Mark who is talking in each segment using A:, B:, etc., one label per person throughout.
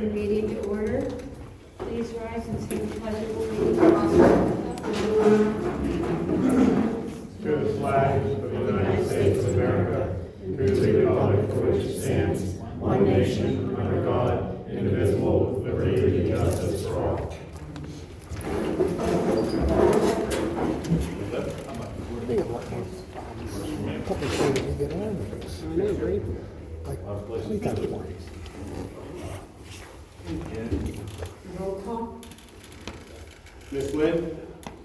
A: the meeting to order. Please rise and say the pledge of allegiance.
B: To the flag of the United States of America, and to the republic for which it stands, one nation, under God, indivisible, with liberty and justice for all.
A: Roll call.
B: Ms. Lynn?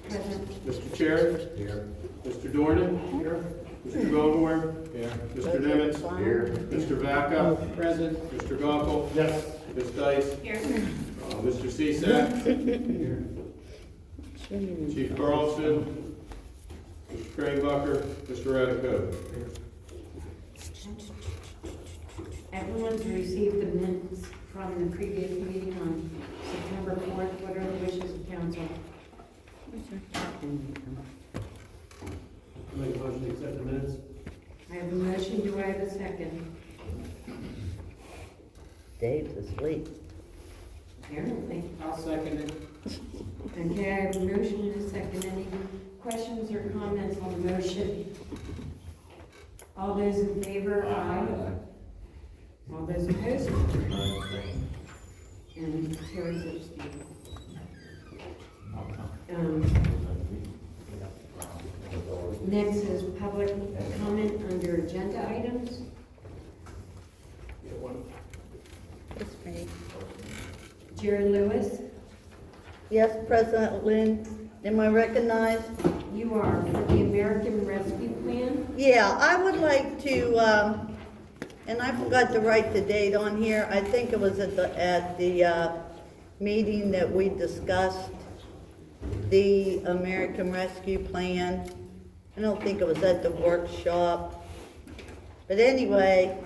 A: Present.
B: Mr. Chair? Here. Mr. Dornan? Here. Mr. Goldhorn? Here. Mr. Nimitz? Here. Mr. Vaca? Present. Mr. Gunkel? Yes. Ms. Dice?
A: Here.
B: Mr. Cisak? Here. Chief Carlson? Mr. Craigbucker? Mr. Redico?
A: Everyone's received the minutes from the previous meeting on September 4th. What are the wishes of council?
C: Make a motion to accept the minutes.
A: I have a motion. Do I have a second?
D: Dave's asleep.
A: Apparently.
C: I'll second it.
A: Okay, I have a motion and a second. Any questions or comments on the motion? All those in favor? Aye. All those opposed? And Terry's abstaining. Next is public comment under agenda items.
D: It's me.
A: Jerry Lewis,
D: Yes, President Lynn, am I recognized?
A: you are for the American Rescue Plan.
D: Yeah, I would like to, and I forgot to write the date on here. I think it was at the meeting that we discussed the American Rescue Plan. I don't think it was at the workshop. But anyway,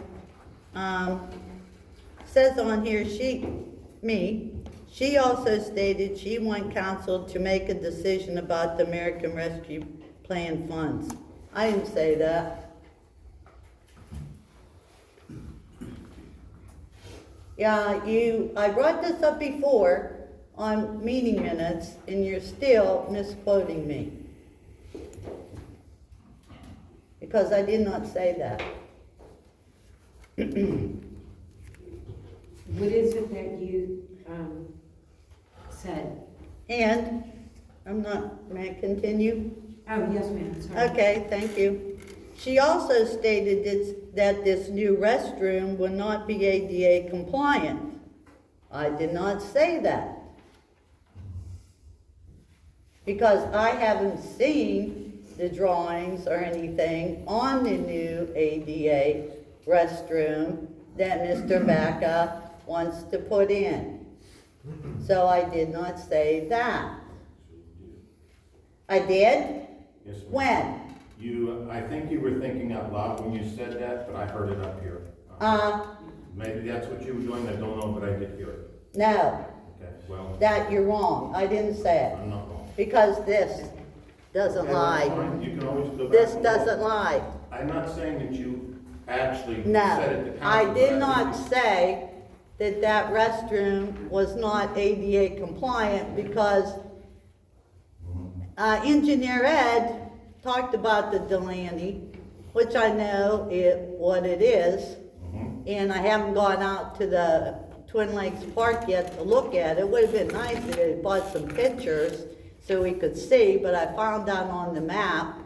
D: says on here, she also stated she want council to make a decision about the American Rescue Plan funds. I didn't say that. Yeah, I brought this up before on meeting minutes, and you're still misquoting me. Because I did not say that.
A: What is it that you said?
D: And, may I continue?
A: Oh, yes, ma'am, sorry.
D: Okay, thank you. She also stated that this new restroom will not be ADA compliant. I did not say that. Because I haven't seen the drawings or anything on the new ADA restroom that Mr. Vaca wants to put in. So I did not say that. I did?
E: Yes, ma'am.
D: When?
E: I think you were thinking out loud when you said that, but I heard it up here. Maybe that's what you were doing, I don't know, but I did hear it.
D: No,
E: Okay, well,
D: that you're wrong. I didn't say it.
E: I'm not wrong.
D: Because this doesn't
E: Okay, that's
D: lie.
E: fine. You can always go back.
D: This
E: and
D: doesn't
E: look.
D: lie.
E: I'm not saying that you actually said it
D: No,
E: to council.
D: I
E: but
D: did
E: think
D: not
E: you-
D: say that restroom was not ADA compliant because Engineer Ed talked about the Delaney, which I know what it is, and I haven't gone out to the Twin Lakes Park yet to look at it. It would have been nice if they bought some pictures so we could see, but I found out on the map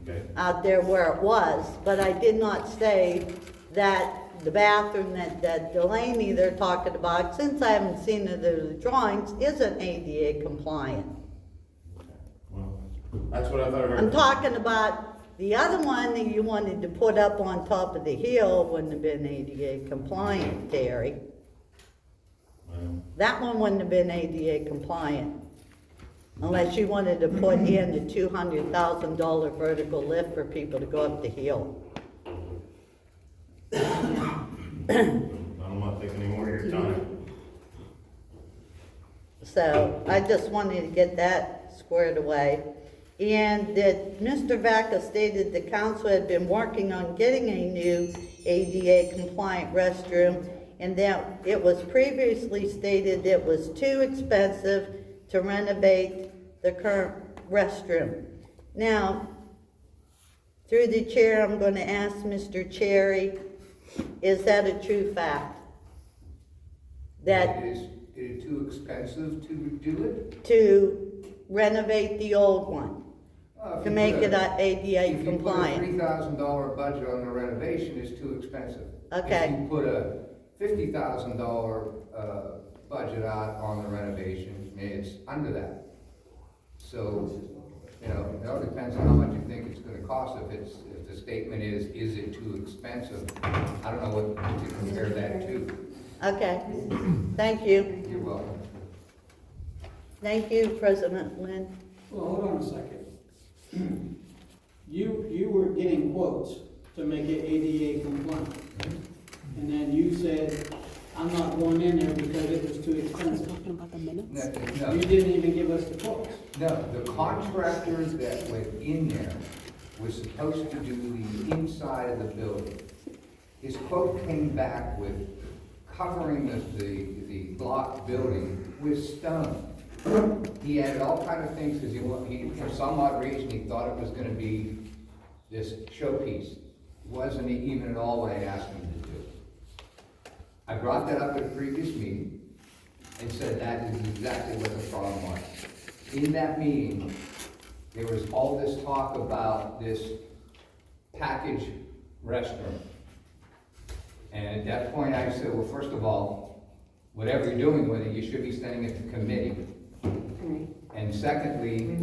E: Okay,
D: out there where it was, but I did not say that the bathroom that Delaney they're talking about, since I haven't seen the drawings, isn't ADA compliant.
E: well, that's what I thought I heard.
D: I'm talking about the other one that you wanted to put up on top of the hill wouldn't have been ADA compliant, Terry.
E: Well,
D: That one wouldn't have been ADA compliant. Unless you wanted to put in the $200,000 vertical lift for people to go up the hill.
E: I'm not taking any more of your time.
D: So I just wanted to get that squared away. And that Mr. Vaca stated the council had been working on getting a new ADA compliant restroom, and that it was previously stated it was too expensive to renovate the current restroom. Now, through the chair, I'm going to ask Mr. Cherry, is that a true fact? That
F: Is it too expensive to do it?
D: to renovate the old one,
F: If
D: to
F: you
D: make
F: put
D: it ADA
F: If you put a
D: compliant?
F: $3,000 budget on the renovation, it's too expensive.
D: Okay.
F: If you put a $50,000 budget out on the renovation, it's under that. So, you know, it all depends on how much you think it's gonna cost. If the statement is it too expensive? I don't know what to compare that to.
D: Okay, thank you.
F: You're welcome.
D: Thank you, President Lynn.
C: Well, hold on a second. You were getting quotes to make it ADA compliant. And then you said, I'm not going in there because it was too expensive.
G: Talking about the minutes?
F: No,
C: You didn't even give us the quotes.
F: no, the contractor that went in there was supposed to do the inside of the building. His quote came back with covering the block building with stone. He added all kind of things because he, for some odd reason, he thought it was gonna be this showpiece. It wasn't even at all what I asked him to do. I brought that up at a previous meeting and said that is exactly what the problem was. In that meeting, there was all this talk about this package restroom. And at that point, I said, well, first of all, whatever you're doing with it, you should be sending it to committee.
A: Right.
F: And secondly,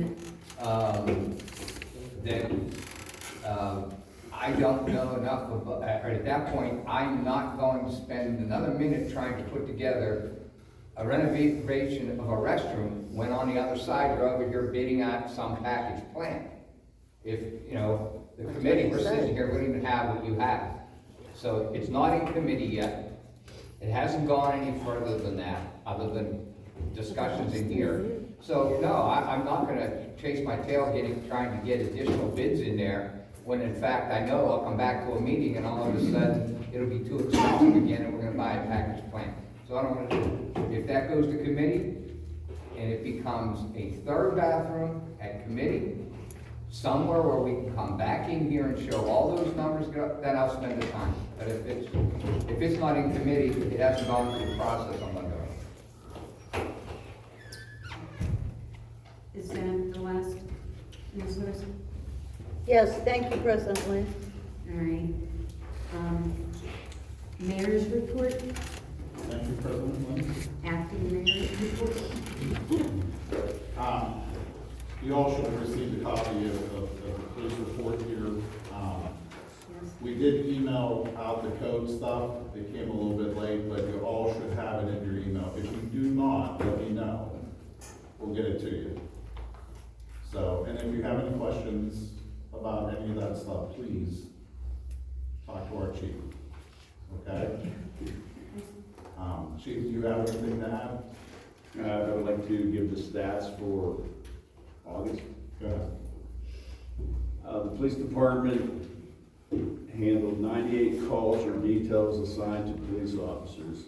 F: that I don't know enough about, or at that point, I'm not going to spend another minute trying to put together a renovation of a restroom when on the other side, you're over here bidding out some package plan. If, you know, the committee, we're sitting here, we don't even have what you have. So it's not in committee yet. It hasn't gone any further than that, other than discussions in here. So no, I'm not gonna chase my tail trying to get additional bids in there, when in fact I know I'll come back to a meeting and all of a sudden it'll be too expensive again and we're gonna buy a package plan. So I don't wanna do it. If that goes to committee and it becomes a third bathroom at committee, somewhere where we can come back in here and show all those numbers, then I'll spend the time. But if it's not in committee, it hasn't gone through the process, I'm gonna go.
A: Is that the last, Ms. Lewis?
D: Yes, thank you, President Lynn.
A: All right. Mayor's report,
B: Thank you, President Lynn.
A: acting mayor's report.
B: You all should have received a copy of the police report here. We did email out the code stuff. It came a little bit late, but you all should have it in your email. If you do not, let me know. We'll get it to you. So, and if you have any questions about any of that stuff, please talk to our chief. Okay? Chief, do you have anything to add?
H: I would like to give the stats for August.
B: Go ahead.
H: The police department handled 98 calls or details assigned to police officers.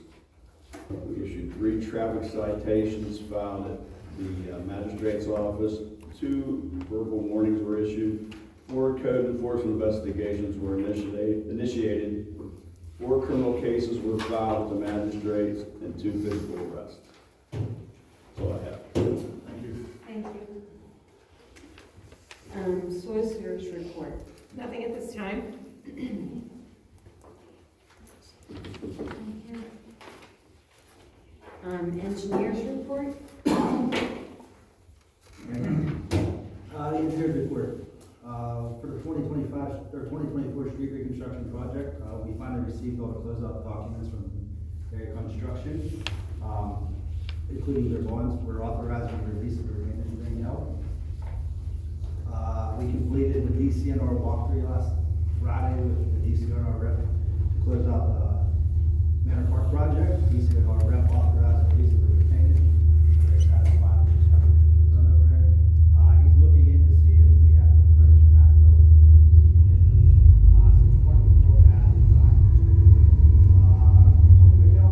H: We issued 3 traffic citations filed at the magistrate's office. 2 verbal warnings were issued. 4 code enforcement investigations were initiated. 4 criminal cases were filed with the magistrates and 2 physical arrests. That's all I have.
B: Thank you.
A: Thank you. Solicitor's report.
G: Nothing at this time.
A: Engineer's report.
I: The engineer's report, for the 2025, or 2024 street reconstruction project, we finally received all the closeout documents from Area Construction, including their bonds. We're authorizing the release of the remaining out. We completed the DCNR walkthrough last Friday with the DCNR rep to close out the Manor Park project. DCNR rep authorized the release of the retainage. Very satisfied with everything done over there. He's looking in to see if we have to furnish him as those. Since parking floor as designed. Miguel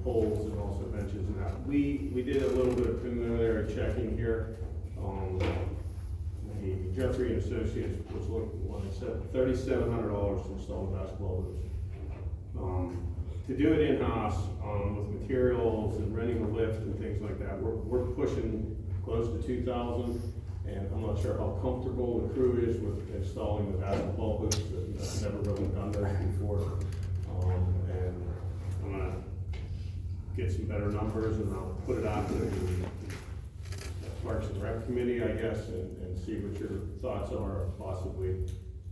B: poles and also benches and that. We did a little bit of preliminary checking here. The Jeffrey and Associates was looking, when I said $3,700 to install the basketball hoops. To do it in-house, with materials and renting a lift and things like that, we're pushing close to 2,000. And I'm not sure how comfortable the crew is with installing the basketball hoops. I've never really done those before. And I'm gonna get some better numbers and I'll put it out to the Parks and Rec Committee, I guess, and see what your thoughts are of possibly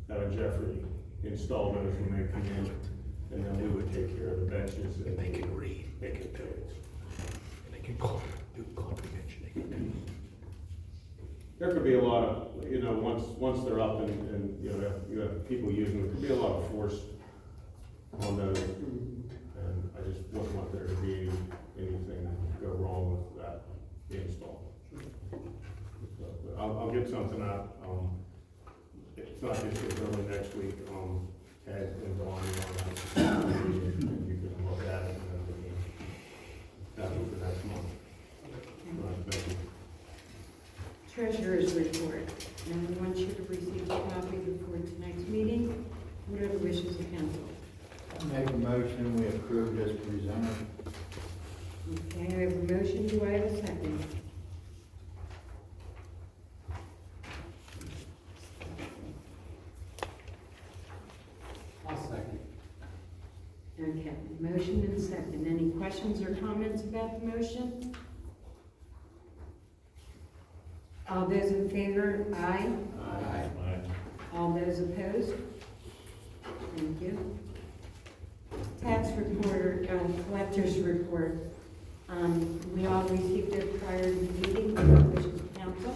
B: having Jeffrey install those when they come in. And then we would take care of the benches. And they can read. They can do it. And they can do comprehension. They can do. There could be a lot of, you know, once they're up and you have people using them, there could be a lot of force on those. And I just wouldn't want there to be anything go wrong with that install. So, I'll get something out. It's not this week, early next week. Ted and Dawn and you can look at it and then we can have it for next month. Right, thank you.
A: Treasurer's report. And we want you to receive a copy before tonight's meeting. What are the wishes of council?
J: Make a motion, we approve as presented.
A: Okay, I have a motion. Do I have a second?
C: I'll second.
A: Okay, motion and second. Any questions or comments about the motion? All those in favor, aye.
J: Aye.
A: All those opposed? Thank you. Tax reporter, collector's report. We all received it prior to the meeting. What are the wishes of council?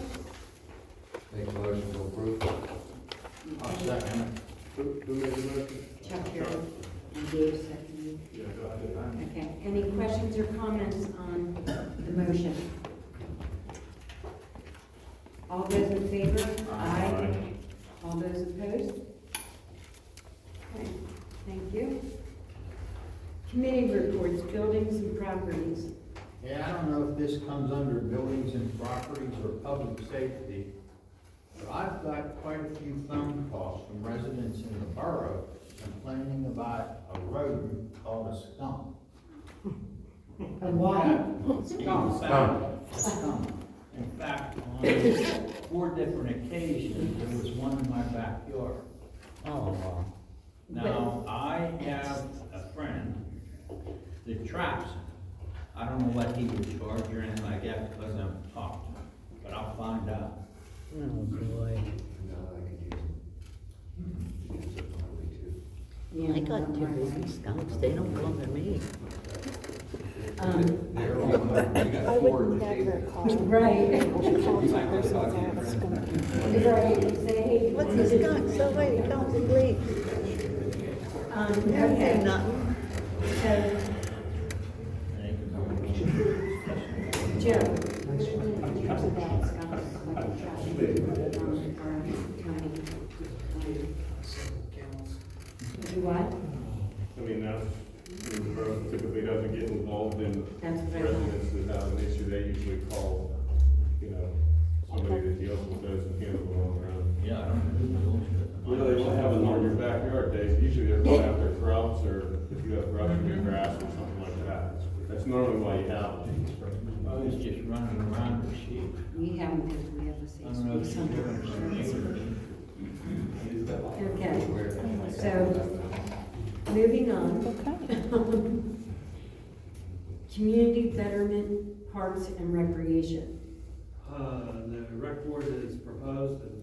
J: Make a motion to approve. I'll second
B: Who made the motion?
A: Chuck Carroll and Dave seconded.
B: Yeah, go ahead.
A: Okay, any questions or comments on the motion? All those in favor? Aye. All those opposed? Okay, thank you. Committee reports, buildings and properties.
J: it. Yeah, I don't know if this comes under buildings and properties or public safety, but I've got quite a few phone calls from residents in the borough complaining about a rodent called a skunk.
A: A what?
J: Skunk. In fact, on 4 different occasions, there was one in my backyard.
D: Oh, wow.
J: Now, I have a friend that traps him. I don't know what he would charge or anything like that because I haven't talked to him, but I'll find out.
D: Oh, boy.
A: Yeah,
D: I got 2 baby skunks, they don't bother me.
F: I would never call.
A: Right.
F: Right.
A: Right, say,
D: What's a skunk? Somebody comes and leaves. Never say
A: okay,
D: nothing.
A: so, Joe. Do what?
B: I mean, the borough typically doesn't get involved in
A: That's what I thought.
B: residents that have an issue. They usually call, somebody that deals with those and handle them on their own.
J: Yeah, I don't know who knows.
B: Really, what happens on your backyard days, usually they're going after grubs or if you have grubs in your grass or something like that. That's normally why you have them.
J: I was just running around with sheep.
A: We haven't, because we have a
J: I don't know if
A: safe
J: she's
A: space.
J: doing
A: Okay, so, moving on. Community Betterment, Parks and Recreation.
K: The rec board has proposed, and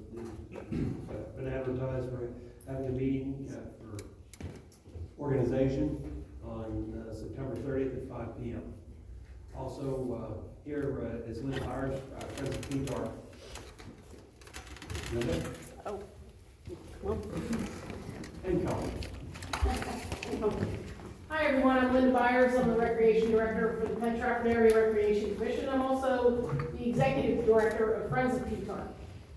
K: been advertised for having a meeting for organization on September 30th at 5 p.m. Also, here is Lynn Byers, Friends of P-TAR.
G: Oh.
K: And Colin.
G: Hi, everyone. I'm Linda Byers. I'm the Recreation Director for the Penn Trafford Area Recreation Commission. I'm also the Executive Director of Friends of PTAR.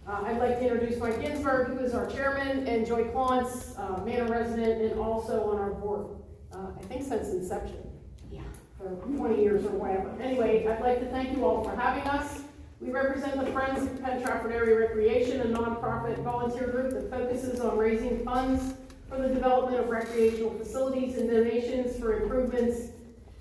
G: I'd like to introduce Mike Ginsberg, who is our Chairman, and Joy Klontz, Manor resident, and also on our board, I think since inception.
A: Yeah.
G: for 20 years or whatever. Anyway, I'd like to thank you all for having us. We represent the Friends of Penn Trafford Area Recreation, a nonprofit volunteer group that focuses on raising funds for the development of recreational facilities and donations for improvements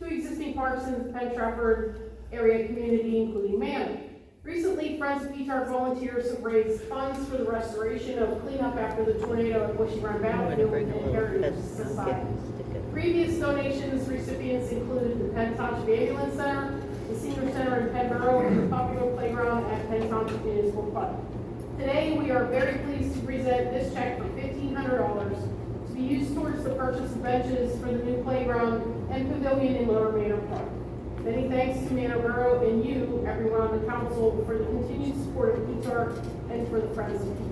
G: to existing parks in the Penn Trafford area community, including Manor. Recently, Friends of Petark volunteers have raised funds for the restoration of cleanup after the tornado at Bushy Run Battlefield and Heritage Society. Previous donations recipients included the Penn Township Ambulance Center, the Senior Center in Penn Borough, and the popular playground at Penn Township Municipal Park. Today, we are very pleased to present this check for $1,500 to be used towards the purchase of benches for the new playground and pavilion in Lower Manor Park. Many thanks to Manor Borough and you, everyone on the council, for the continued support of Petark and for the Friends of Petark.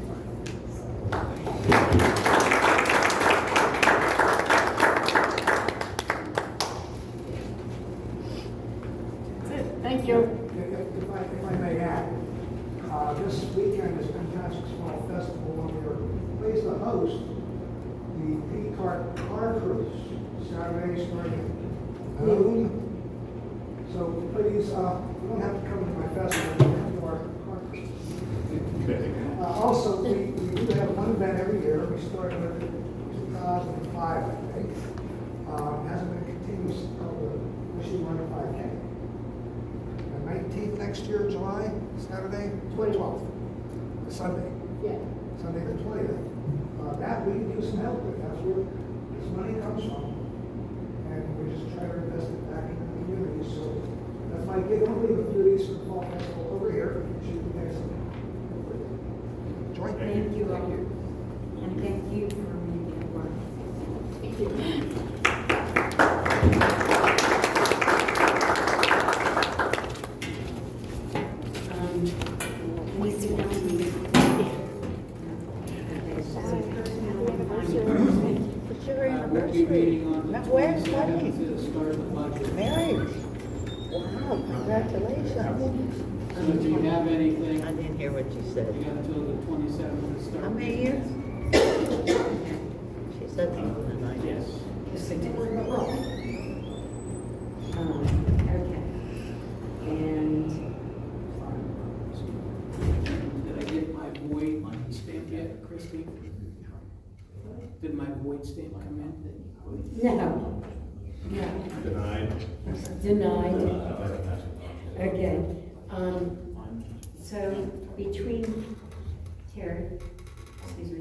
G: Thank you.
L: If I may add, this weekend is Fantastic Small Festival, and we are pleased to host the P-Cart Car Cruise, Saturday starting at noon. So please, you don't have to come to my festival, you can come to our car cruise. Also, we do have one event every year. We started in 2005, I think. Hasn't been continuous called the Bushy Run 5K. 19th next year, July, Saturday, 12th, Sunday.
G: Yeah.
L: Sunday the 20th. That we can use some help with. That's where this money comes from. And we just try to invest it back in the community. So that's my gig. I'll leave a few of these for the fall festival over here. Should be next. Join.
A: Thank you all. And thank you for making it work.
G: Thank you.
D: It's your
C: We'll be meeting on the
D: Where's
C: 27th to start the budget.
D: Marriage. Wow, congratulations.
C: So do you have anything?
D: I didn't hear what you
C: You
D: said.
C: got until the 27th to start.
D: How many years? She said something tonight.
C: Yes.
A: Okay. And
C: Did I get my void stamp yet, Christie? Did my void stamp come in?
A: no.
E: Denied.
A: Denied. Okay. So between Terry, excuse me,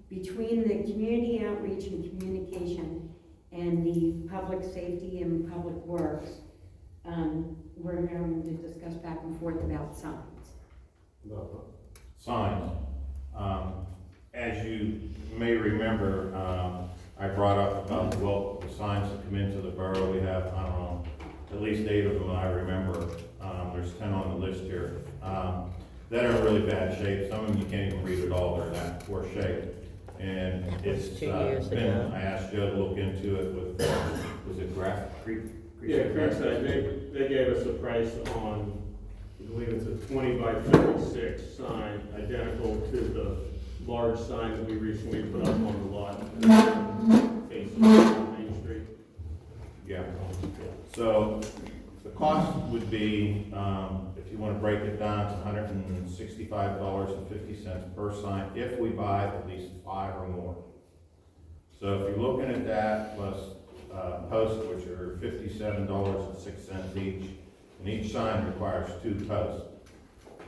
A: between the community outreach and communication and the public safety and public works, we're going to discuss back and forth about signs.
E: Signs. As you may remember, I brought up about the signs that come into the borough. We have, I don't know, at least 8 of them I remember. There's 10 on the list here. That are in really bad shape. Some of them you can't even read at all. They're in that poor shape. And it's
D: 2 years
E: been,
D: ago.
E: I asked Joe to look into it with, was it Creek?
B: Yeah, Creekside, they gave us a price on, I believe it's a 20 by 56 sign, identical to the large sign that we recently put up on the lot facing Main Street.
E: Yeah. So the cost would be, if you want to break it down, it's $165.50 per sign if we buy at least 5 or more. So if you're looking at that plus posts, which are $57.06 each, and each sign requires 2 posts.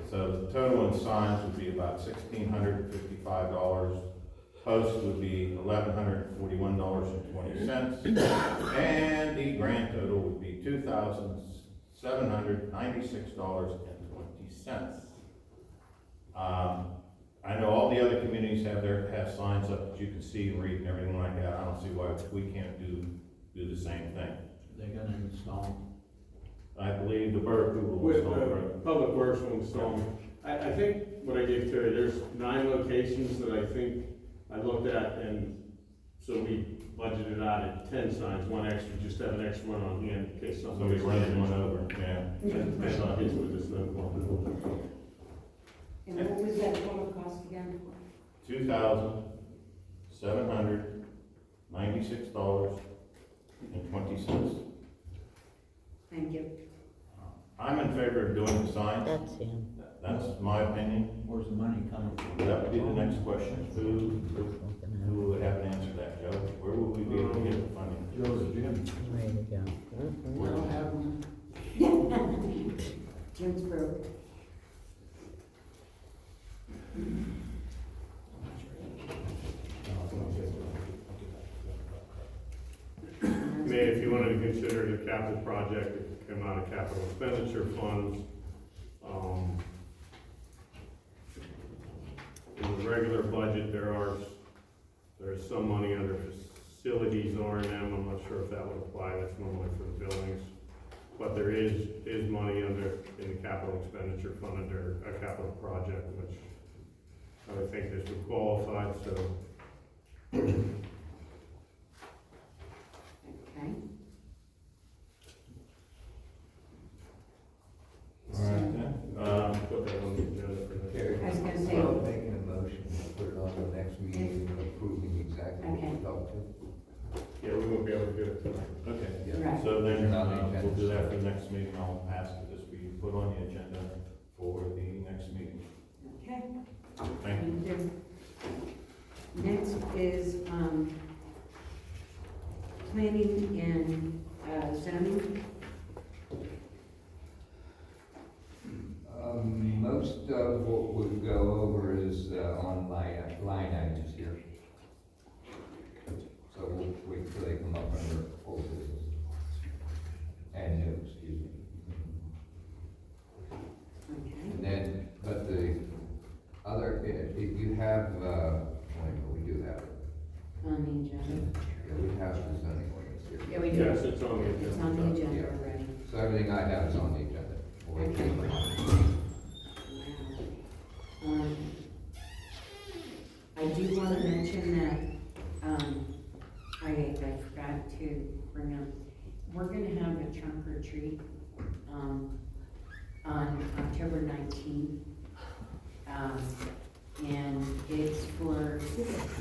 E: So the total in signs would be about $1,655. Posts would be $1,141.20, and the grand total would be $2,796.20. I know all the other communities have signs up that you can see and read and everything like that. I don't see why we can't do the same thing.
J: They're gonna install them.
E: I believe the borough will
B: With
E: install it.
B: Public Works will install them. I think what I gave Terry, there's 9 locations that I think I looked at, and so we budgeted out at 10 signs, 1 extra, just to have an extra one on hand in case
E: Somebody's
B: somebody's
E: running one over, yeah.
B: And not hit with the snowball.
A: And what was that total cost again?
E: $2,796.20.
A: Thank you.
E: I'm in favor of doing the signs.
D: That's him.
E: That's my opinion.
J: Where's the money coming from?
E: That would be the next question. Who would have an answer to that, Joe? Where would we be able to get the funding?
J: Joe's Jim.
D: Way to go.
J: We don't have them.
A: Jim's broke.
B: I mean, if you wanted to consider it a capital project, it could come out of capital expenditure funds. In the regular budget, there's some money under facilities R&M. I'm not sure if that would apply. That's normally for the buildings. But there is money in the capital expenditure fund under a capital project, which I would think this would qualify, so.
A: Okay.
E: All right, then.
B: Put that on the agenda for next.
A: I was gonna say-
F: So making a motion to put it on the next meeting, approving exactly what we talked to.
B: Yeah, we won't be able to do it tonight.
E: Okay.
F: Yeah.
A: Right.
E: So then,
F: On the agenda.
E: we'll do that for the next meeting. I'll ask that this be put on the agenda for the next meeting.
A: Okay.
E: Thank you.
A: Thank you. Next is, planning and zoning.
F: Most of what we go over is on line items here. So we'll wait till they come up under old business. And new, excuse me. And
A: Okay.
F: then, but the other, if you have, we do have it.
A: On the agenda.
F: Yeah, we have the zoning ordinance here.
A: Yeah, we do.
B: Yes, it's on the agenda.
A: It's on the agenda already.
F: So everything I have is on the agenda. We'll wait till-
A: Wow. I do want to mention that, I forgot to bring up, we're gonna have a trunk or treat, on October 19th. And it's for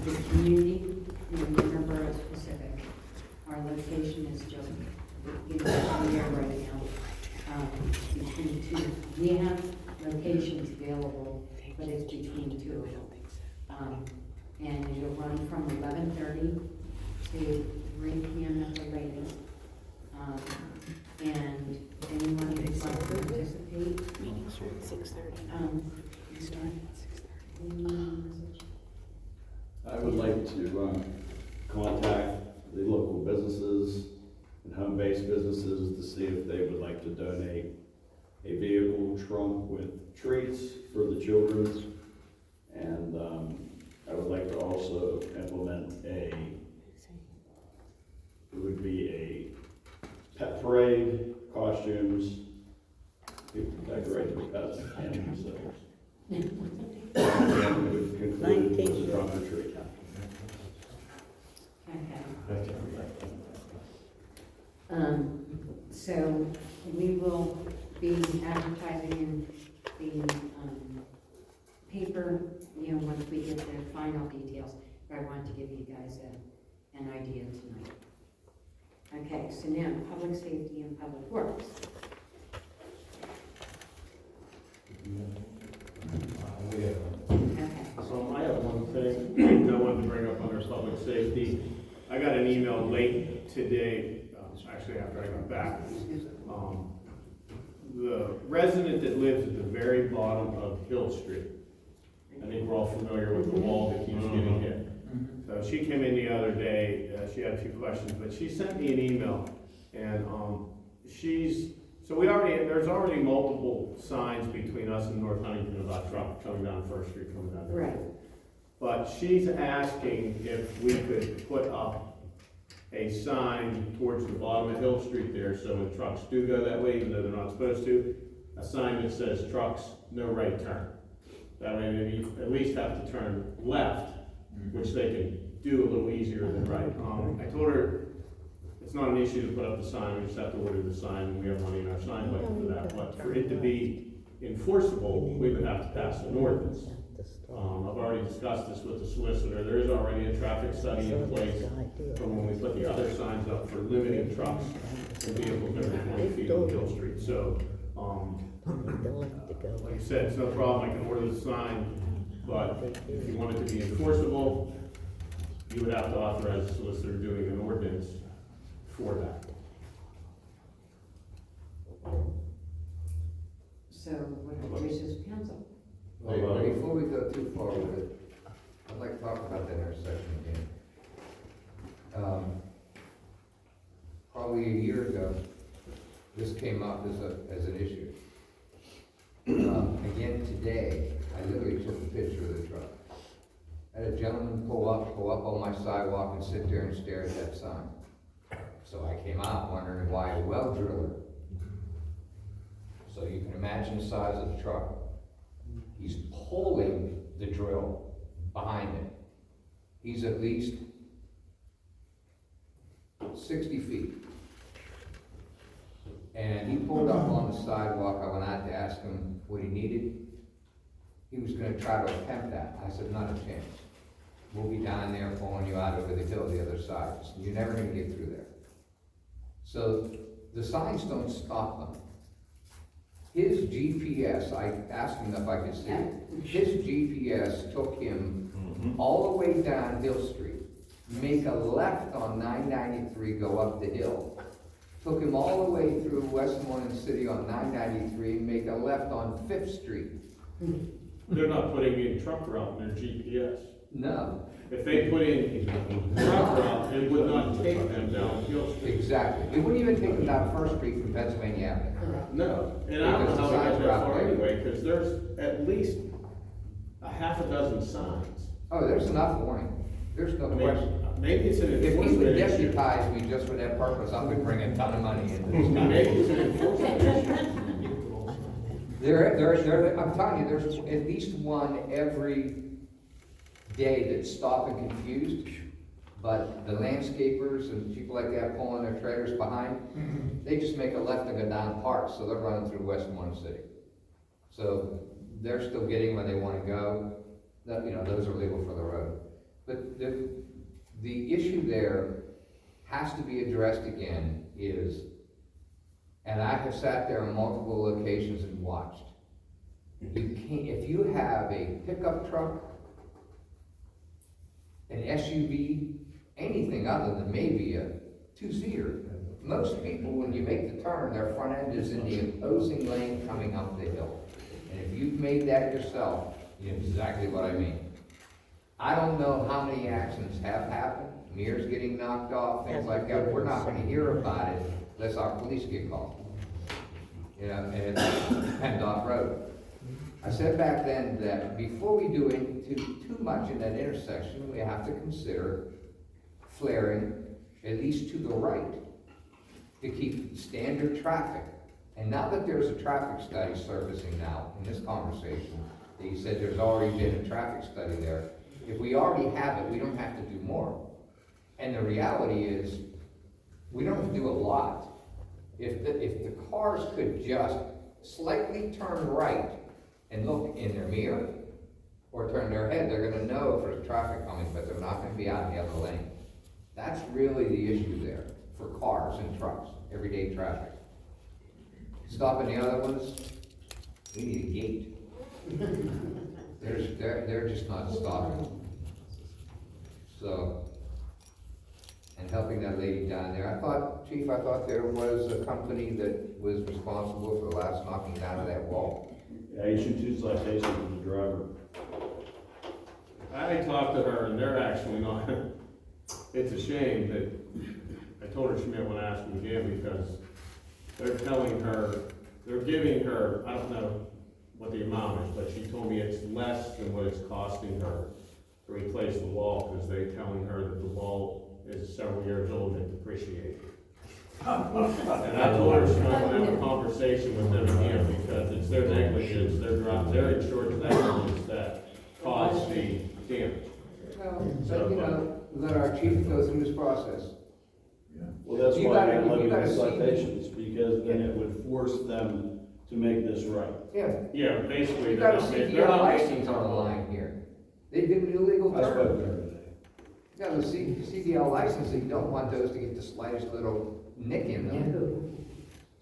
A: the community, Manor Borough specific. Our location is just, there right now, between two. We have locations available, but it's between two of them. And it'll run from 11:30 to 3 p.m. at the latest. And anyone who'd like to participate.
M: Meeting starts at 6:30. We start at 6:30.
H: I would like to contact the local businesses and home-based businesses to see if they would like to donate a vehicle trunk with treats for the children. And I would like to also implement it would be a pet parade, costumes, people decorate their pets and themselves. And we would conclude with the trunk or treat.
A: Okay. So we will be advertising in the, paper, once we get the final details, but I wanted to give you guys an idea tonight. Okay, so now, public safety and public works. Okay.
B: So I have one thing I wanted to bring up under public safety. I got an email late today, actually after I got back. The resident that lives at the very bottom of Hill Street, I think we're all familiar with the wall that keeps getting hit. So she came in the other day, she had a few questions, but she sent me an email, and there's already multiple signs between us and North Huntington about truck coming down First Street, coming down there.
A: Right.
B: But she's asking if we could put up a sign towards the bottom of Hill Street there, so when trucks do go that way, even though they're not supposed to, a sign that says trucks, no right turn. That way they at least have to turn left, which they can do a little easier than right. I told her it's not an issue to put up the sign, we just have to order the sign, and we have money in our sign budget for that. But for it to be enforceable, we would have to pass an ordinance. I've already discussed this with the solicitor. There is already a traffic study in place for when we put the other signs signs up for limiting trucks and vehicles every 20 feet on Hill Street. So, like I said, it's no problem, I can order the sign, but if you want it to be enforceable, you would have to authorize the solicitor doing an ordinance for that.
A: So what are the wishes of council?
F: Before we go too far with it, I'd like to talk about that intersection again. Probably a year ago, this came up as an issue. Again today, I literally took a picture of the truck. I had a gentleman pull up on my sidewalk and sit there and stare at that sign. So I came out wondering why a well driller. So you can imagine the size of the truck. He's pulling the drill behind it. He's at least 60 feet. And he pulled up on the sidewalk. I went out to ask him what he needed. He was gonna try to attempt that. I said, not a chance. We'll be down there pulling you out over the hill the other side. You're never gonna get through there. So the signs don't stop them. His GPS, I asked him if I could see it. His GPS took him all the way down Hill Street, make a left on 993, go up the hill. Took him all the way through Westmoreland City on 993, make a left on 5th Street.
B: They're not putting in truck route in their GPS.
F: No.
B: If they put in truck route, it would not take them down Hill Street.
F: Exactly. It wouldn't even take them down 1st Street from Pennsylvania Avenue.
B: No, and I don't know how they got that far anyway, because there's at least a half a dozen signs.
F: Oh, there's enough warning. There's no question.
B: Maybe it's an
F: If he
B: enforcement
F: would
B: issue.
F: deputize me just for that purpose, I would bring a ton of money into this
B: Maybe
F: town.
B: it's an enforcement issue.
F: I'm telling you, there's at least one every day that's stopping confused, but the landscapers and people like that pulling their trailers behind, they just make a left and go down Park, so they're running through Westmoreland City. So they're still getting where they want to go. That, you know, those are legal for the road. But the issue there has to be addressed again is, and I have sat there on multiple occasions and watched, you can't, if you have a pickup truck, an SUV, anything other than maybe a two-seater, most people, when you make the turn, their front end is in the opposing lane coming up the hill. And if you've made that yourself, you know exactly what I mean. I don't know how many accidents have happened, mirrors getting knocked off, things like that. We're not gonna hear about it unless our police get called. You know, and it's PennDOT Road. I said back then that before we do too much in that intersection, we have to consider flaring at least to the right to keep standard traffic. And now that there's a traffic study surfacing now in this conversation, that you said there's already been a traffic study there. If we already have it, we don't have to do more. And the reality is, we don't have to do a lot. If the cars could just slightly turn right and look in their mirror, or turn their head, they're gonna know if there's traffic coming, but they're not gonna be out in the other lane. That's really the issue there, for cars and trucks, everyday traffic. Stopping the other ones, we need a gate. They're just not stopping. So, and helping that lady down there, Chief, I thought there was a company that was responsible for the last knocking down of that wall.
H: I issued 2 citations to the driver.
B: I talked to her, and they're actually not, it's a shame that, I told her she may want to ask me again, because they're telling her, they're giving her, I don't know what the amount is, but she told me it's less than what it's costing her to replace the wall, because they're telling her that the wall is several years old and depreciated. And I told her she might want to have a conversation with them again, because it's their negligence, their insurance negligence that caused the damage.
F: Well, but you know, let our chief go through this process.
H: Well, that's
F: You
H: why I
F: gotta- you
H: limited
F: gotta
H: the
F: see-
H: citations, because then it would force them to make this right.
F: Yeah,
B: Yeah, basically,
F: you
B: they're
F: got a
B: not making,
F: CDL license on the line here. They did an illegal
H: I spoke to
F: turn.
H: her today.
F: Yeah, the CDL licensing, you don't want those to get the slightest little nick in them.
A: No.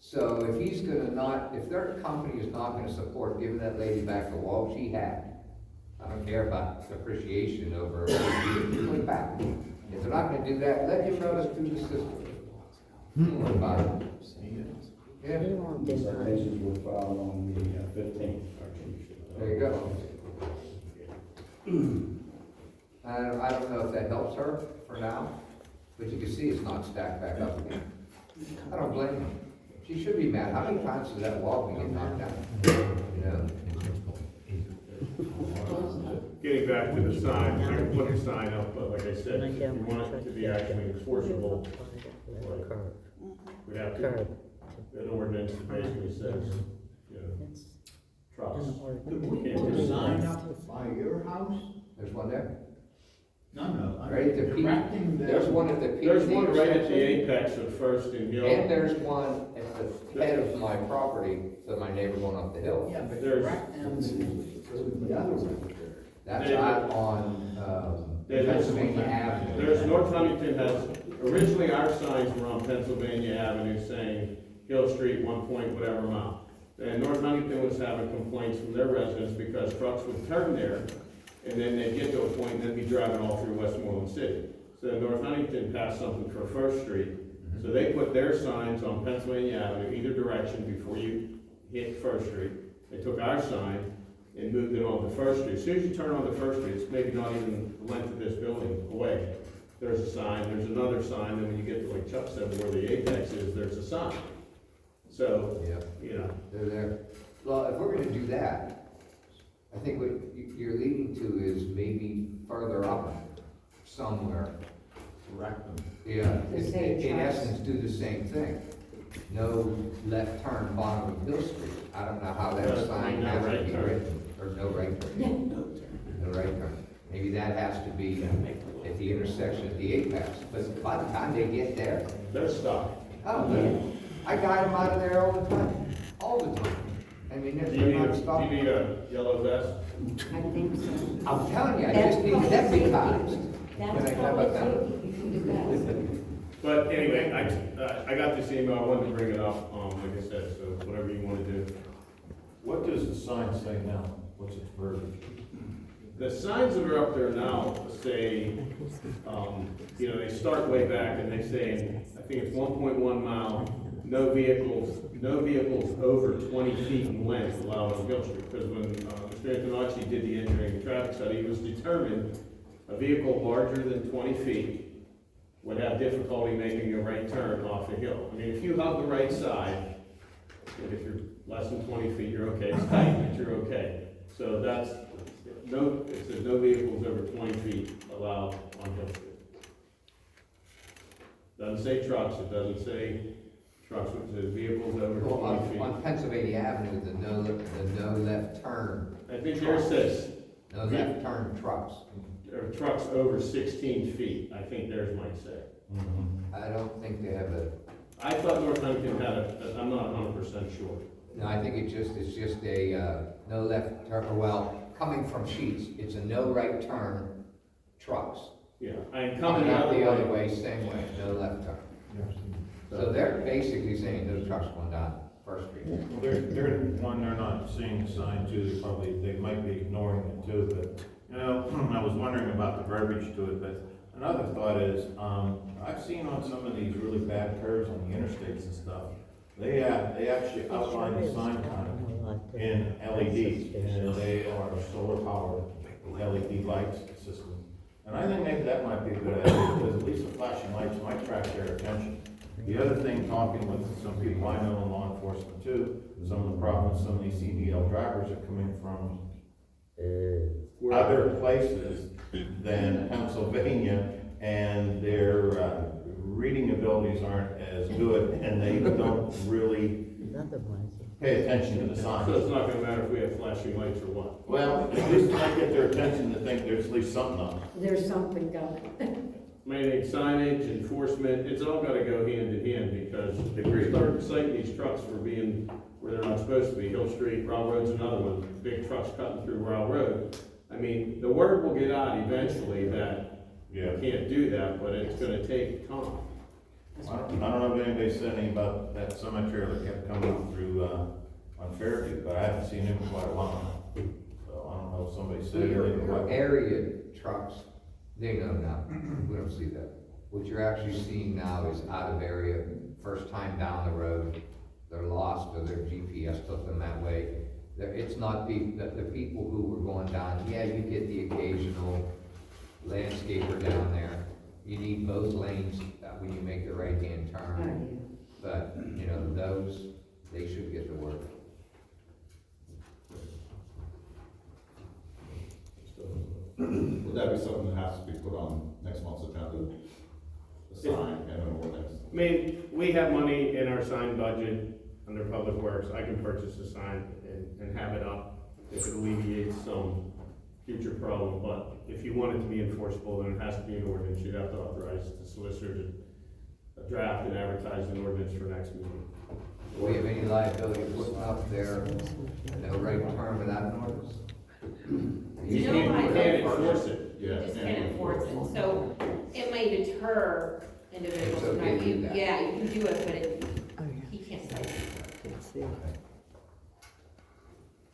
F: So if he's gonna not, if their company is not gonna support giving that lady back the wall she had, I don't care about depreciation over, put it back. If they're not gonna do that, let him run us through the system. What about it? Yeah,
H: Citations were filed on the 15th.
F: there you go. I don't know if that helps her for now, but you can see it's not stacked back up again. I don't blame her. She should be mad. How many times does that wall get knocked down? You know?
B: Getting back to the sign, I can put the sign up, but like I said, if you want it to be actually enforceable, like, we have to, an ordinance that basically says, you know, trucks.
J: Could we
B: Can't
J: put
B: do
J: a sign
B: that.
J: up by your house?
F: There's one there.
J: No, I
F: Right at the
J: mean,
F: peak.
J: directing the.
F: There's one at the peak.
B: There's one right at the
F: intersection,
B: apex of First and Hill.
F: and there's one at the head of my property, so my neighbor going up the hill.
J: Yeah, but
B: There's-
J: direct them to the other one.
F: That's
B: There's-
F: out on,
B: There's-
F: Pennsylvania Avenue.
B: There's, North Huntington has, originally our signs were on Pennsylvania Avenue saying Hill Street, 1 point whatever mile. And North Huntington was having complaints from their residents because trucks would turn there, and then they'd get to a point and then be driving all through Westmoreland City. So then North Huntington passed something for First Street, so they put their signs on Pennsylvania Avenue, either direction before you hit First Street. They took our sign and moved it on to First Street. As soon as you turn on to First Street, it's maybe not even the length of this building away. There's a sign, there's another sign, and when you get to, like Chuck said, where the apex is, there's a sign. So,
F: Yeah,
B: you know,
F: they're there. Well, if we're gonna do that, I think what you're leading to is maybe further up somewhere.
J: Direct them.
F: Yeah,
A: To say
F: in
A: trucks.
F: essence, do the same thing. No left turn bottom of Hill Street. I don't know how that sign
B: No
F: has to
B: right
F: be
B: turn.
F: written, or no right turn. No right turn. Maybe that has to be at the intersection at the apex, but by the time they get there,
B: they're stuck.
F: oh, I guide them out of there all the time. I mean,
B: Do
F: they're
B: you
F: not
B: need, do
F: stopping.
B: you need a yellow vest?
A: I think so.
F: I'm telling you, I
A: That's
F: just need
A: public
F: deputized.
A: safety.
F: Can I
A: That's
F: have
A: public
F: that?
A: safety, you can do that.
B: But anyway, I got this email, I wanted to bring it up, like I said, so whatever you wanna do.
E: What does the sign say now? What's its verbiage?
B: The signs that are up there now say, you know, they start way back and they say, I think it's 1.1 mile, no vehicles over 20 feet in length allowed on Hill Street. Because when Mr. Antonacci did the engineering and traffic study, it was determined a vehicle larger than 20 feet would have difficulty making a right turn off the hill. I mean, if you hug the right side, and if you're less than 20 feet, you're okay. It's tight, but you're okay. So that's, no, it says no vehicles over 20 feet allowed on Hill Street. Doesn't say trucks, it doesn't say trucks, it says vehicles over
F: Well,
B: 20 feet.
F: on Pennsylvania Avenue, the no left turn,
B: I think yours says,
F: no left turn trucks.
B: or trucks over 16 feet, I think theirs might say.
F: I don't think they have a,
B: I thought North Huntington had I'm not 100% sure.
F: no, I think it's just a, no left turn, or well, coming from Sheets, it's a no right turn trucks.
B: Yeah, and
F: Coming
B: coming
F: out the other
B: way.
F: way, same way, no left turn. So they're basically saying no trucks going down First Street.
E: Well, they're not seeing the sign too, they might be ignoring it too, but, you know, I was wondering about the verbiage to it, but another thought is, I've seen on some of these really bad curves on the interstates and stuff, they actually outline the sign kind of in LEDs, and they are solar powered LED lights system. And I think maybe that might be a good idea, because at least the flashing lights might attract their attention. The other thing, talking with some people I know in law enforcement too, some of the problems some of these CDL drivers are coming from other places than Pennsylvania, and their reading abilities aren't as good, and they don't really pay attention to the signs.
B: So it's not gonna matter if we have flashing lights or what.
E: Well, at least it might get their attention to think there's at least something up.
A: There's something going.
B: Managing signage, enforcement, it's all gotta go hand in hand, because if we start citing these trucks for being where they're not supposed to be, Hill Street, Rowell Road's another one, big trucks cutting through Rowell Road. I mean, the word will get out eventually that
E: Yeah.
H: You can't do that, but it's gonna take time.
E: I don't know if anybody said anything about that semi-trailer that kept coming up through, on Fairview, but I haven't seen him in quite a while. So I don't know if somebody said anything about.
F: Area trucks, they know now, we don't see that. What you're actually seeing now is out of area, first time down the road, they're lost, or their GPS took them that way. It's not the people who were going down, yeah, you get the occasional landscaper down there. You need both lanes when you make the right-hand turn. But, you know, those, they should get to work.
N: Would that be something that has to be put on next month's agenda? A sign and an ordinance?
H: I mean, we have money in our sign budget under Public Works. I can purchase a sign and have it up if it alleviates some future problem. But if you want it to be enforceable, then it has to be an ordinance. You'd have to authorize the solicitor to draft and advertise an ordinance for next meeting.
F: Do we have any liability putting up there, no right term without an ordinance?
H: You can't enforce it.
N: Yeah.
O: You just can't enforce it, so it may deter individuals.
F: It's okay to do that.
O: Yeah, you can do it, but he can't cite you.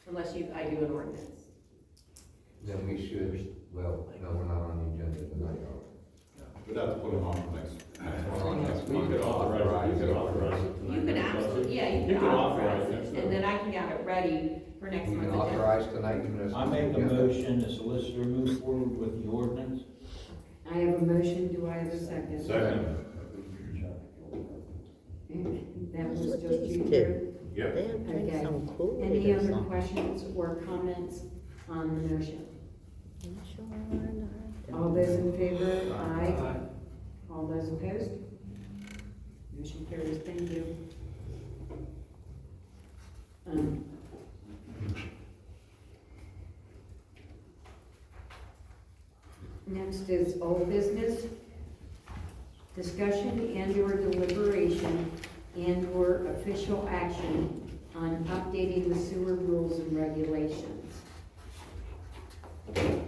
O: Unless I do an ordinance.
F: Then we should, well, no, we're not on the agenda tonight.
N: We'd have to put it on for next.
F: We're on next
H: You
F: month.
H: could authorize it tonight.
O: You can absolutely, yeah, you
H: You
O: can
H: can
O: authorize
H: authorize
O: it,
H: it.
O: and then I can have it ready for next
F: We
O: month's
F: can
O: agenda.
F: authorize tonight, even as.
J: I make a motion, the solicitor moves forward with the ordinance.
A: I have a motion, do I have a second?
E: Second.
A: That was
D: That's what
A: just
D: these
A: you
D: do.
A: two?
E: Yep.
D: They have drank
A: Okay.
D: some Kool-Aid
A: Any
D: or
A: other
D: something.
A: questions or comments on the motion?
D: I'm sure not.
A: All those in favor, aye. All those opposed? Motion carries, thank you. Next is old business. Discussion and/or deliberation and/or official action on updating the sewer rules and regulations. Okay.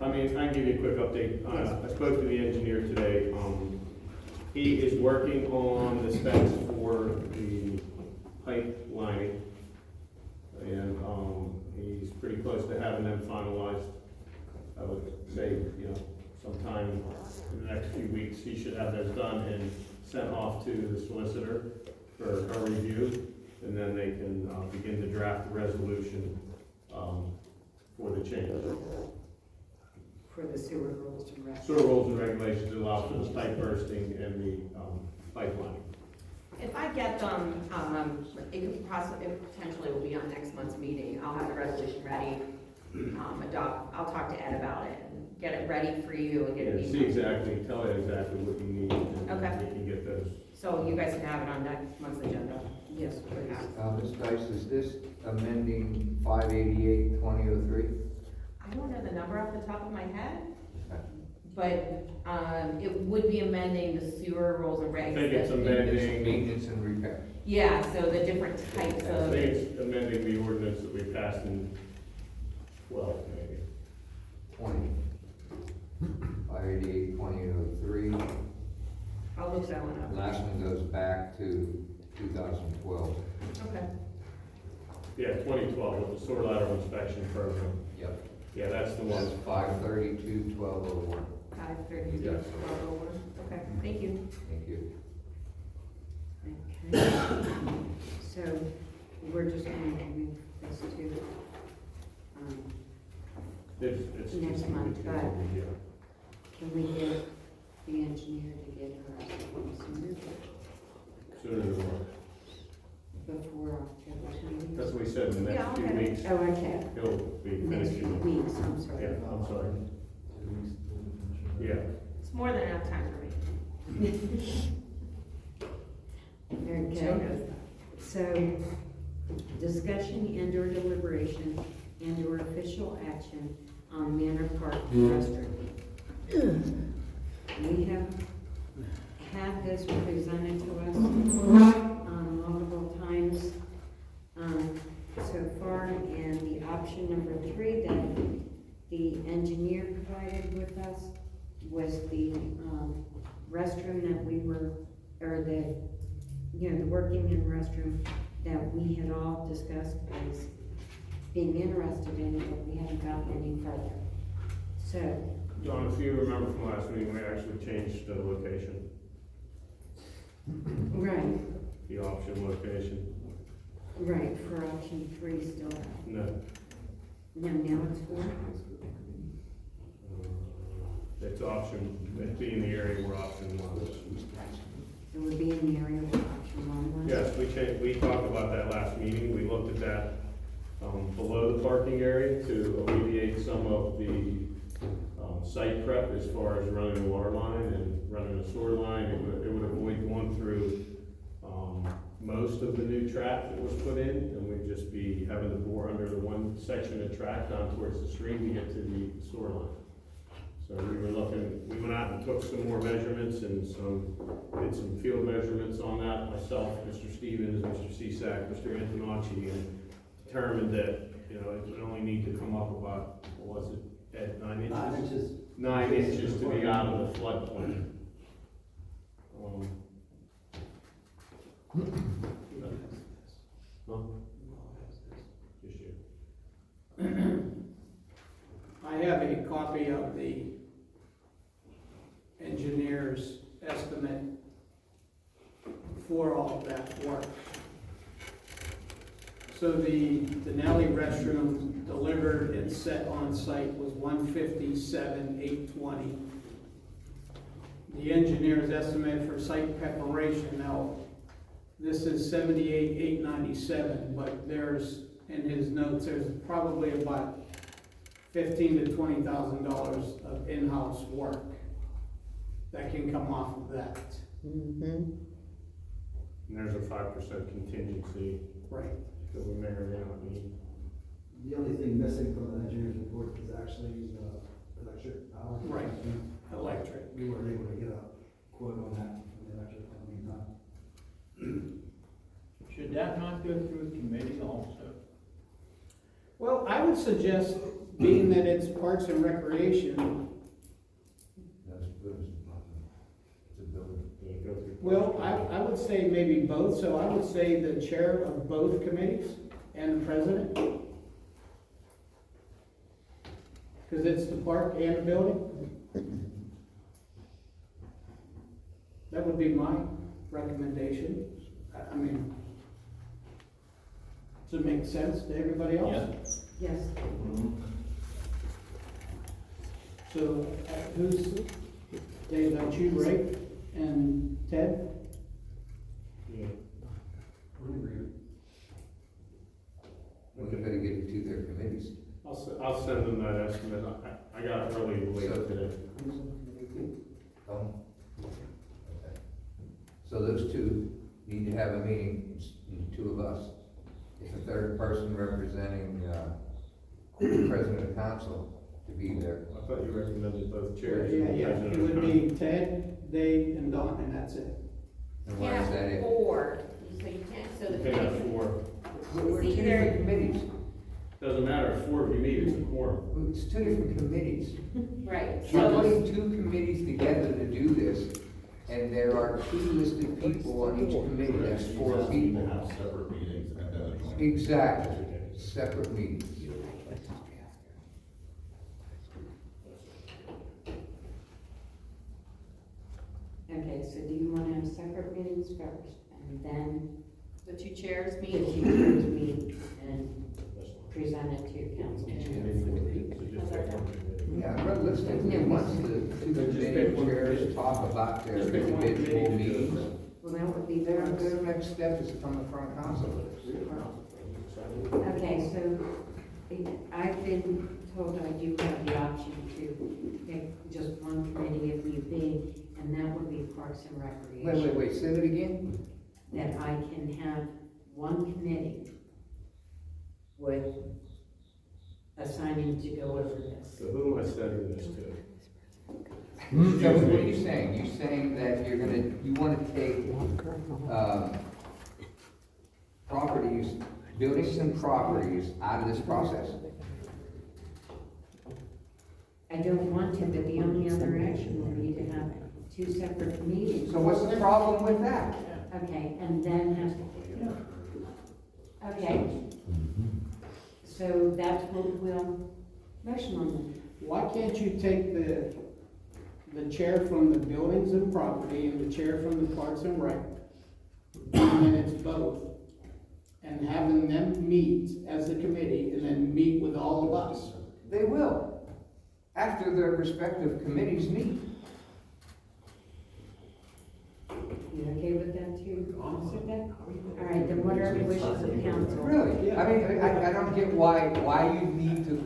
H: I mean, I can give you a quick update. I spoke to the engineer today. He is working on the specs for the pipe lining. And, he's pretty close to having them finalized. I would say, you know, sometime in the next few weeks, he should have those done and sent off to the solicitor for a review. And then they can, begin to draft the resolution, for the change.
A: For the sewer rules and regulations.
H: Sewer rules and regulations allow for the pipe bursting and the pipeline.
O: If I get them, it could possibly, it potentially will be on next month's meeting. I'll have the resolution ready. I'll talk to Ed about it and get it ready for you and get it.
H: See exactly, tell you exactly what you need, and
O: Okay.
H: we can get those.
O: So you guys can have it on next month's agenda.
A: Yes, please.
F: Ms. Dice, is this amending 588-2003?
O: I don't know the number off the top of my head, but, it would be amending the sewer rules and regs.
H: I think it's
O: that-
H: amending,
F: Maintenance and repair.
O: Yeah, so the different types
H: I
O: of,
H: think it's amending the ordinance that we passed in 12, maybe.
F: 20. 588-2003.
O: I'll look that one up.
F: Last one goes back to 2012.
O: Okay.
H: Yeah, 2012 with the sewer lateral inspection program.
F: Yep.
H: Yeah, that's the
F: That's
H: one.
F: 532-1201.
O: 532,
H: Yes.
O: 1201. Okay, thank you.
F: Thank you.
A: Okay. So we're just going to move this to,
H: It's
A: Next month,
H: it's-
A: but-
H: yeah.
A: can we get the engineer to get her sooner
H: Sooner than what?
A: before October 20th?
H: That's what we said, in the
O: Yeah,
H: next few
O: okay.
H: weeks,
A: Oh, okay.
H: he'll be
A: Next
H: finishing.
A: weeks, I'm sorry.
H: Yeah, I'm sorry. Yeah.
O: It's more than enough time for me. Joe
A: Okay,
O: knows that.
A: so discussion and/or deliberation and/or official action on Manor Park restroom. We have had this presented to us multiple times so far, and the option number 3 that the engineer provided with us was the restroom that we were, or the working in restroom that we had all discussed as being interested in, but we haven't gotten any further. So,
B: John, if you remember from last meeting, we actually changed the location,
A: right,
B: the option location.
A: right, for option 3 still.
B: No.
A: Now it's 4?
B: It's option, it'd be in the area where option 1 is.
A: It would be in the area where option 1 was?
B: Yes, we talked about that last meeting. We looked at that below the parking area to alleviate some of the site prep as far as running a water line and running a sewer line. It would avoid going through most of the new track that was put in, and we'd just be having to bore under the one section of track down towards the stream to get to the sewer line. So we went out and took some more measurements and did some field measurements on that, myself, Mr. Stevens, Mr. Cisak, Mr. Antonacci, and determined that, it would only need to come up about, what was it, at 9 inches?
I: 9 inches.
B: 9 inches to be out of the floodplain. Just you.
C: I have a copy of the engineer's estimate for all of that work. So the Denali restroom delivered and set on site was $157,820. The engineer's estimate for site preparation, now, this is $78,897, but there's, in his notes, there's probably about $15,000 to $20,000 of in-house work that can come off of that.
D: Mm-hmm.
B: And there's a 5% contingency
C: Right.
B: that we may or may not need.
I: The only thing missing from the engineer's report is actually electric power.
C: Right. Electric.
I: We weren't able to get a quote on that from the electric company in time.
J: Should that not go through committee also?
C: Well, I would suggest, being that it's Parks and Recreation, well, I would say maybe both, so I would say the chair of both committees and the president. Because it's the park and the building. That would be my recommendation. I mean, does it make sense to everybody else?
A: Yes.
C: So, who's, Dave, that's you, right? And Ted?
B: Yeah.
F: We're gonna get it to their committees.
B: I'll send them that estimate. I got it really late today.
F: Oh. Okay. So those two need to have a meeting, the two of us. If a third person representing, the president of council to be there.
B: I thought you recommended both chairs.
C: Yeah, it would be Ted, Dave, and Don, and that's it.
F: And why is that it?
O: 4, so you can't, so the
B: You can have 4.
F: We're two
O: Either-
F: different committees.
B: Doesn't matter, if 4 of you meet, it's a quorum.
F: It's two different committees.
O: Right,
F: We're
O: so,
F: putting two committees together to do this, and there are 2 listed people on each committee, that's 4
N: You
F: people.
N: have separate meetings and then a joint.
F: Exactly, separate meetings.
A: Okay, so do you want to have separate meetings first, and then
O: the 2 chairs
A: the
O: meet?
A: teachers meet and present it to council?
F: Yeah, realistically, once the 2 committee chairs talk about their individual meetings,
A: Well, that would be
F: their
A: very.
F: next step is to come in front of council.
A: Okay, so I've been told I do have the option to pick just one committee if need be, and that would be Parks and Recreation.
F: Wait, say that again?
A: That I can have one committee with assigning to go over this.
B: So who am I sending this to?
F: So what are you saying? You're saying that you wanna take, properties, buildings and properties out of this process?
A: I don't want to, but the only other action will be to have two separate meetings.
F: So what's the problem with that?
A: Okay, and then okay. So that's what we'll motion on then.
C: Why can't you take the chair from the buildings and property and the chair from the Parks and Rec, and then it's both, and having them meet as a committee, and then meet with all of us?
F: They will, after their respective committees meet.
A: You okay with that too? Officer Beck? All right, then what are the wishes of council?
F: Really? I mean, I don't get why you need to,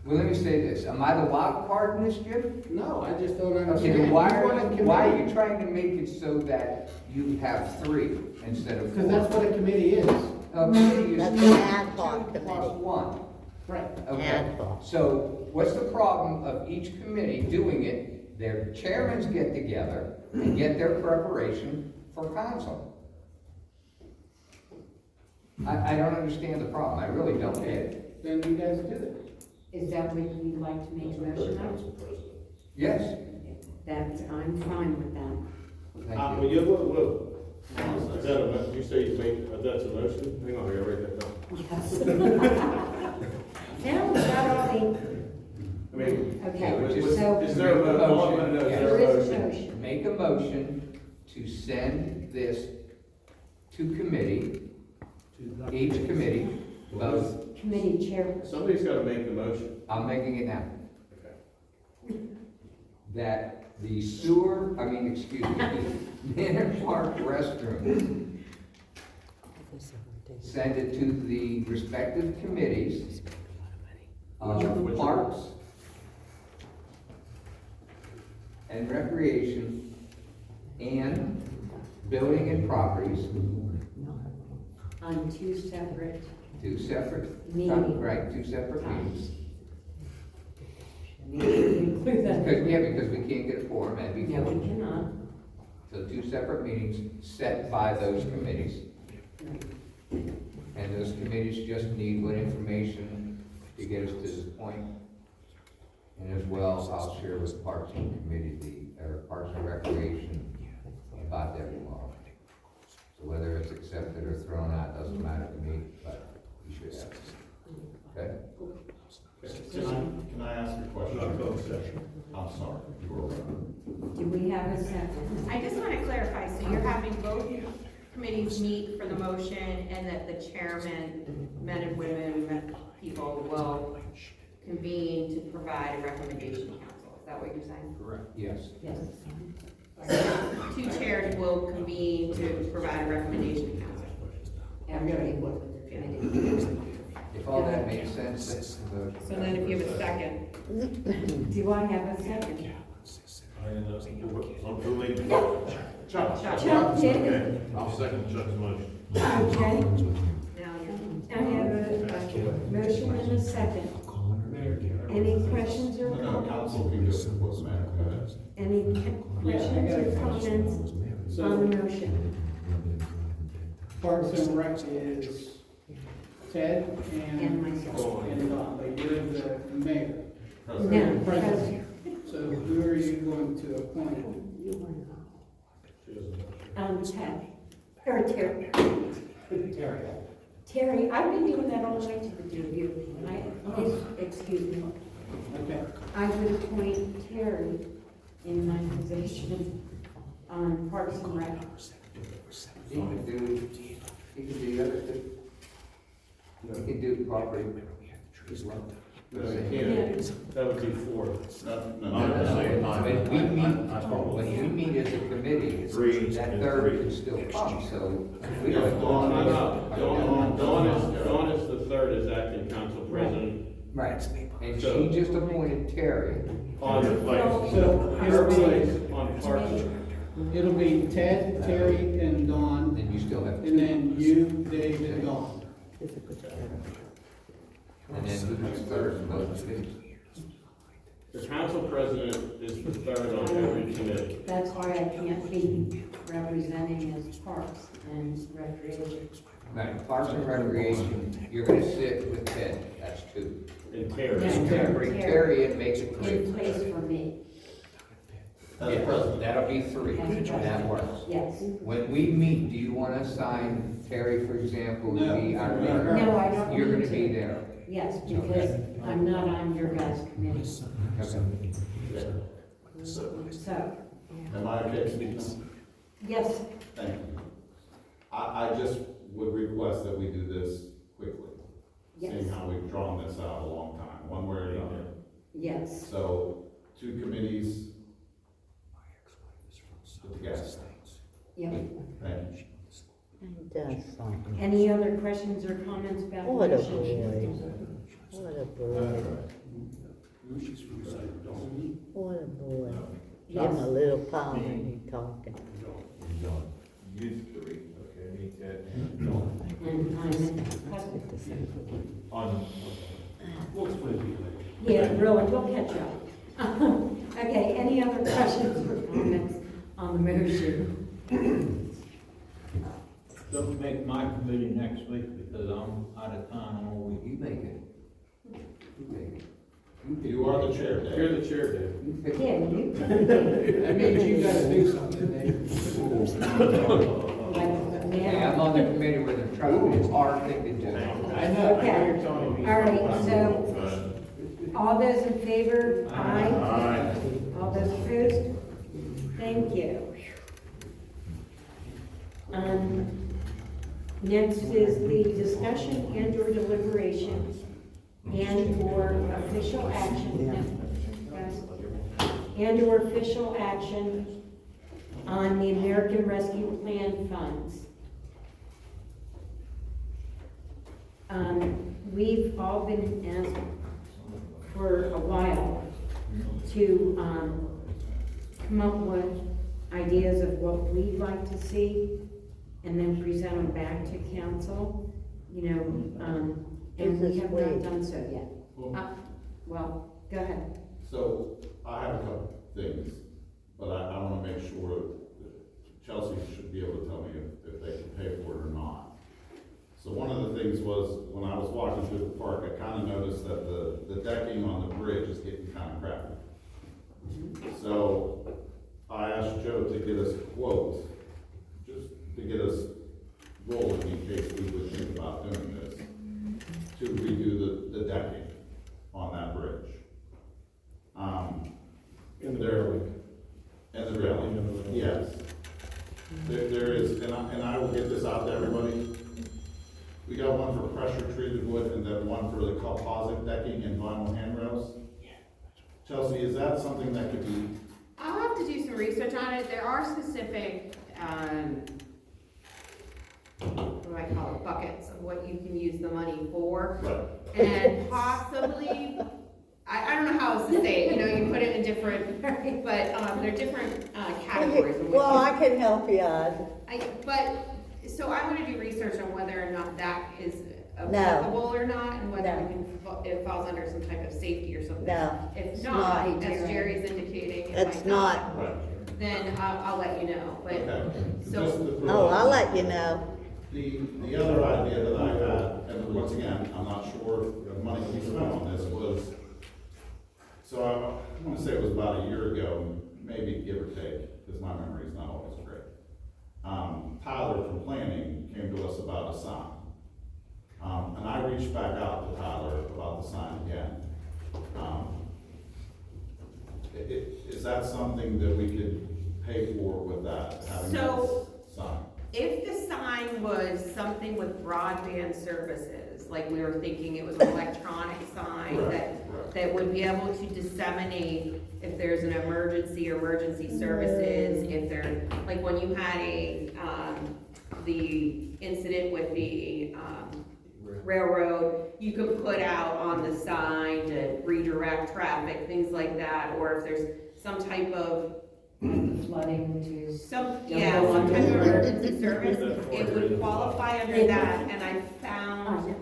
F: well, let me say this, am I the wild card in this, Jim?
C: No, I just don't
F: Okay,
C: understand.
F: then why are you trying to make it so that you have three instead of four?
C: Because that's what a committee is.
F: A committee is
D: That's an
F: two
D: ad hoc
F: plus
D: committee.
F: one.
C: Right.
F: Okay,
D: Ad hoc.
F: so what's the problem of each committee doing it? Their chairmans get together and get their preparation for council. I don't understand the problem, I really don't get it.
C: Then you guys do that.
A: Is that what you'd like to make a motion of?
F: Yes?
A: That's, I'm fine with that.
F: Thank you.
B: Well, yeah, whoa. Is that a, you say you make, that's a motion? Hang on, I gotta write that down.
A: Yes. Now we got all the,
B: I mean,
A: okay,
F: Just-
A: so
B: is there a motion? Is
A: there
B: there a
A: is a
B: motion?
A: motion.
F: Make a motion to send this to committee, each committee, vote.
A: Committee chair.
B: Somebody's gotta make the motion.
F: I'm making it now.
B: Okay.
F: That the Manor Park restroom, send it to the respective committees of Parks and Recreation and Building and Properties,
A: On two separate
F: two separate,
A: meetings.
F: right, two separate meetings.
A: Include that.
F: Because we can't get a quorum and
A: No,
F: before.
A: we cannot.
F: So two separate meetings set by those committees. And those committees just need what information to get us to this point. And as well, I'll share with Parks and Committee, Parks and Recreation about their tomorrow. So whether it's accepted or thrown out, doesn't matter to me, but you should have it. Okay?
N: Can I ask a question? I'm sorry, you were right.
A: Do we have a second?
O: I just want to clarify, so you're having both committees meet for the motion and that the chairman, men and women, people will convene to provide a recommendation to council. Is that what you're saying?
F: Correct. Yes.
A: Yes.
O: Two chairs will convene to provide a recommendation to council.
A: Everybody was with their committee.
F: If all that makes sense, that's the motion.
O: So then if you have a second.
A: Do I have a second?
B: Who made the Chuck.
A: Chuck did.
B: Okay, I'll second Chuck's motion.
A: Okay.
O: Now you're.
A: I have a motion and a second. Any questions or
N: No,
A: comments?
N: council can just close the matter. Go ahead.
A: Any questions or comments on the motion?
C: Parks and Rec is Ted
A: And
C: and
A: myself.
C: Don, but you're the mayor.
A: No,
C: President. So who are you going to appoint?
A: Ted, or Terry. Terry, I've been doing that all the way to the debut. Excuse me.
C: Okay.
A: I would appoint Terry in my position on Parks and Rec.
F: He can do the other two. He can do property as well.
B: No, you can't. That would be four.
E: Not at the same time.
F: When we meet as a committee,
E: Three
F: that
E: and
F: third
E: three.
F: can still come, so. we
B: No,
F: don't-
B: Dawn is the third as acting council president.
F: Right, and she just appointed Terry.
B: On the place.
C: So
B: Her
C: it'll
B: place
C: be,
B: on Parks.
C: it'll be Ted, Terry, and Don,
F: And you still have.
C: and then you, Dave, and Don.
F: And then who's third in those committees?
B: The council president is the third on every committee.
A: That's why I can't be representing as Parks and Recreation.
F: Right, Parks and Recreation, you're gonna sit with Ted, that's two.
B: And Terry.
A: Yeah.
F: Terry, it makes it
A: In
F: three.
A: place for me,
N: As
F: Yeah,
N: president.
F: that'll be three, that works.
A: yes.
F: When we meet, do you want to assign Terry, for example, to be our
C: No.
F: leader?
A: No, I don't
F: You're
A: need
F: gonna be
A: to.
F: there.
A: Yes, because I'm not on your guys' committee,
F: Okay.
A: so,
N: Am I okay to speak now?
A: yes,
N: Thank you. I just would request that we do this quickly,
A: yes,
N: seeing how we've drawn this out a long time, one way or another.
A: yes.
N: So, two committees put together.
A: Yep.
N: Thank you.
A: Any other questions or comments about the
D: What a
A: motion?
D: boy. What a boy. What a boy. I'm a little power when he talking.
E: You three, okay, me, Ted.
A: And
B: On, we'll explain to you later.
A: yeah, really, we'll catch up. Okay, any other questions or comments on the motion?
J: Don't make my committee next week because I'm out of town all week.
F: You make it. You make it.
N: You are the chair, Dave.
B: You're the chair, Dave.
F: You pick it.
A: Yeah, you.
C: That means you gotta do something, Dave.
F: Hey, I'm on the committee with him, trust me, it's our thing to do.
J: I know, I know you're telling me.
A: All right, so, all those in favor? Aye.
B: Aye.
A: All those opposed? Thank you. Next is the discussion and or deliberation and or official action. And or official action on the American Rescue Plan funds. We've all been asked for a while to come up with ideas of what we'd like to see and then present them back to council, you know, and we have not done so yet. Well, go ahead.
N: So, I have a couple things, but I wanna make sure that Chelsea should be able to tell me if they can pay for it or not. So one of the things was, when I was walking through the park, I kinda noticed that the decking on the bridge is getting kinda crappy. So, I asked Joe to get us a quote, just to get us rolling in case we would think about doing this, to redo the decking on that bridge.
B: In the railing.
N: And the railing, yes. There is, and I will get this out to everybody. We got one for pressure treated wood and then one for the composite decking and vinyl handrails. Chelsea, is that something that could be,
O: I'll have to do some research on it. There are specific, what do I call it, buckets of what you can use the money for.
N: right,
O: And possibly, I don't know how else to say it, you know, you put it in different, but, there are different, categories. in which
D: Well,
O: you-
D: I can help you out.
O: So I'm gonna do research on whether or not that is applicable or not, and whether
D: No.
O: we can, it falls under some type of safety or something.
D: No,
O: If
D: it's
O: not,
D: not.
O: as Jerry's indicating, it
D: It's
O: might
D: not.
N: right,
O: then I'll let you know, but,
N: okay.
O: so-
N: Just to throw
D: Oh,
N: out-
D: I'll let you know.
N: The other idea that I had, and once again, I'm not sure if the money can be spent on this, was, so I want to say it was about a year ago, maybe give or take, because my memory is not always great. Tyler from planning came to us about a sign. And I reached back out to Tyler about the sign again. Is that something that we could pay for with that, having that
O: So-
N: sign?
O: if the sign was something with broadband services, like we were thinking it was an electronic sign that would be able to disseminate if there's an emergency services, if there, like when you had the incident with the, railroad, you could put out on the sign to redirect traffic, things like that, or if there's some type of
A: Flooding to.
O: some type of emergency service, it would qualify under that, and I found,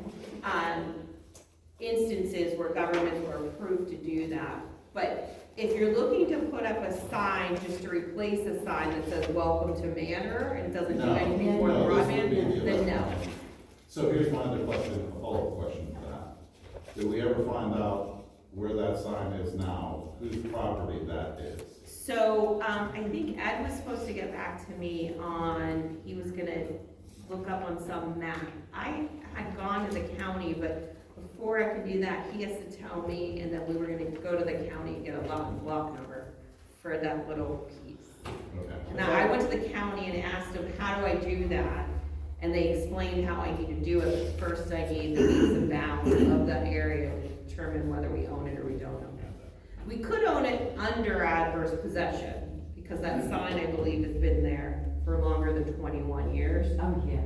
O: instances where governments were approved to do that. But if you're looking to put up a sign just to replace a sign that says welcome to Manor and doesn't do
N: No,
O: anything for the
N: no, this would be
O: broadband,
N: the
O: then
N: other
O: no.
N: one. So here's my other question, a follow-up question to that. Did we ever find out where that sign is now, whose property that is?
O: So, I think Ed was supposed to get back to me on, he was gonna look up on some map. I had gone to the county, but before I could do that, he has to tell me, and then we were gonna go to the county and get a lot and block number for that little piece.
N: Okay.
O: And I went to the county and asked them, how do I do that? And they explained how I need to do it. But first, I need the meets and bounds of that area to determine whether we own it or we don't own it. We could own it under adverse possession, because that sign, I believe, has been there for longer than 21 years.
A: Oh, yeah.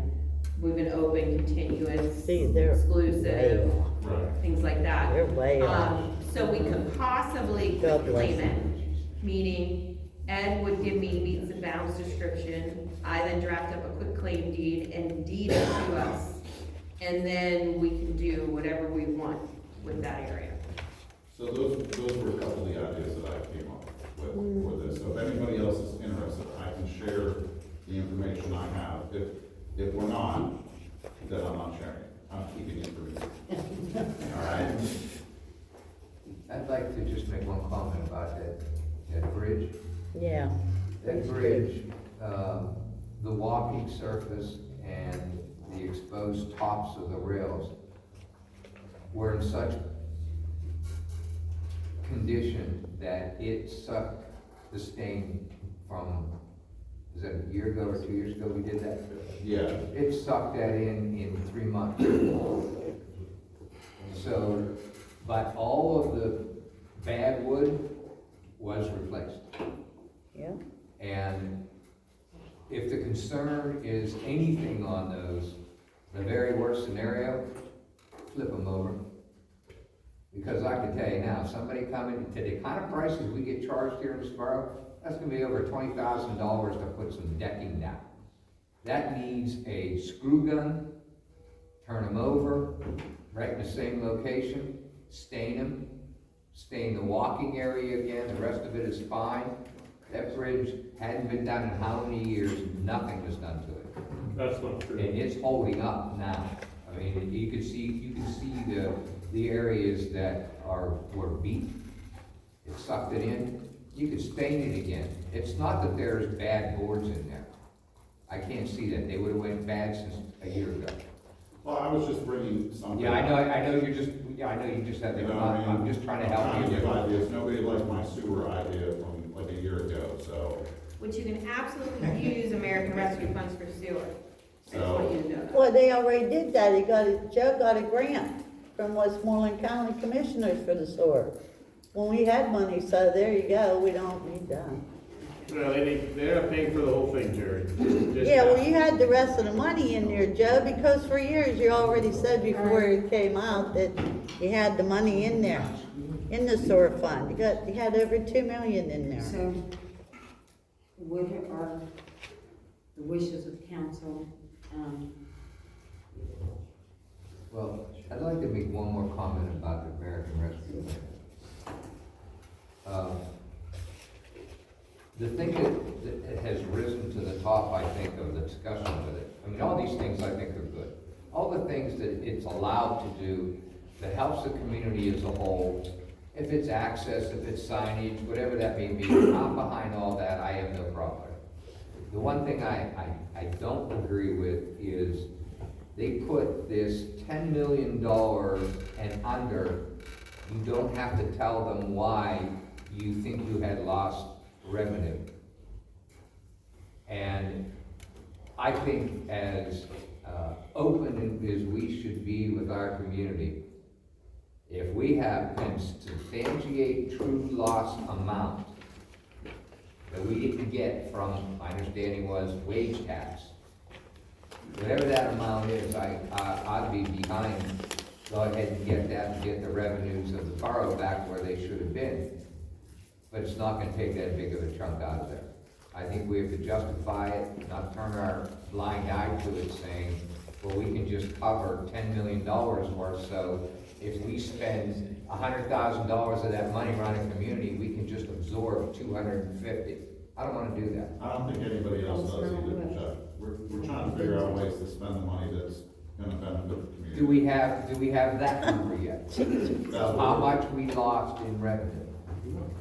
O: We've been open, continuous,
D: See, they're
O: exclusive,
N: Right.
O: things like that.
D: They're way off.
O: So we could possibly
D: God bless.
O: claim it, meaning Ed would give me meets and bounds description. I then draft up a quick claim deed and deed it to us. And then we can do whatever we want with that area.
N: So those were a couple of the ideas that I came up with for this. So if anybody else is interested, I can share the information I have. If we're not, then I'm not sharing. I'm keeping it for me. All right?
F: I'd like to just make one comment about that bridge.
D: Yeah.
F: That bridge, the walking surface and the exposed tops of the rails were in such condition that it sucked the stain from, is that a year ago or 2 years ago we did that?
N: Yeah.
F: It sucked that in 3 months. So, but all of the bad wood was replaced.
D: Yeah.
F: And if the concern is anything on those, the very worst scenario, flip them over. Because I can tell you now, somebody coming to the kind of prices we get charged here in this borough, that's gonna be over $20,000 to put some decking down. That needs a screw gun, turn them over, right in the same location, stain them, stain the walking area again, the rest of it is fine. That bridge hadn't been done in how many years, nothing was done to it.
B: That's not true.
F: And it's holding up now. I mean, you can see the areas that were beat. It sucked it in. You could stain it again. It's not that there's bad boards in there. I can't see that. They would've went bad since a year ago.
N: Well, I was just bringing something.
F: Yeah, I know you just had
N: You
F: the,
N: know, I mean,
F: I'm just trying to help
N: I'm trying to give
F: you.
N: ideas. Nobody liked my sewer idea from like a year ago, so.
O: Which you can absolutely use American Rescue Funds for sewer. I just
N: So-
O: want you to know that.
D: Well, they already did that. Joe got a grant from Westmoreland County Commissioners for the sewer. When we had money, so there you go, we don't need that.
B: No, they're not paying for the whole thing, Jerry. Just
D: Yeah, well,
B: half.
D: you had the rest of the money in there, Joe, because for years you already said before it came out that you had the money in there, in the sewer fund. You had over 2 million in there.
A: So, what are the wishes of council?
F: Well, I'd like to make one more comment about the American Rescue Plan. The thing that has risen to the top, I think, of the discussion with it, I mean, all these things I think are good. All the things that it's allowed to do, that helps the community as a whole, if it's access, if it's signage, whatever that may be, I'm behind all that, I have no problem. The one thing I don't agree with is they put this $10 million and under, you don't have to tell them why you think you had lost revenue. And I think as open as we should be with our community, if we can substantiate true loss amount that we didn't get from, my understanding was, wage tax, whatever that amount is, I'd be behind, go ahead and get that and get the revenues of the borough back where they should have been. But it's not gonna take that big of a chunk out of there. I think we have to justify it, not turn our blind eye to it saying, well, we can just just cover $10 million worth, so if we spend $100,000 of that money around a community, we can just absorb 250. I don't wanna do that.
N: I don't think anybody else does either, Chuck. We're trying to figure out ways to spend the money that's gonna benefit the community.
F: Do we have that number yet? How much we lost in revenue?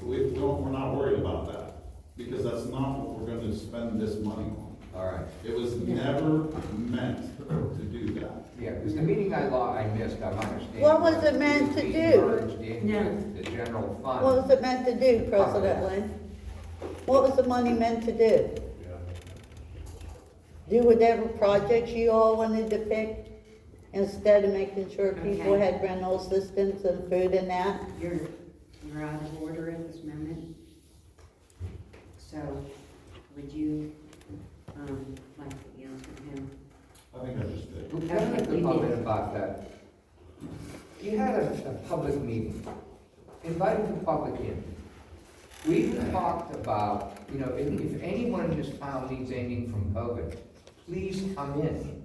N: We're not worried about that, because that's not what we're gonna spend this money on.
F: All right.
N: It was never meant to do that.
F: Yeah, because the meeting I missed, I'm understanding.
D: What was it meant to
F: we
D: do?
F: merged into the general fund.
D: What was it meant to do, President Lynn? What was the money meant to do? Do whatever projects you all wanted to pick, instead of making sure people
A: Okay.
D: had rental assistance and food and that?
A: You're out of order at this moment. So, would you, like to answer him?
N: I think I just did.
F: What about the public about that? You had a public meeting, invited the public in. We talked about, if anyone in this town needs anything from COVID, please come in.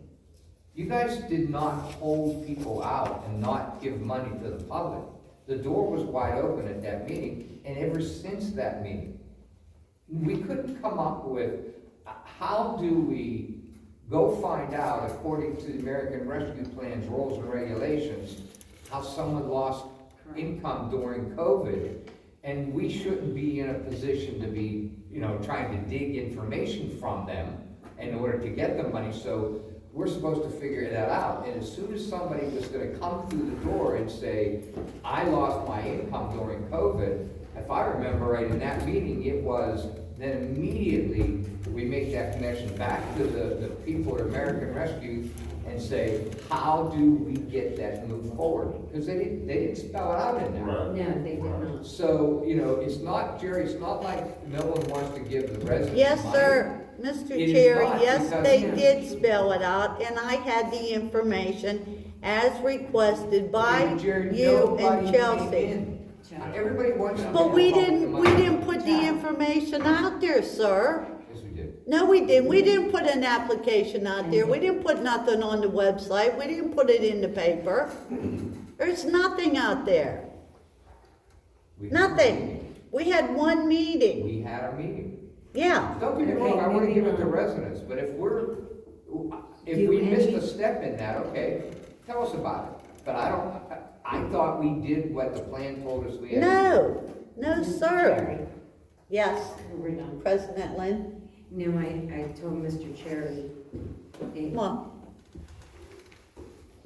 F: You guys did not hold people out and not give money to the public. The door was wide open at that meeting, and ever since that meeting, we couldn't come up with, how do we go find out, according to the American Rescue Plan's rules and regulations, how someone lost income during COVID, and we shouldn't be in a position to be, trying to dig information from them in order to get the money, so we're supposed to figure that out. And as soon as somebody was gonna come through the door and say, I lost my income during COVID, if I remember right, in that meeting, it was, then immediately we make that connection back to the people at American Rescue and say, how do we get that moved forward? Because they didn't spell it out in there.
N: Right.
A: No, they did not.
F: So, it's not, Jerry, it's not like no one wants to give the residents
D: Yes,
F: money.
D: sir. Mr.
F: It is
D: Cherry,
F: not,
D: yes,
F: because-
D: they did spell it out, and I had the information as requested by
F: Jerry,
D: you
F: nobody
D: and
F: came
D: Chelsea.
F: in. Everybody wants to.
D: But we didn't put the information out there, sir.
F: Yes, we did.
D: No, we didn't. We didn't put an application out there. We didn't put nothing on the website. We didn't put it in the paper. There's nothing out there.
F: We-
D: Nothing. We had one meeting.
F: We had a meeting.
D: Yeah.
F: Don't get me wrong, I wanna give it to residents, but if we missed a step in that, okay, tell us about it. But I thought we did what the plan told us we had.
D: No, sir. Yes,
A: We're done.
D: President Lynn.
A: No, I told Mr. Cherry,
D: Come on.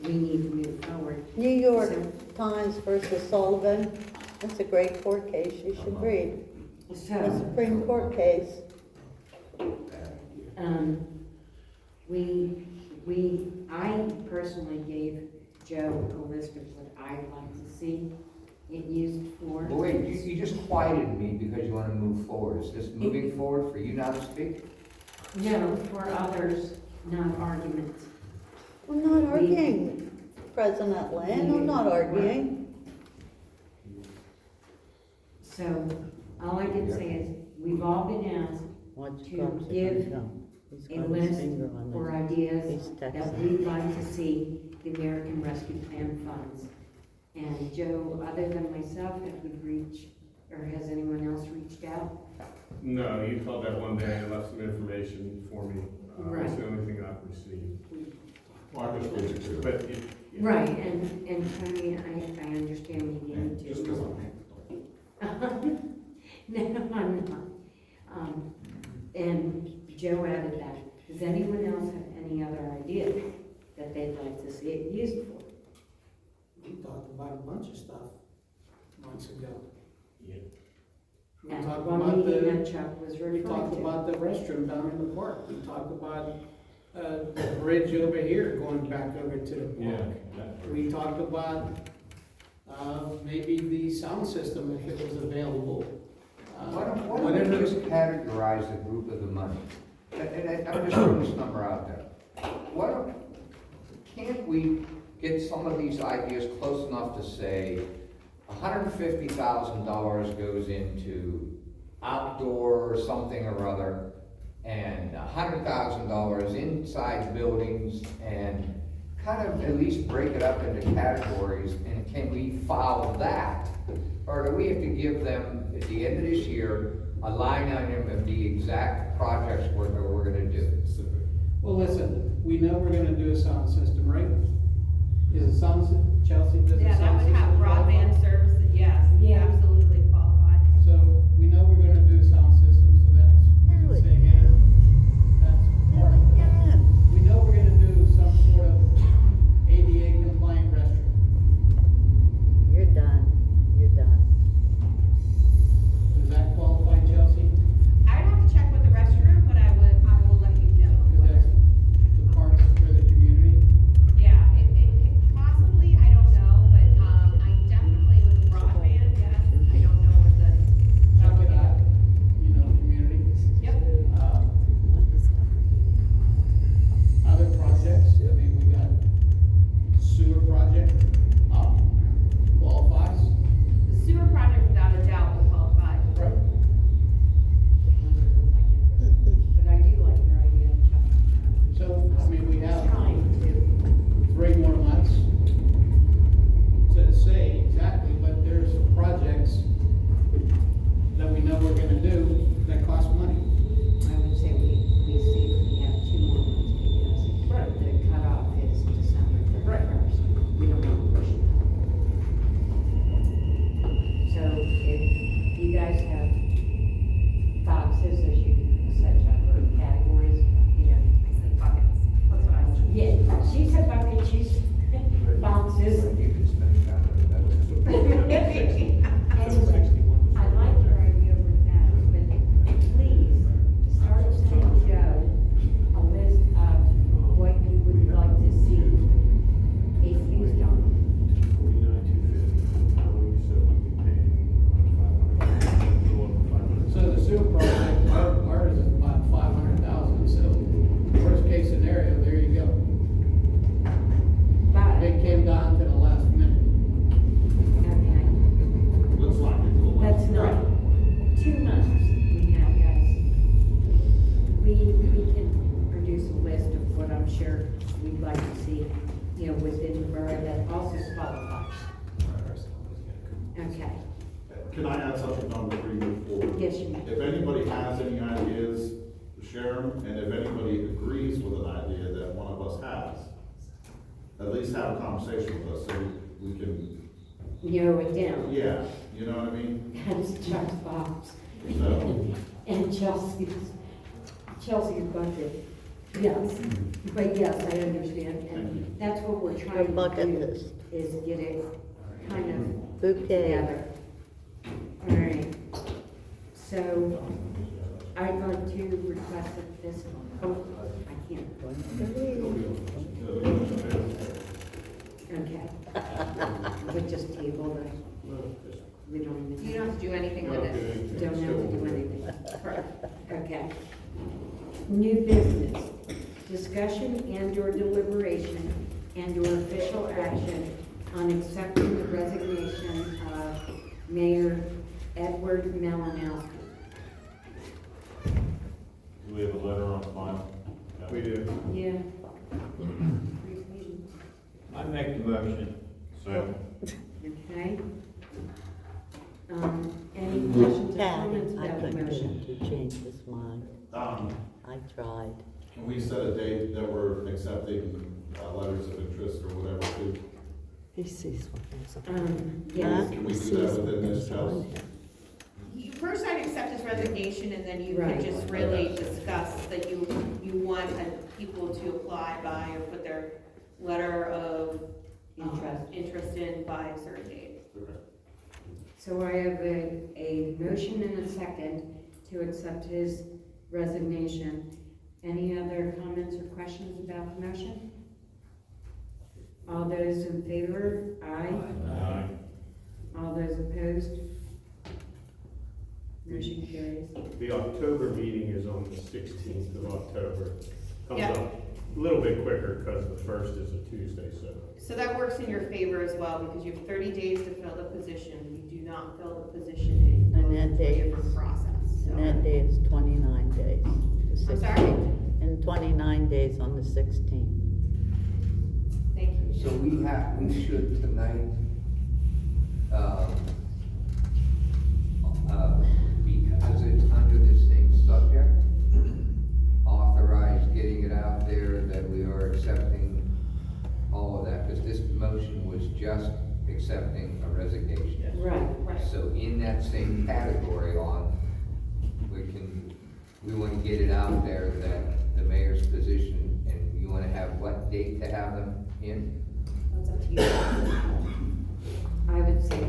A: we need to move forward.
D: New York
A: So-
D: Times versus Sullivan. That's a great court case. You should read. A
A: So,
D: Supreme Court case.
A: I personally gave Joe a list of what I'd like to see it used for.
F: But wait, you just quieted me because you wanna move forward. Is this moving forward for you now to speak?
A: No, for others, not arguments.
D: I'm not arguing, President Lynn. I'm not arguing.
A: So, all I can say is, we've all been asked to give a list or ideas that we'd like to see the American Rescue Plan funds. And Joe, other than myself, have we reached, or has anyone else reached out?
B: No, you called that one day and left some information for me. That's the only thing I've received.
N: Well, I just read it too.
B: But it. Yeah.
A: Right, and Tony, I understand we need to.
N: Just because I'm.
A: No, I'm not. And Joe added that. Does anyone else have any other ideas that they'd like to see it used for?
C: We talked about a bunch of stuff months ago.
B: Yeah.
C: We
A: At
C: talked
A: one
C: about
A: meeting
C: the,
A: that Chuck was
C: we
A: referring
C: talked
A: to.
C: about the restroom down in the park. We talked about, the bridge over here going back over to the park. We talked about, maybe the sound system if it was available.
F: Why don't we just categorize the group of the money? And I'm just throwing this number out there. Can't we get some of these ideas close enough to say $150,000 goes into outdoor or something or other, and $100,000 inside buildings, and kind of at least break it up into categories, and can we file that? Or do we have to give them, at the end of this year, a line item of the exact projects we're gonna do?
C: Well, listen, we know we're gonna do a sound system, right? Is it sound, Chelsea, does the
O: Yeah, that
C: sound
O: would
C: system
O: have
C: qualify?
O: broadband services, yes,
A: Yeah.
O: absolutely qualified.
C: So, we know we're gonna do a sound system, so that's, we
D: There
C: can
D: we
C: say,
D: go.
C: yeah, that's part of it.
D: Yeah.
C: We know we're gonna do some sort of ADA compliant restroom.
D: You're done, you're done.
C: Does that qualify, Chelsea?
O: I'd have to check with the restroom, but I will let you know.
C: Because that's the parts for the community.
O: Yeah, it possibly, I don't know, but, I definitely with broadband, yes, I don't know what the.
C: Check it out, you know, community.
O: Yep.
C: Other projects, I mean, we got sewer project, qualifies.
O: The sewer project without a doubt will qualify.
C: Right.
A: But I do like your idea, Chuck.
C: So, I mean, we have
A: Trying to.
C: 3 more months to say exactly, but there's projects that we know we're gonna do that cost money.
A: I would say we see if we have 2 more months because the cutoff is December 31st. We don't want to push it. So if you guys have boxes, as you said, Chuck, or categories, you know.
O: I said buckets, that's what I was.
A: Yeah, she said bucket, she's boxes.
F: You can spend time on that.
A: And I like your idea with that, but please start sending Joe a list of what you would like to see a fuse on.
B: 49,250. We said we'd be paying $500.
C: So the sewer project, ours is about 500,000, so worst case scenario, there you go.
A: But,
C: It came down to the last minute.
A: okay,
N: Looks like it's a little.
A: that's not 2 months we have, guys. We can produce a list of what I'm sure we'd like to see, you know, within the borough that also qualifies. Okay,
N: Can I add something on before you move forward?
A: yes, you may.
N: If anybody has any ideas, share them, and if anybody agrees with an idea that one of us has, at least have a conversation with us so we can,
A: Narrow it down.
N: yeah, you know what I mean?
A: That's Chuck's box.
N: So,
A: And Chelsea's bucket. Yes, but yes, I understand, and that's what we're trying to
D: bucket
A: do,
D: list.
A: is get it kind of
D: Bouquet.
A: together. All right, so I'd like to request that this, oh, I can't. Okay. We just table it. We don't even.
O: You don't have to do anything with it.
A: Don't have to do anything. Okay. New business, discussion and/or deliberation and/or official action on accepting the resignation of Mayor Edward Malinoski.
E: Do we have a letter on file?
B: We do.
A: Yeah.
B: I make the motion.
E: So,
A: Okay. Any questions or
D: Pat,
A: comments
D: I
A: about the
D: couldn't get
A: motion?
D: him to change his mind. I tried.
N: can we set a date that we're accepting, letters of interest or whatever to?
D: He sees what there's
A: Yes.
N: Can we do that within this house?
O: First, I'd accept his resignation, and then you
A: Right.
O: could just really discuss that you want people to apply by or put their letter of interest in by a certain date.
A: So I have a motion and a second to accept his resignation. Any other comments or questions about the motion? All those in favor? Aye. All those opposed? Motion carries.
B: The October meeting is on the 16th of October. Comes
O: Yeah.
B: up a little bit quicker because the 1st is a Tuesday, so.
O: So that works in your favor as well, because you have 30 days to fill the position. If you do not fill the position, it
D: And
O: goes
D: that
O: into a
D: day
O: different
D: is-
O: process. So-
D: And that day is 29 days. the
O: I'm sorry?
D: 16th. And 29 days on the 16th.
O: Thank
F: So we should tonight, because it's under the same subject, authorize getting it out there that we are accepting all of that, because this motion was just accepting a resignation.
A: Right.
F: So in that same category we want to get it out there that the mayor's position, and you want to have what date to have them in?
O: That's up to you.
A: I would say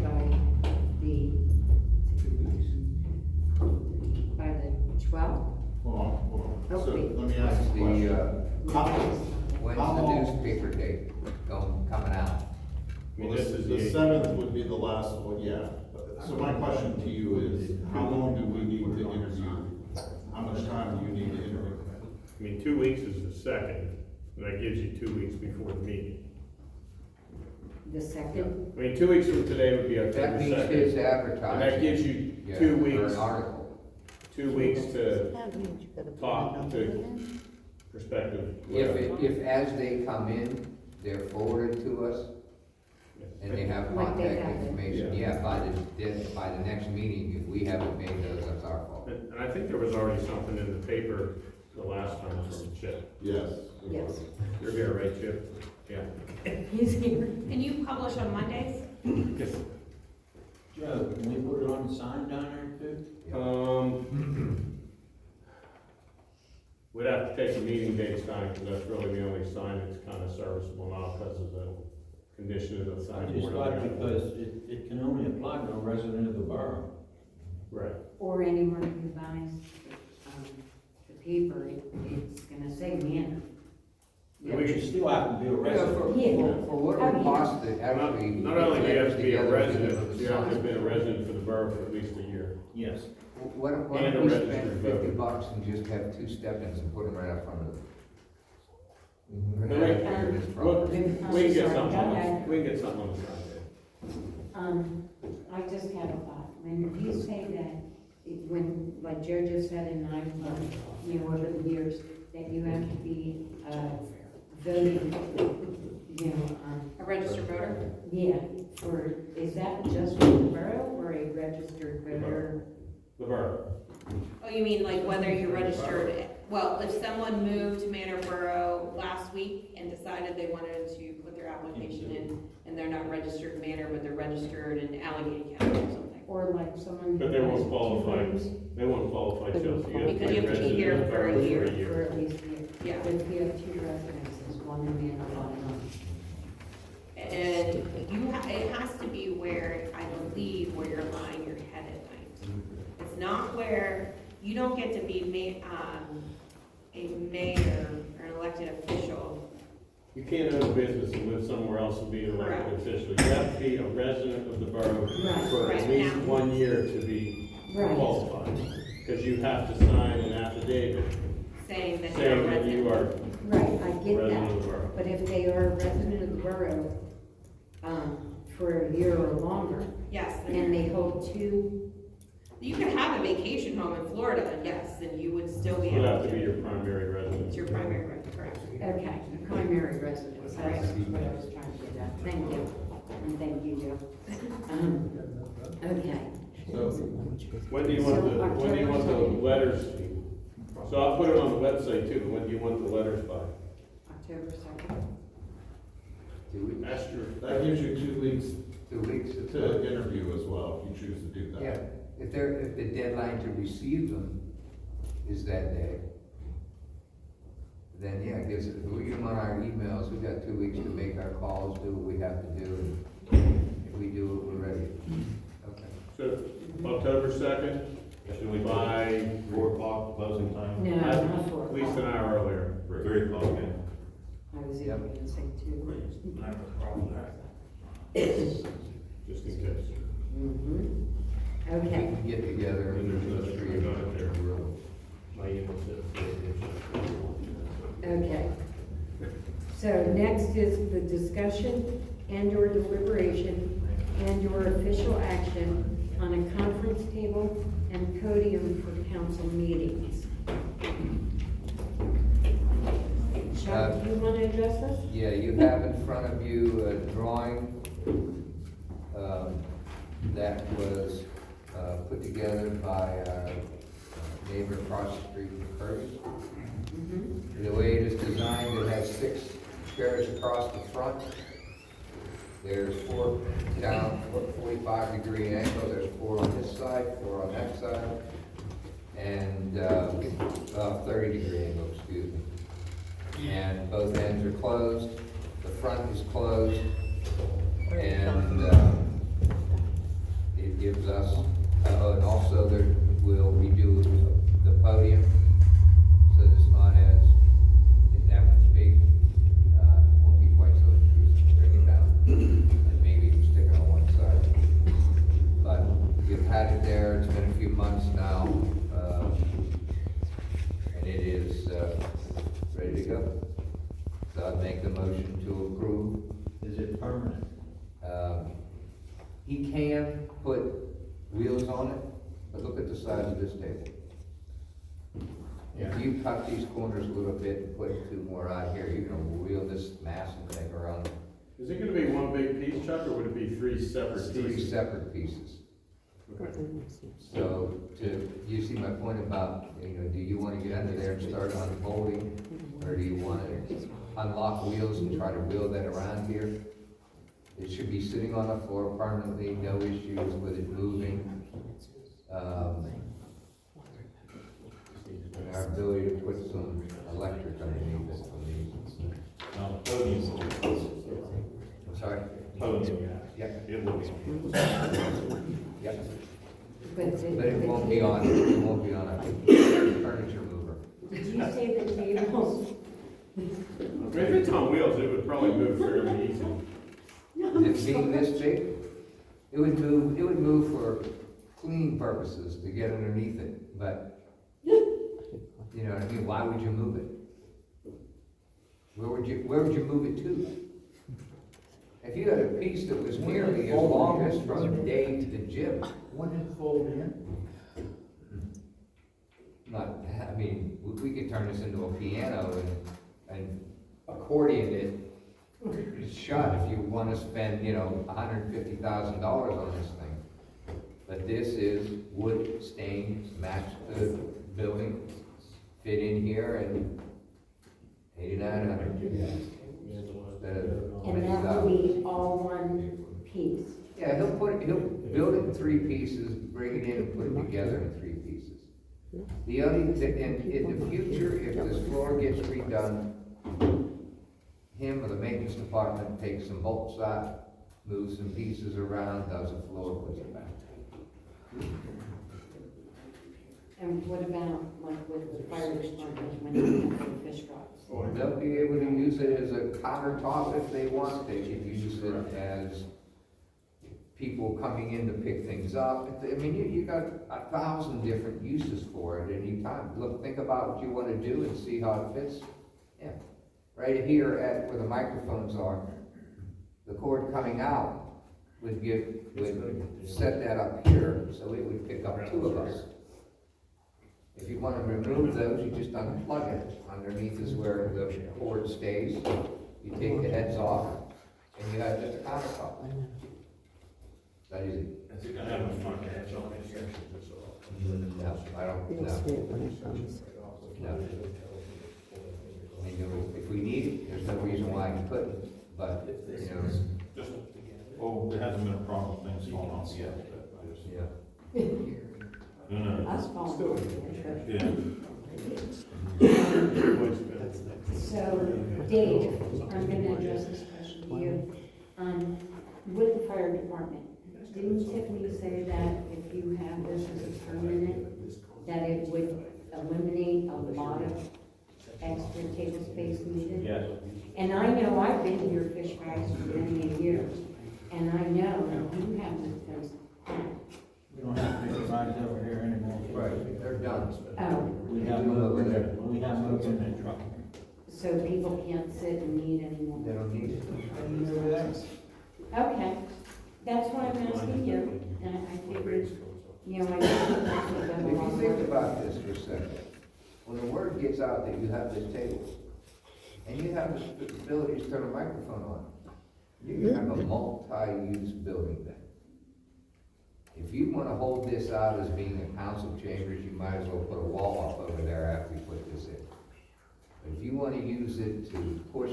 A: by the 12th.
N: Hold on. So
A: Okay.
N: let me ask
F: When's
N: you a
F: the,
N: question.
F: when's
N: How
F: the
N: long-
F: newspaper date coming out?
E: I mean,
N: Well,
E: this is
N: the
E: the,
N: 7th would be the last one, yeah. So my question to you is, how long do we need to interview? How much time do you need to interview?
B: I mean, 2 weeks is the second, and that gives you 2 weeks before the meeting.
A: The second,
B: I mean, 2 weeks from today would be
F: That
B: October
F: means his
B: second.
F: advertising.
B: And that gives you
F: Yeah,
B: 2
F: for
B: weeks,
F: an article.
B: 2 weeks to
D: That means you gotta put
B: talk
D: a number
B: to
D: in.
B: prospective.
F: If as they come in, they're forwarded to us, and they have
A: Like they
F: contact
A: have.
F: information, yeah, by the next meeting, if we haven't made those, that's our fault.
B: And I think there was already something in the paper the last time from Chip.
N: Yes.
A: yes.
B: You're here, right, Chip? Yeah.
A: He's here.
O: Can you publish on Mondays?
B: Yes.
J: Joe, can we put it on the sign down there too?
B: We'd have to take the meeting dates down, because that's really the only sign that's kind of serviceable now because of the condition of the sign.
J: I just thought because it can only apply to a resident of the borough.
B: Right.
A: Or anyone who buys the paper, it's gonna say Manor.
B: Yeah,
J: But you still have to be a resident.
F: For what it would cost to actually.
B: Not only do you have to be a
F: together
B: resident,
F: the
B: you have to have been a
F: sign.
B: resident for the borough for at least a year.
J: Yes.
F: What
B: And
F: if
B: a
F: we
B: registered
F: spend
B: voter.
F: $50 and just have 2 step-ins and put them right up front of them?
B: We can get something on, we can get something on the sign there.
A: I just had a thought, when you say that, when, like Joe just said, and I've learned, over the years, that you have to be, voting,
O: A registered voter?
A: yeah, is that just for the borough or a registered voter?
B: The borough.
O: Oh, you mean like whether you're registered, well, if someone moved to Manor Borough last week and decided they wanted to put their application in, and they're not registered in Manor, but they're registered in Allegheny County or something.
A: Or like someone.
B: But they won't qualify, they won't qualify, Chelsea.
O: Because you have to be here for a year.
A: For at least a year.
O: Yeah.
A: But if you have 2 residences, one in Manor, one in Orange.
O: And it has to be where, I believe, where you're lying your head at night. It's not where, you don't get to be a mayor or an elected official.
B: You can't own a business and live somewhere else and be an elected
O: Correct.
B: official. You have to be a resident of the borough
A: Right.
B: for at
O: Right.
B: least
O: Now.
B: 1 year to be
A: Right.
B: qualified. Because you have to sign an affidavit
O: Saying that you're a
B: saying that
O: resident.
B: you are
A: Right, I get
B: resident of
A: that,
B: the borough.
A: but if they are a resident of the borough, for a year or longer,
O: Yes,
A: and they hold 2,
O: you could have a vacation home in Florida, yes, and you would still be
B: You
O: able
B: have to
O: to.
B: be your primary
O: It's
B: residence.
O: your primary right, correct.
A: okay, primary residence, that's what I was trying to get at, thank you, and thank you, Joe. Okay,
N: So,
B: When do you want the letters? So I'll put it on the website too, but when do you want the letters by?
A: October 2nd.
F: 2 weeks?
B: Ask your.
N: that gives you 2 weeks
F: 2 weeks.
N: to interview as well, if you choose to do that.
F: Yeah, if the deadline to receive them is that day, then yeah, it gives it, if we get them on our emails, we've got 2 weeks to make our calls, do what we have to do, and if we do it, we're ready. Okay.
B: So October 2nd,
E: Should we
B: by
E: 4 o'clock closing time?
A: No, not 4
B: at least an
A: o'clock.
B: hour earlier.
E: 3 o'clock, okay.
A: I was even gonna say 2.
B: Just in case.
A: Mm-hmm.
F: We
A: Okay,
F: can get together
B: And
F: and
B: there's
F: the
B: nothing
F: street.
B: about it there. My email said.
A: okay. So next is the discussion and/or deliberation and/or official action on a conference table and podium for council meetings. Chuck, do you want to address this?
F: Yeah, you have in front of you a drawing that was put together by our neighbor across the street from Curtis. The way it is designed, it has 6 chairs across the front. There's 4 down, 45-degree angle, there's 4 on this side, 4 on that side, and 30-degree angle, excuse me. And both ends are closed, the front is closed, and it gives us, and also there will redo the podium, so it's not as, if that one's big, won't be quite so intrusive, bring it down, and maybe even stick it on one side. But we've had it there, it's been a few months now, and it is ready to go. So I'd make the motion to approve.
J: Is it permanent?
F: He can put wheels on it, but look at the size of this table. If you cut these corners a little bit and put 2 more out here, you can wheel this massive thing around.
B: Is it gonna be one big piece, Chuck, or would it be 3 separate
F: 3
B: pieces?
F: separate pieces.
B: Okay.
F: So, you see my point about, do you want to get under there and start unfolding? Or do you want to unlock wheels and try to wheel that around here? It should be sitting on the floor permanently, no issues with it moving. And our ability to put some electric underneath it on these.
E: No, podium.
F: I'm sorry?
E: Podium.
F: Yeah.
E: It will be.
F: Yeah.
A: But
F: But it won't be on a furniture mover.
A: did you say the tables?
B: If it's on wheels, it would probably move fairly easy.
F: It being this big, it would move for cleaning purposes to get underneath it, but, you know what I mean, why would you move it? Where would you move it to? If you had a piece that was nearly as long as from Dave to the gym,
J: Wouldn't it fold in?
F: we could turn this into a piano and accordion it shut if you want to spend, $150,000 on this thing. But this is wood stained, match the building, fit in here, and 8,900.
A: And that will be all one piece.
F: Yeah, he'll build it in 3 pieces, bring it in and put it together in 3 pieces. The other, and in the future, if this floor gets redone, him or the maintenance department takes some bolts out, moves some pieces around, does the floor, puts it back.
A: And what about like with the fire department when they have the fish drops?
F: They'll be able to use it as a countertop if they want. They could use it as people coming in to pick things up. I mean, you got 1,000 different uses for it at any time. Look, think about what you want to do and see how it fits. Yeah, right here at where the microphones are, the cord coming out would set that up here, so it would pick up 2 of us. If you want to remove those, you just unplug it. Underneath is where the cord stays. You take the heads off, and you have just a countertop. That is it.
E: Is it gonna have a front edge on it here?
F: No, I don't,
M: You'll
F: no.
M: see it when it comes.
F: No. I mean, if we need it, there's no reason why I couldn't, but,
E: Just, there hasn't been a problem with things falling off yet.
F: yeah.
E: No.
A: Us falling.
E: Yeah.
A: So, Dave, I'm gonna address this question to you. With the fire department, didn't Tiffany say that if you have this as a permanent, that it would eliminate a lot of extra table space needed?
E: Yes.
A: And I know I've been to your fish fries for many years, and I know that you have this place.
J: We don't have fish fries over here anymore.
F: Right, they're done.
A: Oh,
J: We have them over there, we have them over in the truck.
A: so people can't sit and eat anymore?
F: They don't need it.
A: Okay, that's why I'm asking you, and I figured, I know that's what
F: If you think about this for a second, when the word gets out that you have this table, and you have the ability to turn a microphone on, you can have a multi-use building then. If you wanna hold this out as being a council chambers, you might as well put a wall up over there after you put this in. But if you wanna use it to push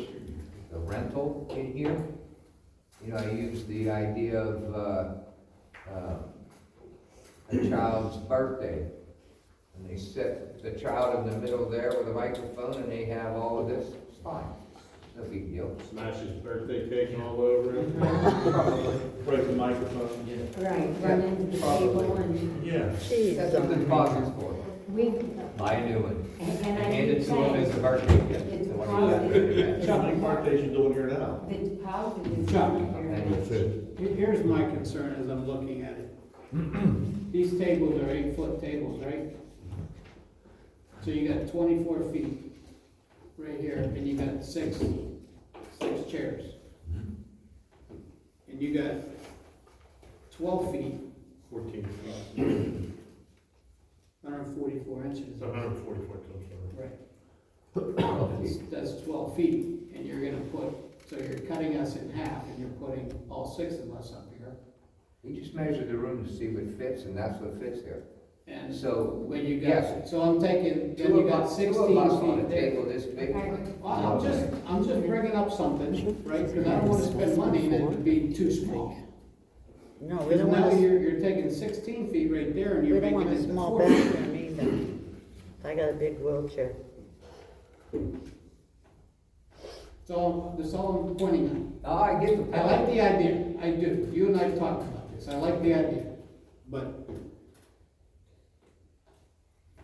F: the rental in here, you know, I use the idea of, a child's birthday. And they set the child in the middle there with a microphone and they have all of this, it's fine, no big deal.
B: Smash his birthday cake all over him.
F: Probably.
H: Break the microphone.
A: Right, run into the table and
B: Yeah.
F: That's what the deposit's for.
A: we,
F: Buy a new one.
A: and I
F: Hand it
A: keep
F: to him as a
A: saying,
F: birthday gift.
A: it's
F: So
A: a
F: what do you got?
H: How many birthdays you doing here now?
A: the deposit is.
C: Chuck. Here's my concern as I'm looking at it. These tables are 8-foot tables, right? So you got 24 feet right here, and you got six chairs. And you got 12 feet,
B: 14 feet.
C: 144 inches.
B: It's 144 total.
C: Right. That's 12 feet, and you're gonna put, so you're cutting us in half, and you're putting all 6 of us up here.
F: You just measure the room to see what fits, and that's what fits here.
C: And
F: So,
C: when you
F: yes.
C: got, so I'm taking, then
F: Two
C: you
F: of
C: got
F: us
C: 16
F: on a
C: feet there.
F: table this big.
C: Well, I'm just bringing up something, right, because I don't wanna spend money and it would be too small.
D: No, we
C: Because
D: don't
C: now
D: want,
C: you're taking 16 feet right there and
D: we
C: you're
D: don't
C: making
D: want
C: it
D: a
C: to
D: small
C: 4 feet.
D: bathroom either. I got a big wheelchair.
C: So, that's all I'm pointing out.
F: Oh, I get the
C: I like
F: point.
C: the idea, I do, you and I talked about this, I like the idea, but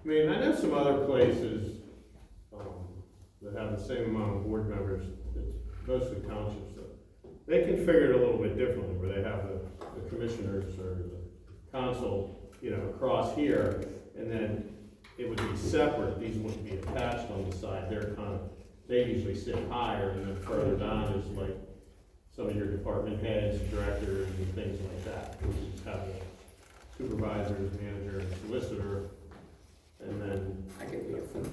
B: I mean, I know some other places, that have the same amount of board members, it's mostly townships, that they configure it a little bit differently, where they have the commissioners or the council, you know, across here, and then it would be separate, these wouldn't be attached on the side, they usually sit higher, and then further down is like some of your department heads, directors, and things like that, which is having supervisors, manager, and solicitor, and then,
C: I could be a fool.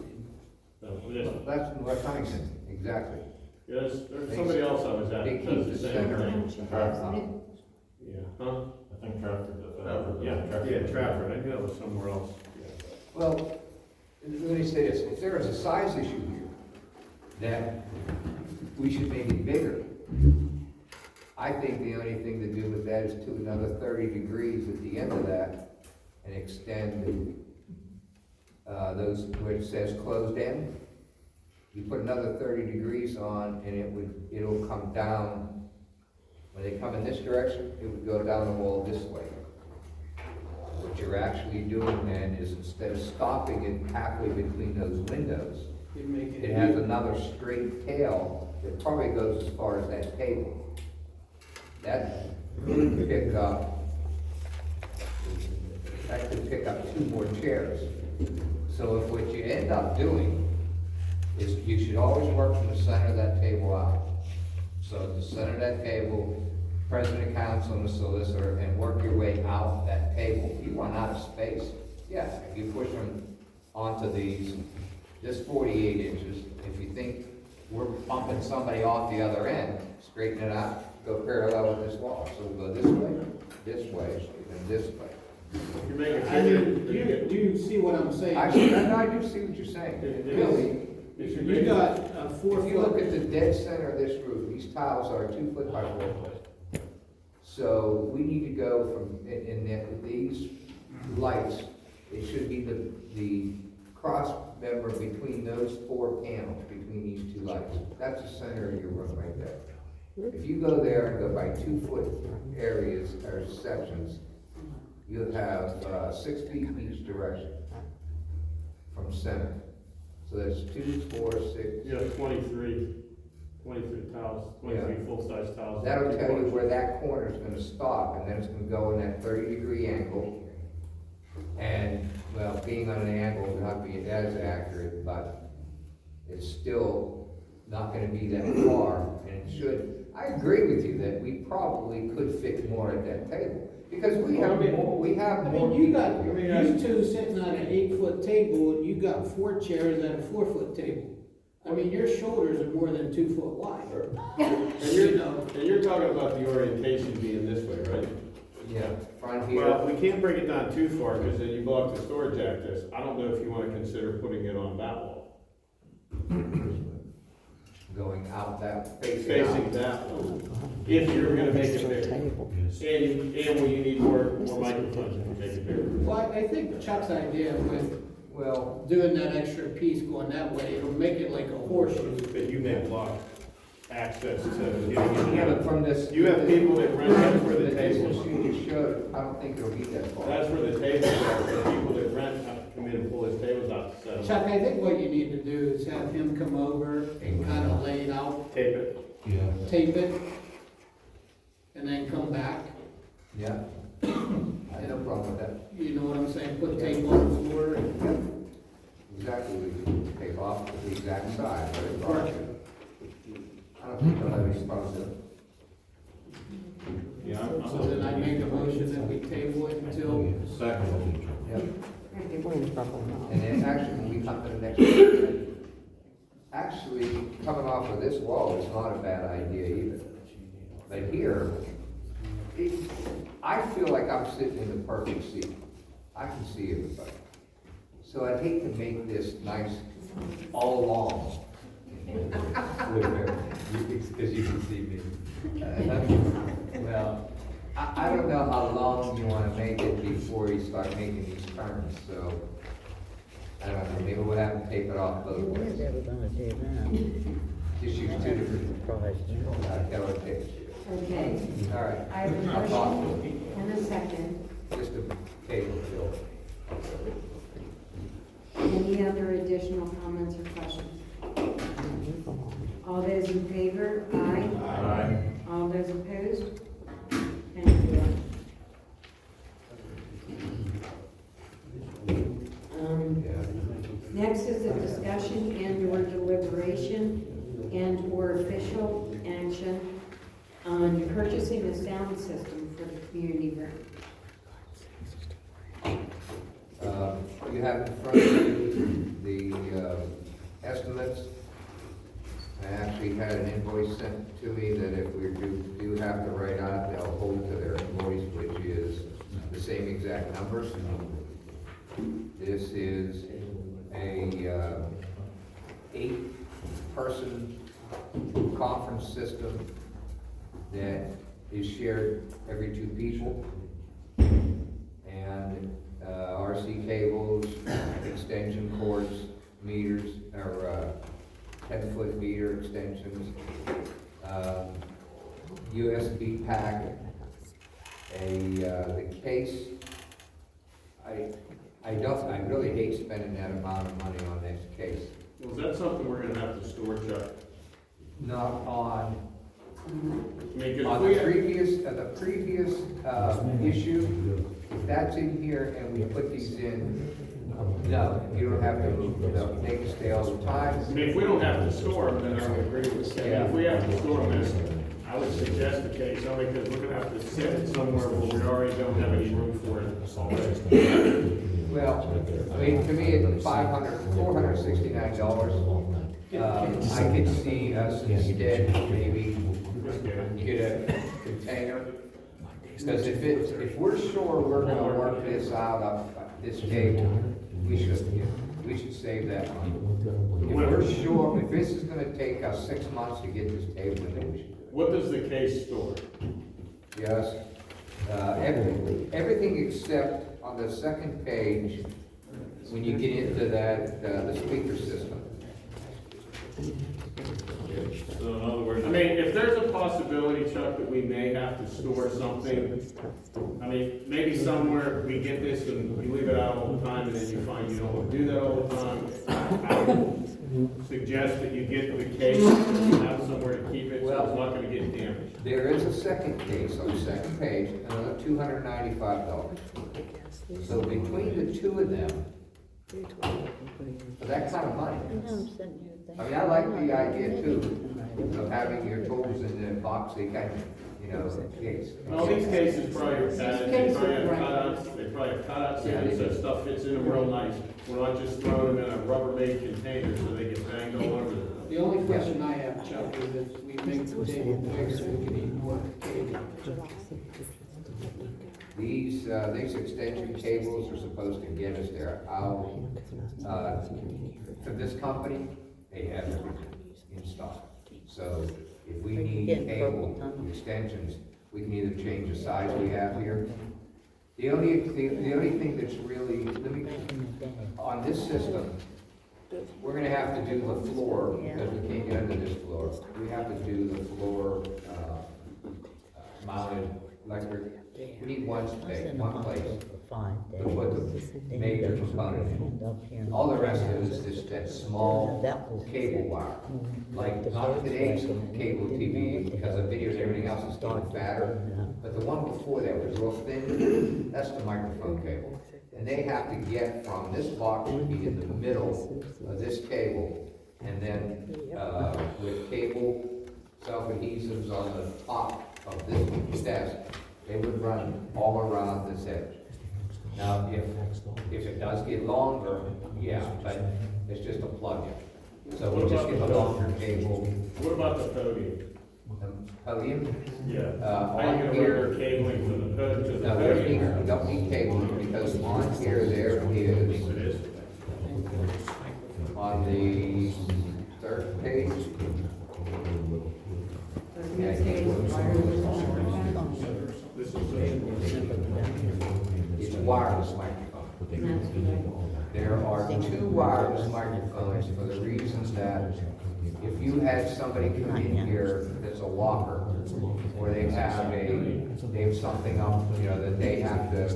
F: That's North Huntington, exactly.
B: there's somebody else I was at
F: They
B: that
F: keep
B: does
F: the
B: the same
F: center.
B: thing. Yeah, huh?
E: I think Trafford does that.
B: Yeah, Trafford, I knew it was somewhere else.
F: Well, let me say this, if there is a size issue here, that we should make it bigger. I think the only thing to do with that is to another 30 degrees at the end of that and extend those where it says closed end. You put another 30 degrees on and it'll come down. When they come in this direction, it would go down the wall this way. What you're actually doing then is instead of stopping it halfway between those windows,
C: You make
F: it has another straight tail that probably goes as far as that table. That could pick up, two more chairs. So if what you end up doing is you should always work from the center of that table out. So at the center of that table, president, council, and the solicitor, and work your way out that table. If you run out of space, yes, if you push them onto these, this 48 inches, if you think we're bumping somebody off the other end, straighten it out, go parallel with this wall. So we go this way, and this way.
B: You make it
C: I
B: bigger.
C: mean, do you see what I'm saying?
F: I do see what you're saying. Really,
C: You got a 4
F: if you look
C: foot,
F: at the dead center of this roof, these tiles are 2 foot by 4 foot. So we need to go from, these lights, it should be the cross member between those 4 panels, between these 2 lights. That's the center of your room right there. If you go there and go by 2 foot areas or sections, you'll have 6 feet in each direction from center. So that's 2, 4, 6.
B: You have 23 tiles, 23 full-size tiles.
F: That'll tell you where that corner is gonna stop, and then it's gonna go in that 30-degree angle. And, well, being on an angle will not be as accurate, but it's still not gonna be that far, and it should. I agree with you that we probably could fit more at that table, because we have more.
C: you got, you two sitting on an 8 foot table, and you got 4 chairs at a 4 foot table. I mean, your shoulders are more than 2 foot wide.
H: And you're talking about the orientation being this way, right?
F: Yeah, front here.
H: Well, we can't bring it down too far, because then you block the storage access. I don't know if you wanna consider putting it on that wall.
F: Going out that,
H: Facing that wall. If you're gonna make it bigger. And when you need more microphones, you can make it bigger.
C: Well, I think Chuck's idea with
F: well,
C: doing that extra piece going that way, it'll make it like a horseshoe.
H: But you may block access to,
F: yeah, but from this.
H: you have people that rent, that's where the
F: distance
H: tables.
F: you showed, I don't think it'll be that far.
H: That's where the tables are, the people that rent have to come in and pull his tables out to set them
C: Chuck,
H: up.
C: I think what you need to do is have him come over and kind of lay it out,
H: Tape it.
C: tape it, and then come back.
F: Yeah. I have no problem with that.
C: You know what I'm saying? Put tape on the floor and
F: Exactly, we can take off the exact size, but it's
C: Correct.
F: hard. I don't think they'll have any problems with it.
H: Yeah,
C: so then I make a motion that we table it until,
H: Second.
F: Yep. And then actually, when we come to the next one, actually, coming off of this wall is not a bad idea either. But here, I feel like I'm sitting in the perfect seat. I can see everybody. So I'd hate to make this nice all along. Because you can see me. Well, I don't know how long you want to make it before you start making these turns, so. I don't know, maybe we'll have to tape it off both ways. Just use 2 different color tapes.
A: Okay,
F: All right.
A: I have a motion and a second.
F: Just a table fill.
A: Any other additional comments or questions? All those in favor? Aye.
H: Aye.
A: All those opposed? Thank you. Next is a discussion and/or deliberation and/or official action on purchasing a sound system for the community room.
F: You have in front of you the estimates. I actually had an invoice sent to me that if we do have to write on it, they'll hold to their invoice, which is the same exact numbers. This is a 8-person conference system that is shared every 2 people. And RC cables, extension cords, meters, or 10-foot meter extensions, USB pack, the case. I really hate spending that amount of money on this case.
H: Well, is that something we're gonna have to store, Chuck?
F: Not on,
H: I mean, 'cause
F: on
H: we
F: the previous issue, if that's in here and we put these in, no, you don't have to, no, they can stay all the time.
H: I mean, if we don't have to store them, then I would agree with Sam. If we have to store them, then I would suggest the case, only because we're gonna have to sit it somewhere where we already don't have any room for it already.
F: Well, I mean, to me, it's $469. I could see us instead maybe get a container. Because if we're sure we're gonna work this out up this table, we should save that money. If we're sure, if this is gonna take us 6 months to get this table, then we should do it.
H: What does the case store?
F: Yes, everything except on the second page, when you get into that, the speaker system.
H: So in other words, I mean, if there's a possibility, Chuck, that we may have to store something, I mean, maybe somewhere we get this and we leave it out all the time and then you find you don't want to do that all the time, I would suggest that you get the case and have somewhere to keep it so it's not gonna get damaged.
F: There is a second case on the second page, another $295. So between the 2 of them, for that kind of money, I mean, I like the idea too, of having your tools in the box, they kind of you know, case.
B: All these cases probably are padded, they probably have
G: Right.
B: cutouts, they probably have cutouts in
F: Yeah,
B: it,
F: they
B: so
F: do.
B: stuff fits in them real nice. We're not just throwing them in a Rubbermaid container so they get banged all over the.
C: The only question I have, Chuck, is if we make the table bigger, so we can eat more cake.
F: These extension cables are supposed to get us there. For this company, they have everything in stock. So if we need cable extensions, we can either change the size we have here. The only thing that's really, on this system, we're gonna have to do the floor, because we can't get under this floor. We have to do the floor, mounted electric. We need one space, one place to put the major component in. All the rest of it is just that small cable wire. Like, not today's cable TV, because the video and everything else is getting fatter, but the one before that was real thin, that's the microphone cable. And they have to get from this box to be in the middle of this cable, and then, with cable self-adhesives on the top of this desk, they would run all around this edge. Now, if it does get longer, yeah, but it's just a plug-in. So we just get a longer cable.
B: What about the podium?
F: Podium?
B: Yeah.
F: On
B: How you gonna
F: here-
B: run your cabling to the podium?
F: No, we don't need cable, because on here, there is,
B: It is.
F: on the third page,
A: You're saying wireless.
B: This is
F: it's wireless microphone. There are two wireless microphones for the reasons that if you had somebody come in here that's a walker, or they have something up, you know, that they have to,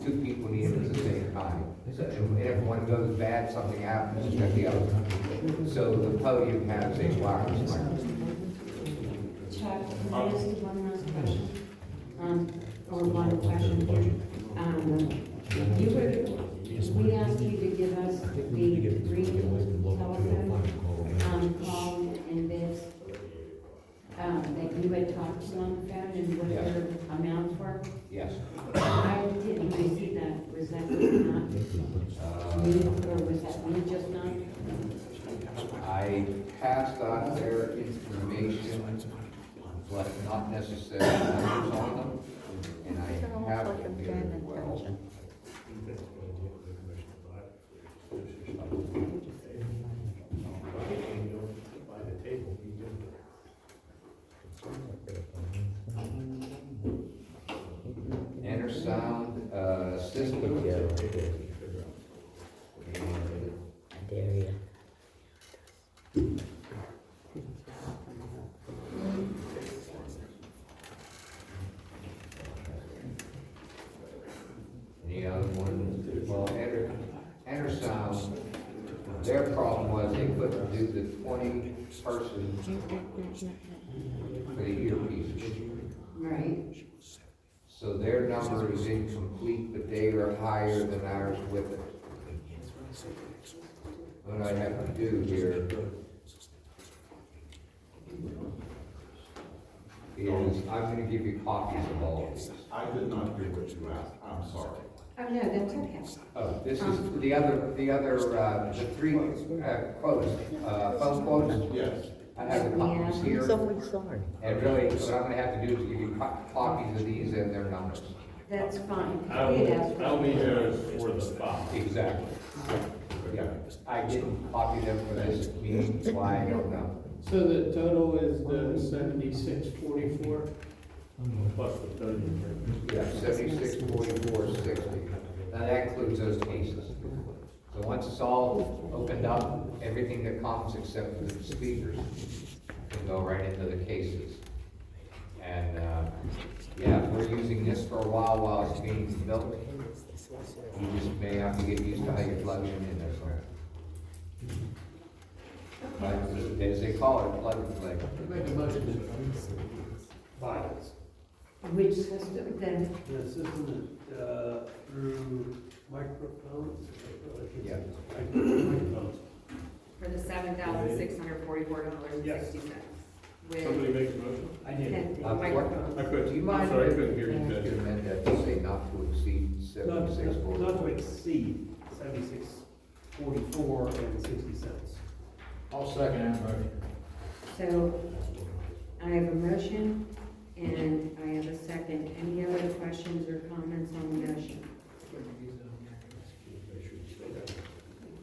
F: two people need it at the same time. So if one goes bad, something happens, it's gonna be other. So the podium has a wireless microphone.
A: Chuck, can I ask you one last question? Or one question here. We asked you to give us the green telephone, call and bids, that you had talked to on the phone and what
F: Yes.
A: their amounts were.
F: Yes.
A: I didn't receive that. Was that not me, or was that me just not?
F: I passed on their information, but not necessarily numbers on them, and I have it here as well. Enter sound, system. Any other one? Well, enter sound, their problem was they couldn't do the 20-person for the earpieces.
A: Right.
F: So their number is incomplete, but they are higher than ours with it. What I have to do here is, I'm gonna give you copies of all of these.
N: I did not hear what you asked, I'm sorry.
A: Oh, no, that's okay.
F: Oh, this is the three quotes, phone quotes.
N: Yes.
F: I have the copies here.
D: sorry.
F: And really, what I'm gonna have to do is give you copies of these and their numbers.
A: That's fine.
B: I'll
A: We had asked for-
B: be there for the spot.
F: Exactly. Yeah, I didn't copy them for this meeting, so I don't know.
C: So the total is the 7644?
B: Plus the podium.
F: Yeah, 76, 44, 60. Now that includes those cases. So once it's all opened up, everything that comes except for the speakers can go right into the cases. And, yeah, if we're using this for a while it's being built, you just may have to get used to how you plug it in there somewhere. But as they call it, plug and play.
C: Make a motion to buy this.
A: Which system then?
K: The system that, through microphones?
F: Yeah.
K: Microphones.
O: For the $7,644.60.
B: Somebody make a motion?
F: I did.
B: I could,
F: Do you
B: I'm
F: mind?
B: sorry, I couldn't hear you,
F: Could you
B: Ted.
F: amend that to say not to exceed
K: Not
F: 76.44?
K: not to exceed 76.44 and 60 cents.
J: I'll second that motion.
A: So I have a motion and I have a second. Any other questions or comments on the motion?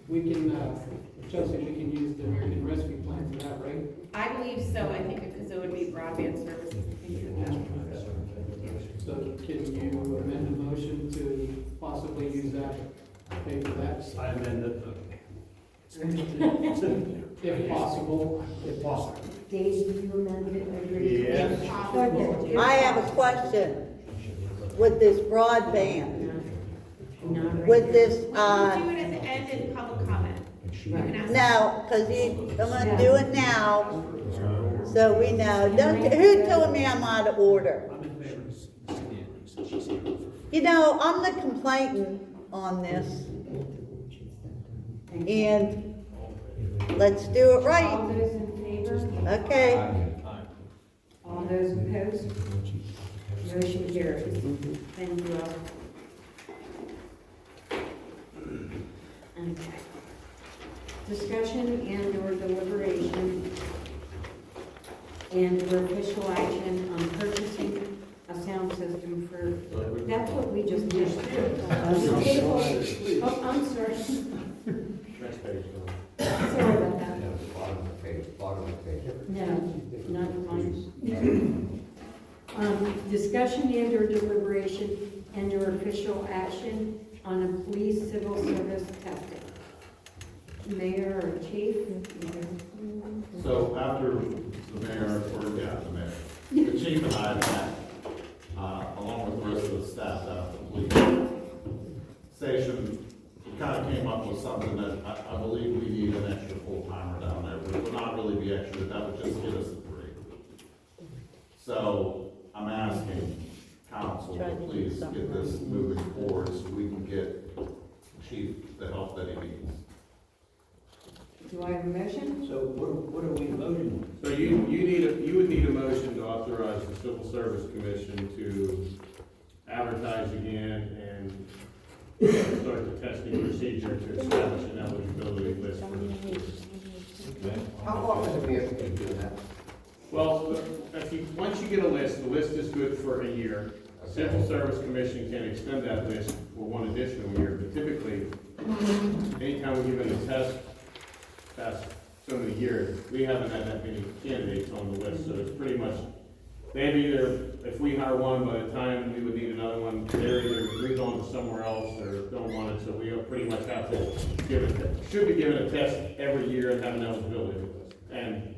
C: We can, Chelsea, we can use the American Rescue Plan for that, right?
O: I believe so, I think, because it would be broadband services.
C: So can you amend the motion to possibly use that, pay for that?
K: I amend
C: If possible.
J: If possible.
A: Dave, do you amend it? Agree?
J: Yes.
A: Okay.
D: I have a question. With this broadband,
A: Not right
D: with
A: now.
D: this,
O: We can do it at the end in public comment. You can ask-
D: no, because I'm gonna do it now, so we know. Who told me I'm out of order?
K: I'm in favor.
D: You know, I'm the complainant on this, and let's do it
A: All
D: right,
A: those in favor?
D: okay?
A: All those opposed? Motion carries. Thank you all. Okay. Discussion and/or deliberation and/or official action on purchasing a sound system for, that's what we just did. Oh, I'm sorry.
B: Next page,
A: Sorry about that.
F: No, bottom of the page, bottom of the page.
A: No, not mine. Discussion and/or deliberation and/or official action on a police civil service testing. Mayor or chief?
N: So after the mayor, the chief and I met, along with the rest of the staff at the police station, we kind of came up with something that I believe we need an extra full-timer down there. It would not really be extra, that would just get us to 3. So I'm asking council to please get this moving forward so we can get chief the help that he needs.
A: Do I have a motion?
J: So what are we voting?
B: So you would need a motion to authorize the Civil Service Commission to advertise again and start the testing procedure to establish an eligibility list for the
F: How often do we have to keep doing that?
B: Well, once you get a list, the list is good for a year. Civil Service Commission can extend that list for 1 additional year, but typically, anytime we give them a test, past so many years, we haven't had that many candidates on the list, so it's pretty much, they've either, if we hire one, by the time we would need another one, they're either moved on to somewhere else or don't want it, so we pretty much have to give it, should be given a test every year and have an eligibility list. And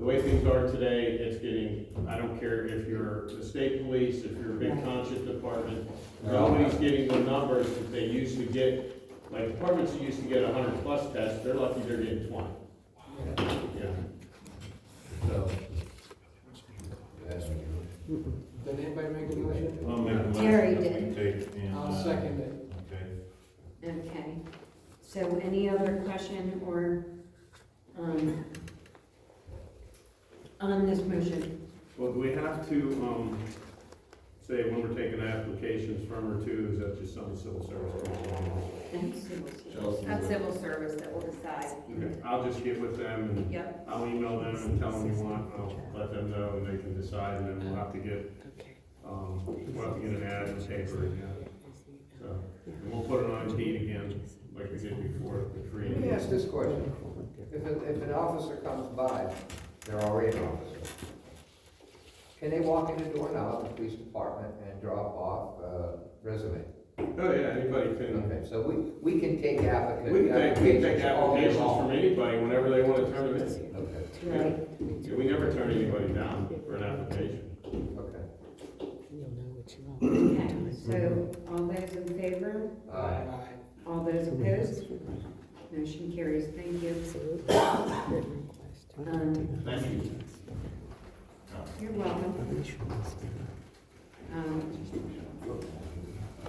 B: the way things are today, it's getting, I don't care if you're the state police, if you're a big conscious department, nobody's getting the numbers that they used to get. Like departments that used to get 100+ tests, they're lucky they're getting 20. Yeah. So.
C: Did anybody make a motion?
E: I'll make a motion
A: Terry
E: that we
A: did.
E: take and,
C: I'll second it.
E: Okay.
A: Okay. So any other question or, on this motion?
B: Well, do we have to, say when we're taking applications from or to, is that just something civil service commission?
A: That's civil service.
N: Chelsea?
O: That's civil service that will decide.
B: Okay, I'll just get with them and
O: Yep.
B: I'll email them and tell them you want, I'll let them know and they can decide and then we'll have to get, an ad in the paper again. So, and we'll put it on Indeed again, like we did before, the free.
F: Let me ask this question. If an officer comes by, they're already an officer, can they walk in the door now of the police department and drop off a resume?
B: Oh, yeah, anybody can,
F: Okay, so we can take applicants.
B: we can take applications from anybody whenever they want to turn them in.
F: Okay,
A: Right.
B: Yeah, we never turn anybody down for an application.
F: okay.
A: Okay, so all those in favor?
F: Aye.
A: All those opposed? Motion carries. Thank you.
N: Thank you.
A: You're welcome.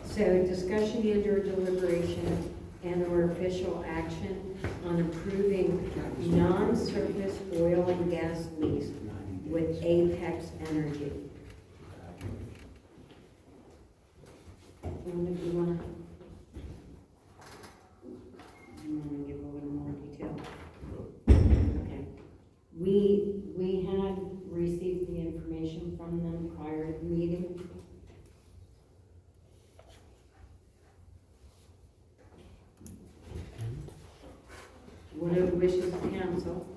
A: So discussion and/or deliberation and/or official action on approving non-surface oil and gas lease with Apex Energy. You wanna give a little more detail? Okay. We had received the information from them prior to the meeting. What are the wishes of council?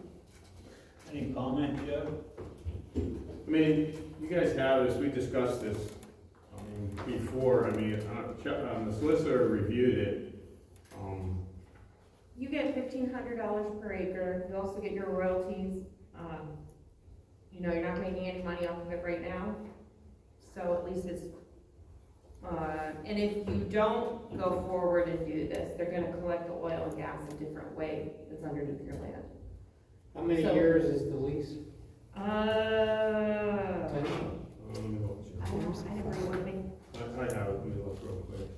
J: Any comment, Joe?
B: I mean, you guys have this, we discussed this, before, the solicitor reviewed it.
O: You get $1,500 per acre, you also get your royalties. You know, you're not making any money off of it right now, so at least it's, and if you don't go forward and do this, they're gonna collect the oil and gas a different way that's underneath your land.
C: How many
O: So-
C: years is the lease?
O: I never would think.
B: I have it, let me look real quick.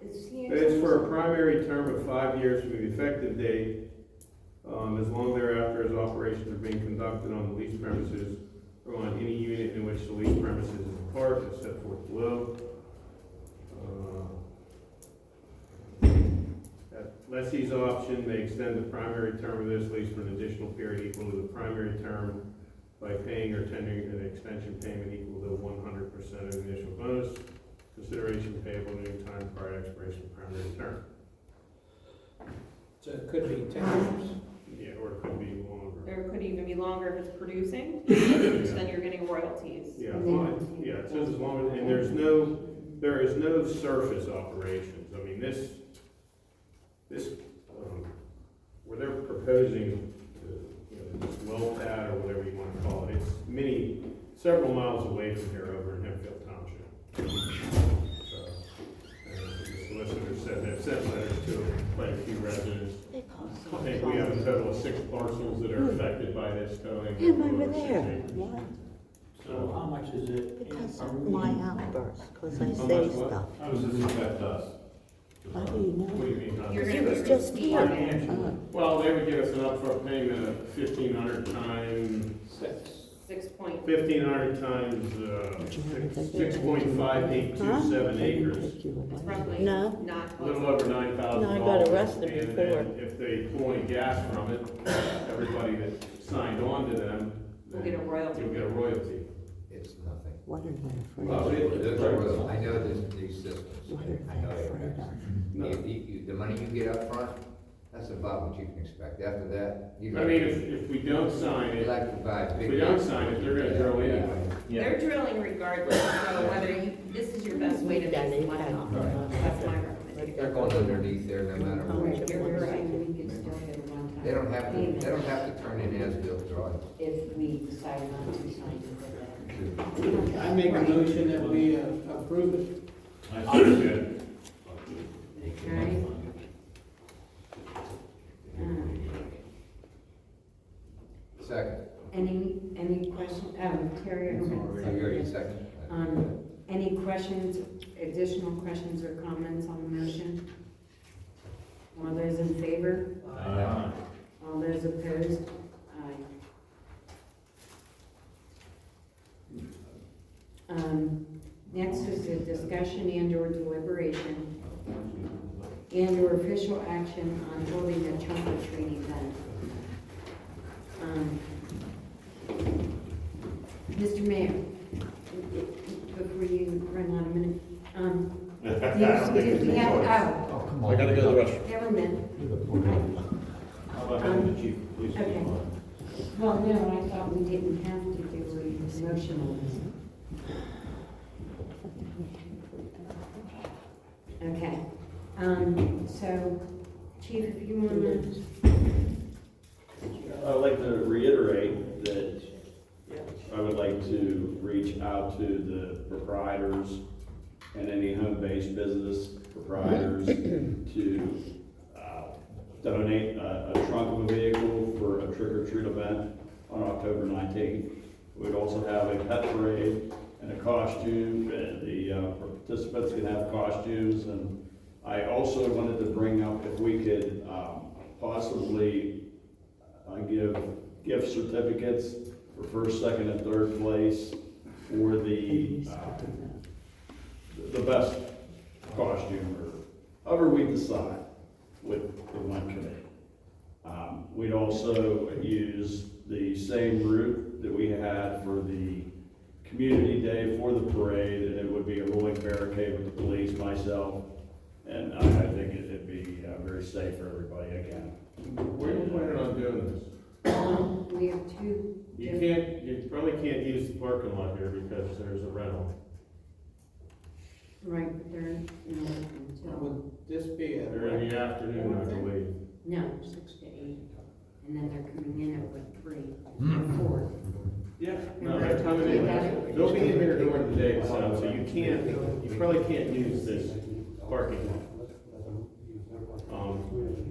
O: Is he
B: It's for a primary term of 5 years from the effective date, as long thereafter as operations are being conducted on the leased premises or on any unit in which the leased premises is a part, as set forth below. At lessee's option may extend the primary term of this lease for an additional period equal to the primary term by paying or tendering an extension payment equal to 100% of the initial bonus consideration payable at any time prior to expiration of primary term.
C: So it could be 10 years.
B: Yeah, or it could be longer.
O: Or it could even be longer if it's producing, then you're getting royalties.
B: Yeah, yeah, it says as long as, and there is no surface operations. I mean, this, where they're proposing, this well pad or whatever you want to call it, it's several miles away from here over in Hempfield Township. So, the solicitor said they've sent letters to quite a few residents. I think we have a total of 6 parcels that are affected by this towing.
D: Him over there. What?
J: So how much is it?
D: Because of my outburst, because I
B: How
D: say
B: much what?
D: stuff.
E: How does this affect us?
D: How do you
B: What do
D: know?
B: you mean? how
O: You're
B: does
O: gonna
B: it
D: It was
B: affect
D: just
B: us?
D: here.
B: Well, they would give us an upfront payment of 1,500 times, 1,500 times, 6.5827 acres.
O: It's roughly
D: No.
O: not.
B: A little over $9,000.
D: No, I got arrested
B: And
D: before.
B: then if they pull any gas from it, everybody that signed on to them.
O: Will get a royalty.
B: You'll get a royalty.
F: It's nothing.
D: What are they afraid
F: Well,
D: of?
F: I know these systems.
D: What are
F: I know
D: they afraid of?
B: No.
F: the money you get up front, that's about what you can expect. After that, you.
B: I mean, if we don't sign
F: You
B: it,
F: like to buy
B: if
F: big.
B: we don't sign it, they're gonna drill anyway.
O: They're drilling regardless, so whether this is your best way to make some money off of it, that's my recommendation.
F: They're going underneath there no matter
D: How much
F: what.
D: it
O: You're
D: was.
O: right.
A: We could still get a one-time
F: They don't have
A: payment
F: to turn in as-built drawings.
A: if we decide not to sign it.
C: I make a motion that we approve it.
B: Good.
A: Alright.
F: Second.
A: Any question, Terry?
F: You already second?
A: Any questions, additional questions or comments on the motion? All those in favor?
B: Aye.
A: All those opposed? Aye. Next is a discussion and/or deliberation and/or official action on holding a trunk or treat event. Mr. Mayor, before you run out of minute,
E: I gotta go to the restroom.
A: never mind.
B: How about having the chief of police?
A: Okay. Well, no, I thought we didn't have to do a motion on this. Okay, so, Chief, if you want to,
H: I'd like to reiterate that I would like to reach out to the proprietors and any home-based business proprietors to donate a trunk of a vehicle for a trick-or-treat event on October 19th. We'd also have a pet parade and a costume, and the participants can have costumes. And I also wanted to bring up if we could possibly give gift certificates for first, second, and third place for the best costume, or however we decide with the one committee. We'd also use the same route that we had for the community day for the parade, and it would be a rolling barricade with the police, myself, and I think it'd be very safe for everybody again.
B: Where are you planning on doing this?
A: We have two.
B: You probably can't use the parking lot here because there's a rental.
A: Right, but they're, until,
C: Would this be a?
B: They're in the afternoon, I believe.
A: no, 6 to 8. And then they're coming in at what, 3 or 4?
B: Yeah, no, they're coming in, they'll be in here during the day, so you probably can't use this parking lot.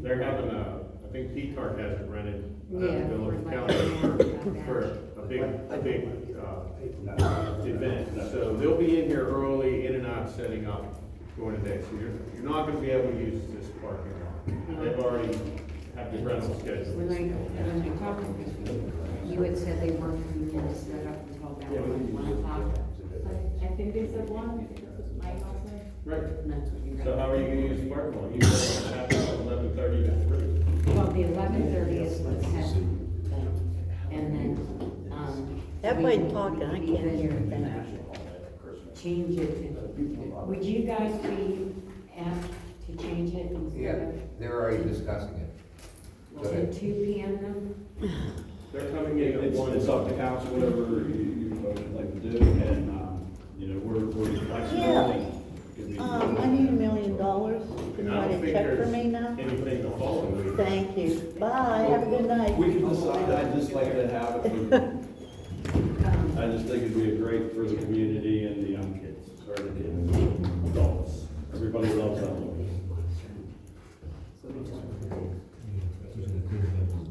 B: They're having I think P-Cart has it rented at the
A: Yeah,
B: Village
A: for
B: County for a big event. So they'll be in here early, in and out, setting up during the day. So you're not gonna be able to use this parking lot. They've already have the rental schedule.
A: When I talked to you, you had said they weren't coming in to set up until about 1 o'clock.
G: I think they said 1, I think that's what Mike also said.
B: Right.
A: And that's what you
B: So
A: got.
B: how are you gonna use the parking lot? You said it happens at 11:30 to 3.
A: Well, the 11:30 is the test thing. And then,
D: Everybody talking, I can't hear a thing.
A: change it. Would you guys be asked to change it
F: Yeah,
A: instead
F: they're already discussing it.
A: of to 2 p.m. then?
B: They're coming in at 1.
H: It's up to council, whatever you folks would like to do, and, we're flexible.
D: I need $1 million. Can you write a check for me now?
B: Anything the following week.
D: Thank you. Bye, have a good night.
H: We can decide, I'd just like to have it I just think it'd be great for the community and the young kids, or the kids, adults. Everybody loves that movie.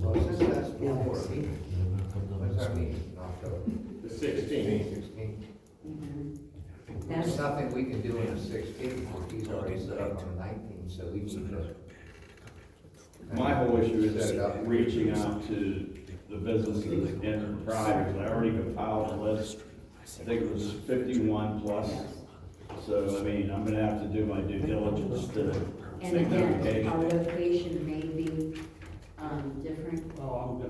F: Well, since that's before, when's our meeting? October
B: The 16th.
F: 16th?
A: That's,
F: There's nothing we can do on the 16th, because he's already set up on the 19th, so we need to.
H: My whole issue is that reaching out to the businesses and providers. I already compiled a list. I think it was 51 plus. So, I mean, I'm gonna have to do my due diligence to
A: and
H: make
A: again,
H: notification.
A: our location may be, different.
K: Well,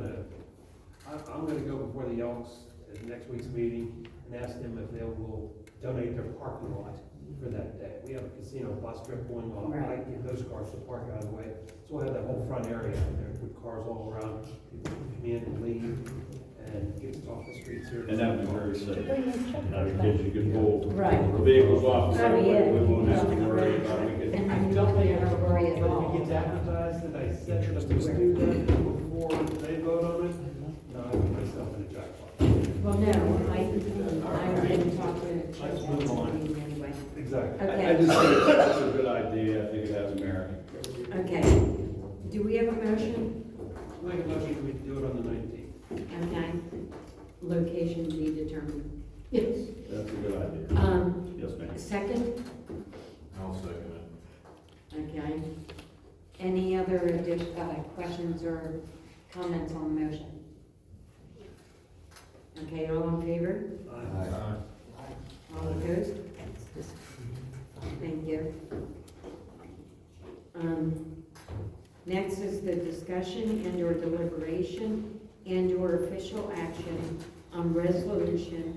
K: I'm gonna go before the Elks at next week's meeting and ask them if they will donate their parking lot for that day. We have a casino bus trip going on,
A: Right.
K: I get those cars to park out of the way. So we'll have that whole front area out there with cars all around, people can come in and leave and get us off the streets here.
H: And that would be very safe. Because you can pull
A: Right.
H: vehicles off the
A: Oh,
H: roadway.
A: yeah.
H: We won't have to worry about it. We can-
A: And
K: I
A: you
K: don't
A: don't
K: think
A: have to worry at all.
K: If it gets advertised that I said that I must do that before they vote on it, no, I put myself in a jackpot.
A: Well, no, I didn't talk to
K: Let's move on.
A: anyway.
K: Exactly.
A: Okay.
H: I just think it's a good idea. I think it has merit.
A: Okay. Do we have a motion?
K: Make a motion, we do it on the 19th.
A: Okay. Location be determined. Yes.
H: That's a good idea. Yes, ma'am.
A: Second?
B: I'll second it.
A: Okay. Any other questions or comments on the motion? Okay, all in favor? All opposed? Thank you. Next is the discussion and/or deliberation and/or official action on resolution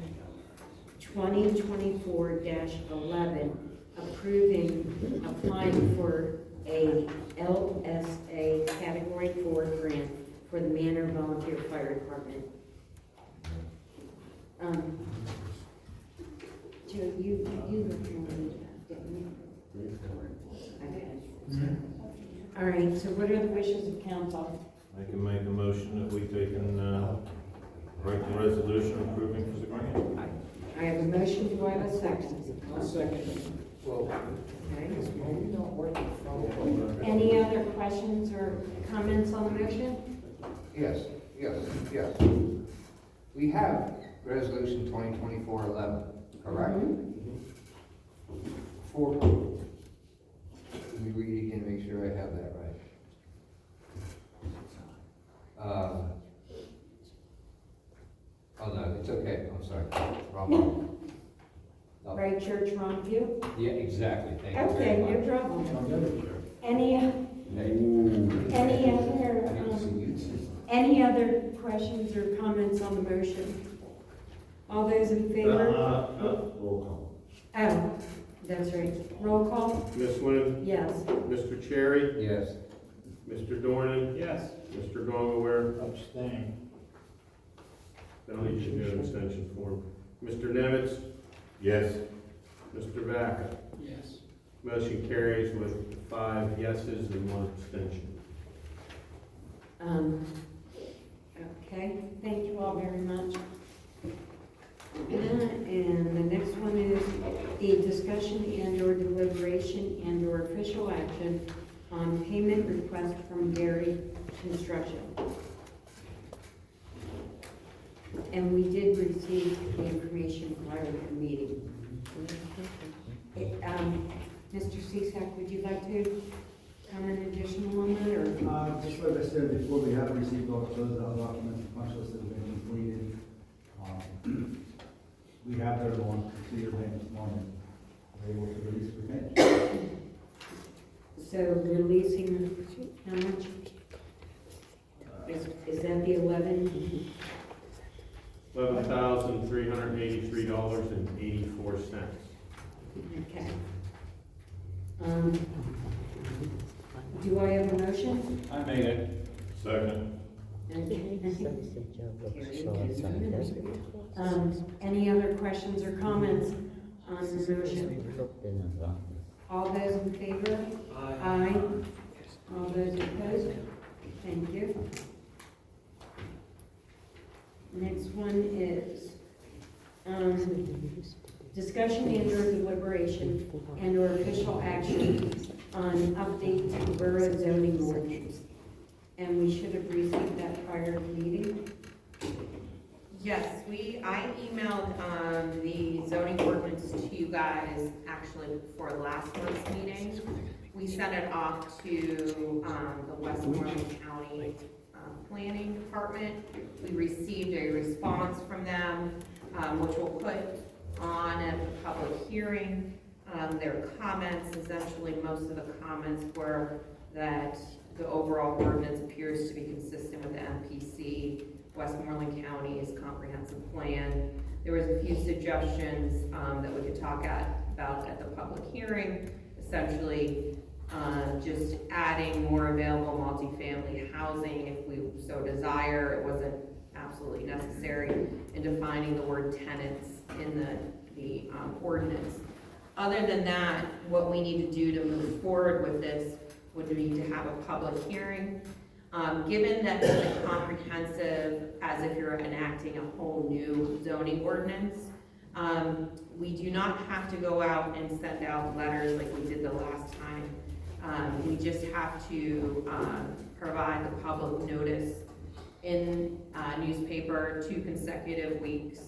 A: 2024-11, approving applying for a LSA Category 4 grant for the Manor Volunteer Fire Department. Joe, you looked on it, didn't you? Okay. All right, so what are the wishes of council?
B: I can make a motion that we take and write the resolution approving for the grant.
A: I have a motion, do I have a second?
C: I'll second.
F: Well,
A: Okay. Any other questions or comments on the motion?
F: yes. We have resolution 2024-11, correct? For, let me read it again, make sure I have that right.
A: right, Church Rompview?
F: Yeah, exactly, thank you
A: Okay,
F: very
A: no
F: much.
A: problem. Any other,
F: Hey.
A: any other questions or comments on the motion? All those in favor?
N: Roll
A: Oh, that's right. Roll call?
B: Ms. Lynn,
A: Yes.
B: Mr. Cherry,
F: Yes.
B: Mr. Dornan,
J: Yes.
B: Mr. Gongaware,
J: Abstain.
B: they'll need to do an extension form. Mr. Nemitz,
E: Yes.
B: Mr. Vaca.
C: Yes.
B: Motion carries with 5 yeses and 1 abstention.
A: Okay, thank you all very much. And the next one is the discussion and/or deliberation and/or official action on payment request from Gary Construction. And we did receive the information prior to the meeting. Mr. Cisak, would you like to comment additional on that, or?
I: Just like I said before, we have received all the closeout documents, the punch list has been completed. We have their one, to your payment morning, we're able to release the payment.
A: So releasing, how much? Is that the 11?
B: $11,383.84.
A: Okay. Do I have a motion?
J: I made it.
N: Second.
A: Any other questions or comments on the motion? All those in favor? Aye. All those opposed? Thank you. Next one is, discussion and/or deliberation and/or official action on update to borough zoning ordinance. And we should have received that prior to the meeting.
O: Yes, I emailed, the zoning ordinance to you guys actually before last month's meeting. We sent it off to, the Westmoreland County, Planning Department. We received a response from them, which we'll put on at the public hearing. Their comments, essentially, most of the comments were that the overall ordinance appears to be consistent with the MPC, Westmoreland County's comprehensive plan. There was a few suggestions that we could talk about at the public hearing, essentially just adding more available multifamily housing if we so desire. It wasn't absolutely necessary, in defining the word tenants in the ordinance. Other than that, what we need to do to move forward with this would be to have a public hearing. Given that it's a comprehensive, as if you're enacting a whole new zoning ordinance, we do not have to go out and send out letters like we did the last time. We just have to provide the public notice in newspaper 2 consecutive weeks,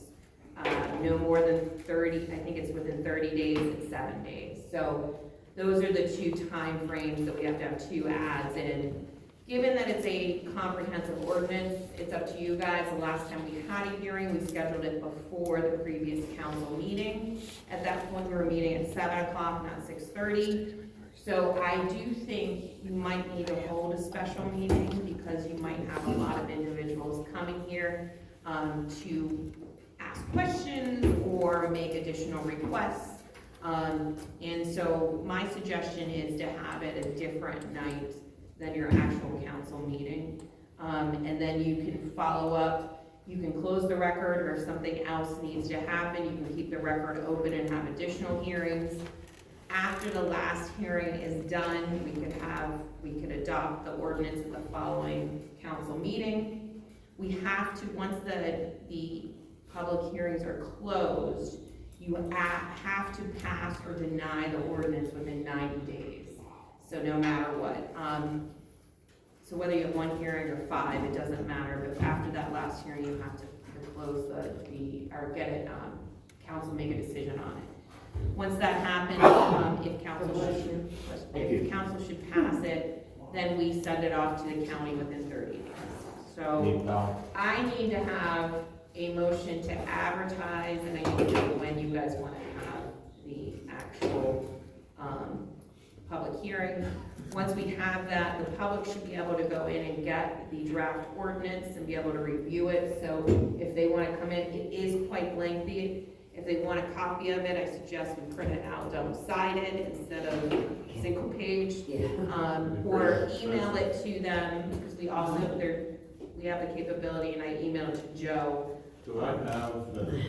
O: no more than 30, I think it's within 30 days and 7 days. So those are the 2 time frames that we have to have 2 ads in. Given that it's a comprehensive ordinance, it's up to you guys. The last time we had a hearing, we scheduled it before the previous council meeting. At that point, we were meeting at 7 o'clock, not 6:30. So I do think you might need to hold a special meeting because you might have a lot of individuals coming here to ask questions or make additional requests. And so my suggestion is to have it a different night than your actual council meeting. And then you can follow up, you can close the record, or if something else needs to happen, you can keep the record open and have additional hearings. After the last hearing is done, we could adopt the ordinance at the following council meeting. We have to, once the public hearings are closed, you have to pass or deny the ordinance within 90 days. So no matter what. So whether you have 1 hearing or 5, it doesn't matter, but after that last hearing, you have to close or get it, council make a decision on it. Once that happens, if council should pass it, then we send it off to the county within 30 days. So I need to have a motion to advertise, and I need to know when you guys want to have actual, public hearing. Once we have that, the public should be able to go in and get the draft ordinance and be able to review it. So if they want to come in, it is quite lengthy. If they want a copy of it, I suggest we print it out double-sided instead of single page. Or email it to them, because we also, we have the capability, and I email it to Joe.
B: Do I have the,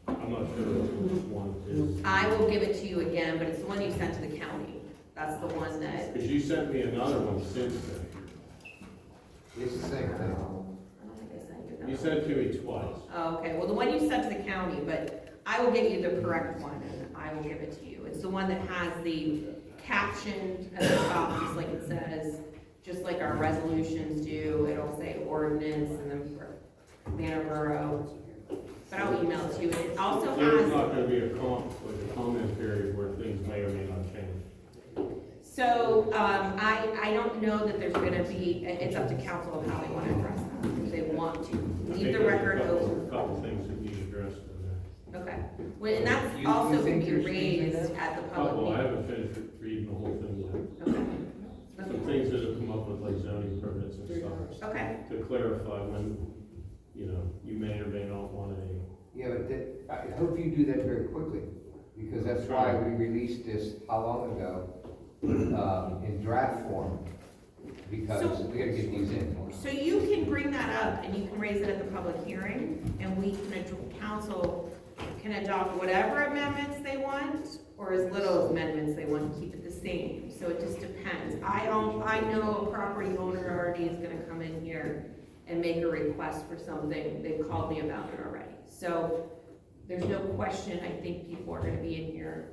B: I'm not sure which one it is.
O: I will give it to you again, but it's the one you sent to the county. That's the one that.
B: Because you sent me another one since then.
F: It's the same thing.
O: I don't think I sent you that.
B: You sent it to me twice.
O: Oh, okay, well, the one you sent to the county, but I will get you the correct one, and I will give it to you. It's the one that has the caption at the top, just like it says, just like our resolutions do. It'll say ordinance and then Manor Borough. But I'll email it to you. It also
B: There's
O: has,
B: not gonna be a comment period where things may or may not change.
O: so, I don't know that there's gonna be, it's up to council of how they wanna address that, if they want to
B: I
O: leave
B: think
O: the
B: there's
O: record open.
B: a couple things that need addressed in there.
O: Okay, well, and that's
F: You
O: also
F: think
O: gonna be
F: there's
O: raised
F: things in
O: at the public
B: Couple, I
O: meeting.
B: haven't finished reading the whole thing yet.
O: Okay.
B: Some things that have come up with like zoning permits and stuff,
O: Okay,
B: to clarify when, you know, you may or may not want a.
F: Yeah, but I hope you do that very quickly, because that's why we released this, how long ago, in draft form, because
O: So-
F: we gotta get these in.
O: so you can bring that up and you can raise it at the public hearing, and we can, council can adopt whatever amendments they want, or as little amendments they want to keep it the same, so it just depends. I know a property owner already is gonna come in here and make a request for something, they've called me about it already. So, there's no question, I think people are gonna be in here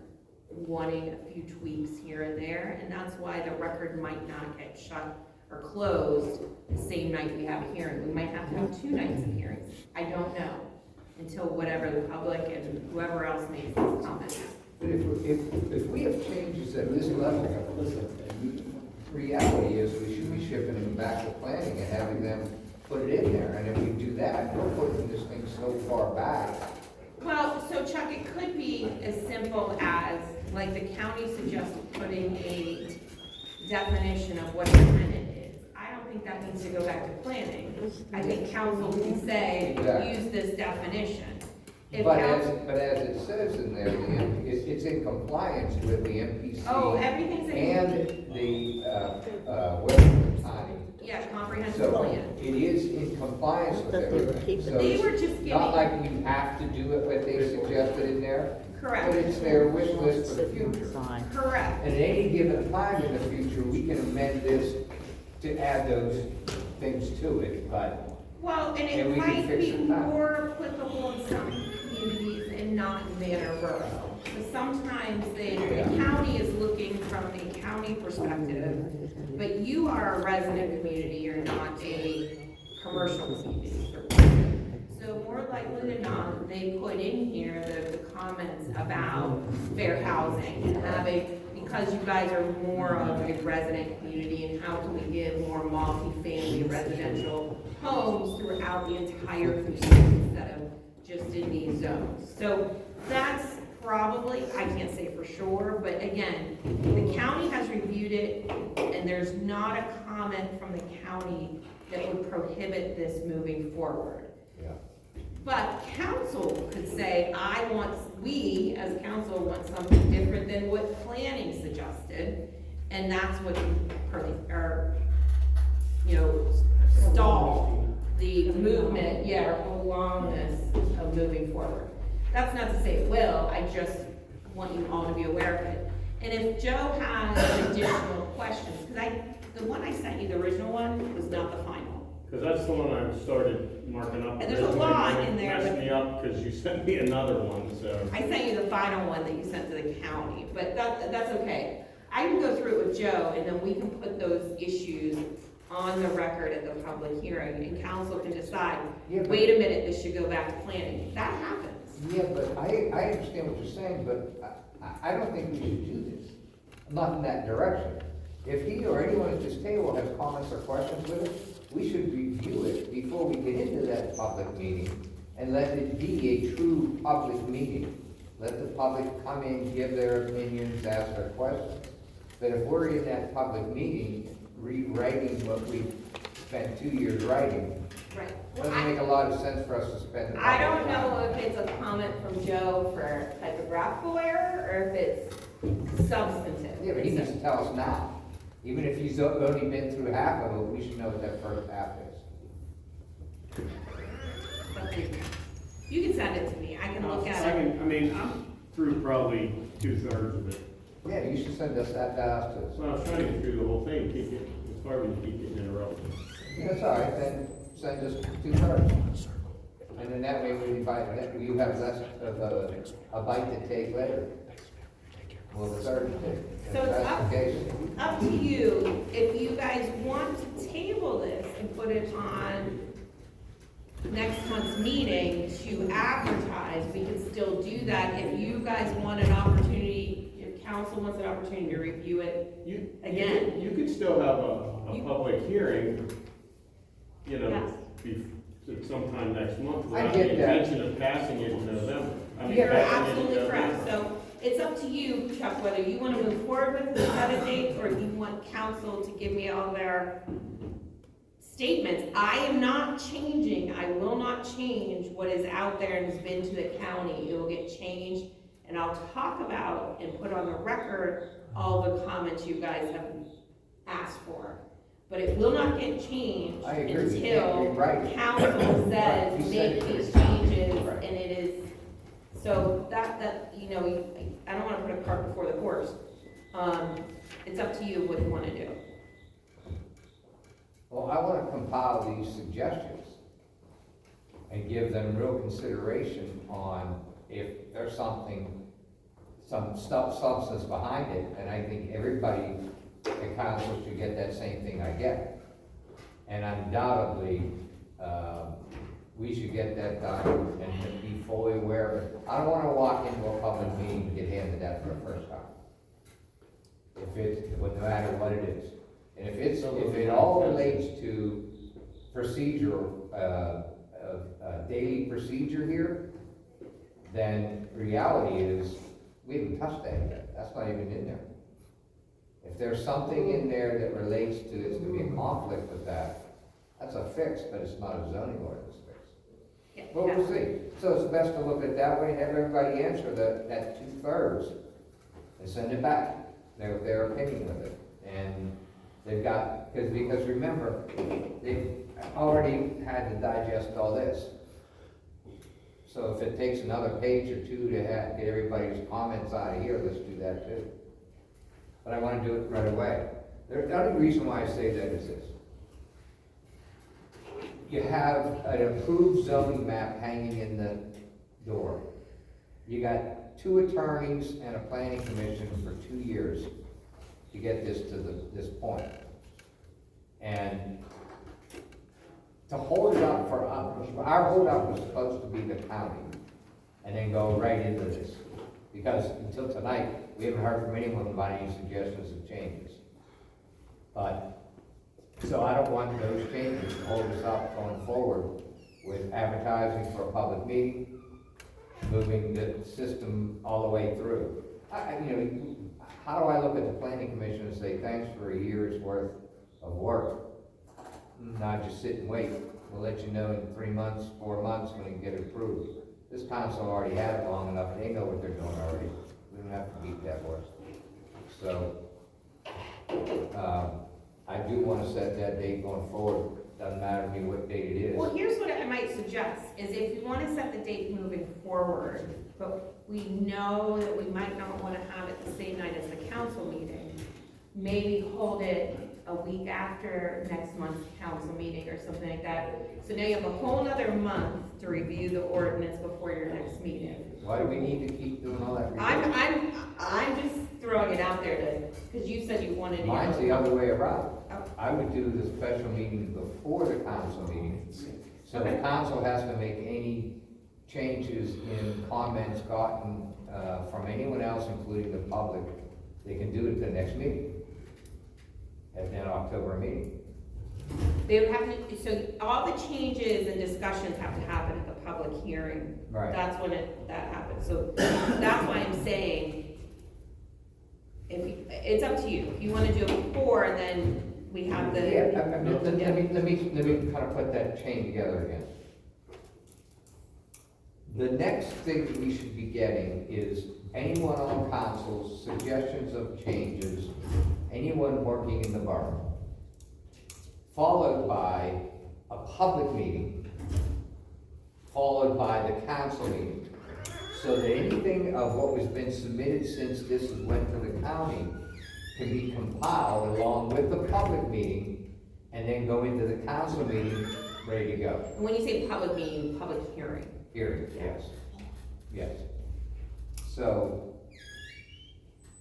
O: wanting a few tweaks here and there, and that's why the record might not get shut or closed the same night we have a hearing. We might have to have 2 nights of hearings, I don't know, until whatever the public and whoever else makes these comments.
F: But if we have changes at this level, reality is we should be shipping them back to planning and having them put it in there. And if we do that, we're putting this thing so far back.
O: Well, so Chuck, it could be as simple as, like the county suggested putting a definition of what a tenant is. I don't think that needs to go back to planning. I think council can say,
F: Exactly.
O: use this definition. If
F: But
O: council-
F: as it says in there, it's in compliance with the MPC.
O: Oh, everything's in.
F: And the, what's the time?
O: Yeah, comprehensive
F: So
O: plan.
F: it is in compliance with everything. So
O: They
F: it's
O: were just
F: not
O: giving,
F: like you have to do it, what they suggested in there. But
O: correct,
F: it's their wish list for the future.
O: correct.
F: And at any given time in the future, we can amend this to add those things to it, but
O: Well, and
F: And
O: it
F: we can
O: might
F: fix
O: be
F: it back.
O: more applicable in some communities and not in Manor Borough. So sometimes the county is looking from the county perspective, but you are a resident community, you're not a commercial community. So more likely than not, they put in here the comments about fair housing and having, because you guys are more of a resident community, and how can we give more multi-family residential homes throughout the entire community instead of just in these zones. So that's probably, I can't say for sure, but again, the county has reviewed it, and there's not a comment from the county that would prohibit this moving forward.
F: yeah.
O: But council could say, we as council want something different than what planning suggested, and that's what, stall the movement, along this of moving forward. That's not to say it will, I just want you all to be aware of it. And if Joe has additional questions, because the one I sent you, the original one, was not the final.
B: Because that's the one I started marking up.
O: And there's a lot in
B: It
O: there,
B: messed
O: but-
B: me up because you sent me another one, so.
O: I sent you the final one that you sent to the county, but that's okay. I can go through it with Joe, and then we can put those issues on the record at the public hearing, and council can decide,
F: Yeah, but-
O: wait a minute, this should go back to planning. That happens.
F: Yeah, but I understand what you're saying, but I don't think we should do this. Not in that direction. If he or anyone at this table has comments or questions with it, we should review it before we get into that public meeting and let it be a true public meeting. let the public come in, give their opinions, ask their questions. But if we're in that public meeting, rewriting what we spent 2 years writing,
O: Right.
F: doesn't make a lot of sense for us to spend.
O: I don't know if it's a comment from Joe for typographical error, or if it's substantive.
F: Yeah, but he needs to tell us now. Even if he's only been through half of it, we should know what that first half is.
O: You can send it to me, I can look at it.
B: I'm through probably 2/3 of it.
F: Yeah, you should send us that out to us.
B: So I was trying to get through the whole thing, it's hard to keep getting interrupted.
F: That's all right, then send us 2/3. And then that way we invite, you have less of a bite to take later. Well, the third to take.
O: So
F: If
O: it's
F: that's the case.
O: up to you, if you guys want to table this and put it on next month's meeting to advertise, we can still do that. If you guys want an opportunity, if council wants an opportunity to review it again.
B: You could still have a public hearing,
O: Yes.
B: sometime next month,
F: I
B: without
F: get
B: the
F: that.
B: intention of passing it in November.
O: You're
B: passing it in
O: absolutely correct,
B: November.
O: so it's up to you, Chuck, whether you wanna move forward with the set a date, or if you want council to give me all their statements. I am not changing, I will not change what is out there and has been to the county. It will get changed, and I'll talk about and put on the record all the comments you guys have asked for. But it will not get changed
F: I agree. You can't
O: until
F: rewrite it.
O: council
F: Right.
O: says
F: You said
O: make
F: it
O: these
F: for the county.
O: changes,
F: Right.
O: and it is, so that, you know, I don't wanna put a cart before the horse. It's up to you what you wanna do.
F: Well, I want to compile these suggestions and give them real consideration on if there's something, some substance behind it, and I think everybody at council should get that same thing I get. And undoubtedly, we should get that done and be fully aware of it. I don't want to walk into a public meeting and get handed that for the first time. No matter what it is. And if it all relates to procedure, daily procedure here, then reality is, we haven't touched that yet, that's not even in there. If there's something in there that relates to, it's gonna be a conflict with that, that's a fix, but it's not a zoning ordinance fix.
O: Yeah,
F: Well, we'll see. So it's best to look at it that way and have everybody answer that 2/3 and send it back, their opinion of it. And they've got, because remember, they've already had to digest all this. So if it takes another page or two to get everybody's comments out of here, let's do that too. But I want to do it right away. The only reason why I say that is this. You have an approved zoning map hanging in the door. You got 2 attorneys and a planning commission for 2 years to get this to this point. And to hold it up for us, our hold up was supposed to be the county, and then go right into this. Because until tonight, we haven't heard from anyone about any suggestions of changes. So I don't want those changes to hold us up going forward with advertising for a public meeting, moving the system all the way through. How do I look at the planning commission and say, thanks for a year's worth of work? Not just sit and wait. We'll let you know in 3 months, 4 months when it get approved. This council already had it long enough. They know what they're doing already. We don't have to beat that horse. So, I do want to set that date going forward. Doesn't matter to me what date it is.
O: Well, here's what I might suggest, is if you wanna set the date moving forward, but we know that we might not wanna have it the same night as the council meeting, maybe hold it a week after next month's council meeting or something like that. So now you have a whole nother month to review the ordinance before your next meeting.
F: Why do we need to keep doing all that?
O: I'm just throwing it out there because you said you wanted to.
F: Mine's the other way around. I would do the special meeting before the council meeting. So the council has to make any changes in comments gotten from anyone else, including the public. They can do it at the next meeting, at that October meeting.
O: They would have to, so all the changes and discussions have to happen at the public hearing.
F: Right.
O: That's when that happens. So that saying, it's up to you. If you wanna do it before, and then we have the.
F: Yeah, let me kind of put that chain together again. The next thing that we should be getting is anyone on council, suggestions of changes, anyone working in the borough, followed by a public meeting, followed by the council meeting. So that anything of what has been submitted since this went to the county can be compiled along with the public meeting and then go into the council meeting ready to go.
O: And when you say public meeting, public hearing.
F: Hearing, yes, yes. So,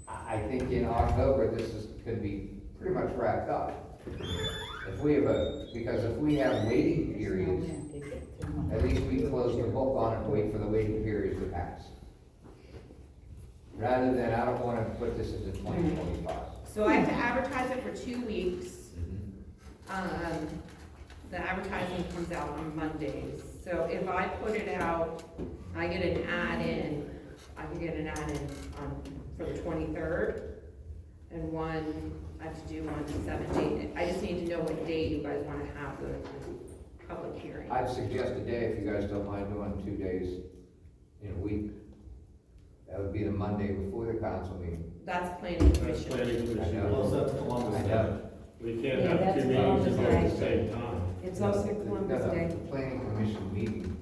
F: I think in October, could be pretty much wrapped up. If we have because if we have waiting periods, at least we close the book on it and wait for the waiting periods to pass. Rather than, I don't wanna put this into 2025.
O: So I have to advertise it for 2 weeks. The advertising comes out on Mondays. So if I put it out, I get an ad in, I can get an ad in for the 23rd. And I have to do one 7 days. I just need to know what date you guys wanna have the public hearing.
F: I'd suggest a day, if you guys don't mind doing 2 days in a week. That would be the Monday before the council meeting.
O: That's planning
B: That's
O: commission.
B: planning
F: I
B: commission.
F: know.
N: Well, that's Columbus
F: I
N: Day.
F: know.
B: We can't
A: Yeah,
B: have
A: that's
B: two meetings at
A: Columbus
B: the
A: Day.
B: same time.
A: It's also Columbus
F: No,
A: Day.
F: the planning commission meeting.